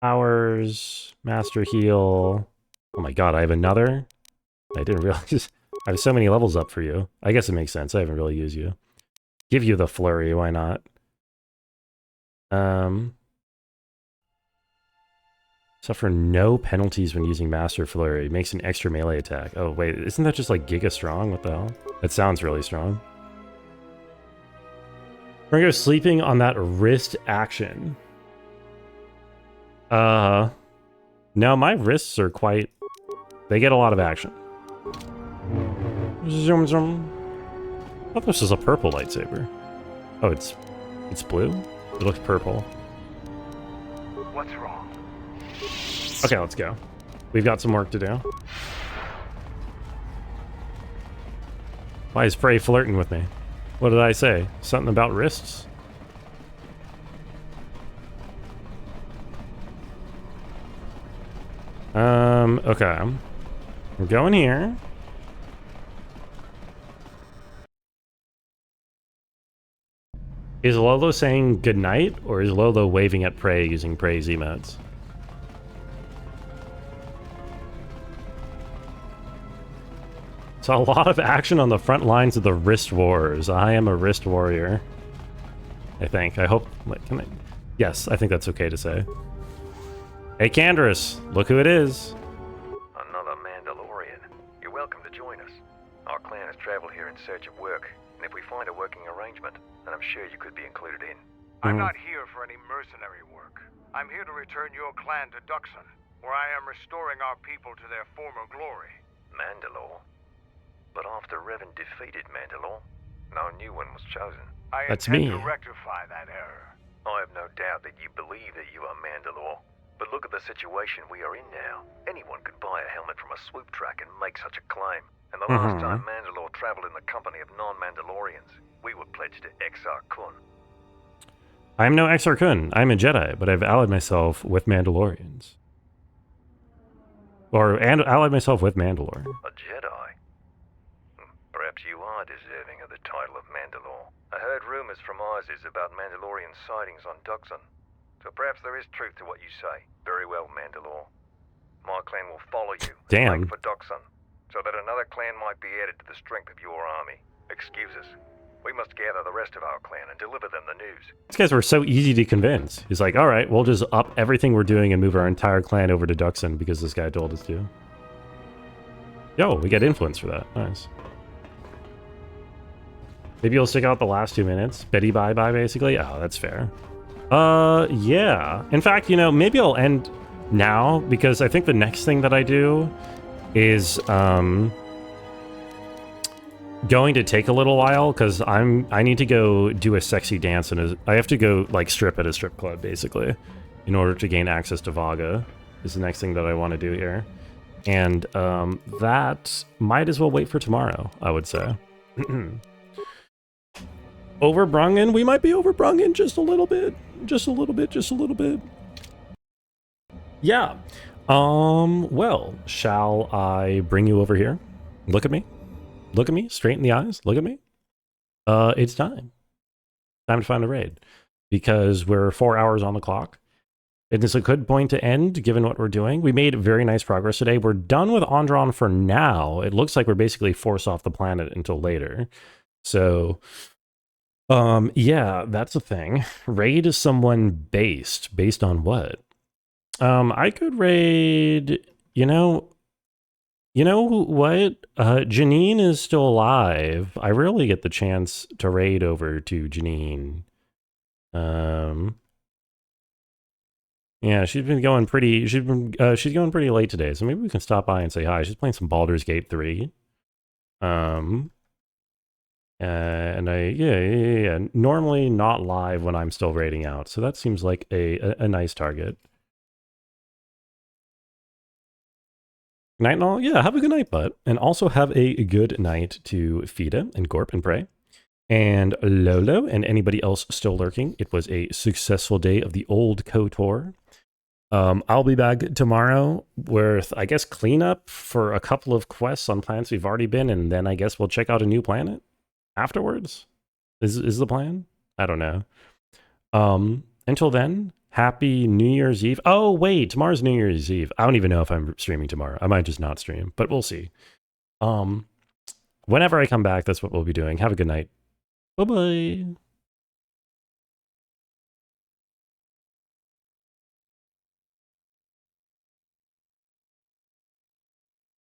Powers, Master Heal. Oh my god, I have another? I didn't realize. I have so many levels up for you. I guess it makes sense. I haven't really used you. Give you the flurry, why not? Suffer no penalties when using Master Flurry. Makes an extra melee attack. Oh, wait, isn't that just like Giga Strong? What the hell? That sounds really strong. We're gonna go sleeping on that wrist action. No, my wrists are quite... They get a lot of action. Zoom, zoom. I thought this was a purple lightsaber. Oh, it's blue? It looks purple. What's wrong? Okay, let's go. We've got some work to do. Why is Frey flirting with me? What did I say? Something about wrists? Okay. We're going here. Is Lolo saying goodnight, or is Lolo waving at Prey using Prey's emotes? So a lot of action on the front lines of the wrist wars. I am a wrist warrior. I think. I hope... Wait, can I... Yes, I think that's okay to say. Hey, Candrass, look who it is. Another Mandalorian. You're welcome to join us. Our clan has traveled here in search of work, and if we find a working arrangement, then I'm sure you could be included in. I'm not here for any mercenary work. I'm here to return your clan to Duxon, where I am restoring our people to their former glory. Mandalore? But after Revan defeated Mandalore, no new one was chosen. I That's intend me. to rectify that error. I have no doubt that you believe that you are Mandalore. But look at the situation we are in now. Anyone could buy a helmet from a swoop track and make such a claim. And the last time Mandalore traveled in the company of non-Mandalorians, we were pledged to Exar Kun. I'm no Exar Kun. I'm a Jedi, but I've allied myself with Mandalorians. And allied myself with Mandalore. A Jedi? Perhaps you are deserving of the title of Mandalore. I heard rumors from Isis about Mandalorian sightings on Duxon. So perhaps there is truth to what you say. Very well, Mandalore. My clan will follow you. Damn. Make for Duxon, so that another clan might be added to the strength of your army. Excuse us. We must gather the rest of our clan and deliver them the news. These guys were so easy to convince. He's like, all right, we'll just up everything we're doing and move our entire clan over to Duxon because this guy told us to. Yo, we get influence for that. Nice. Maybe you'll stick out the last 2 minutes. Betty bye-bye, basically. Oh, that's fair. Yeah. In fact, you know, maybe I'll end now because I think the next thing that I do is, going to take a little while because I need to go do a sexy dance and I have to go like strip at a strip club basically in order to gain access to Vaga is the next thing that I want to do here. And that might as well wait for tomorrow, I would say. Overbrungen? We might be overbrungen just a little bit. Just a little bit, just a little bit. Yeah. Well, shall I bring you over here? Look at me. Look at me, straight in the eyes. Look at me. It's time. Time to find a raid. Because we're 4 hours on the clock. It is a good point to end, given what we're doing. We made very nice progress today. We're done with Andron for now. It looks like we're basically forced off the planet until later. So... yeah, that's a thing. Raid is someone based on what? I could raid, you know what? Janine is still alive. I rarely get the chance to raid over to Janine. Yeah, she's going pretty late today, so maybe we can stop by and say hi. She's playing some Baldur's Gate 3. And yeah. Normally not live when I'm still raiding out, so that seems like a nice target. Night and all, yeah, have a good night, bud. And also have a good night to Fida and Gorp and Prey. And Lolo and anybody else still lurking. It was a successful day of the old KOTOR. I'll be back tomorrow with, I guess, cleanup for a couple of quests on planets we've already been, and then I guess we'll check out a new planet afterwards. Is the plan? I don't know. Until then, happy New Year's Eve. Oh, wait, tomorrow's New Year's Eve. I don't even know if I'm streaming tomorrow. I might just not stream, but we'll see. Whenever I come back, that's what we'll be doing. Have a good night. Bye-bye.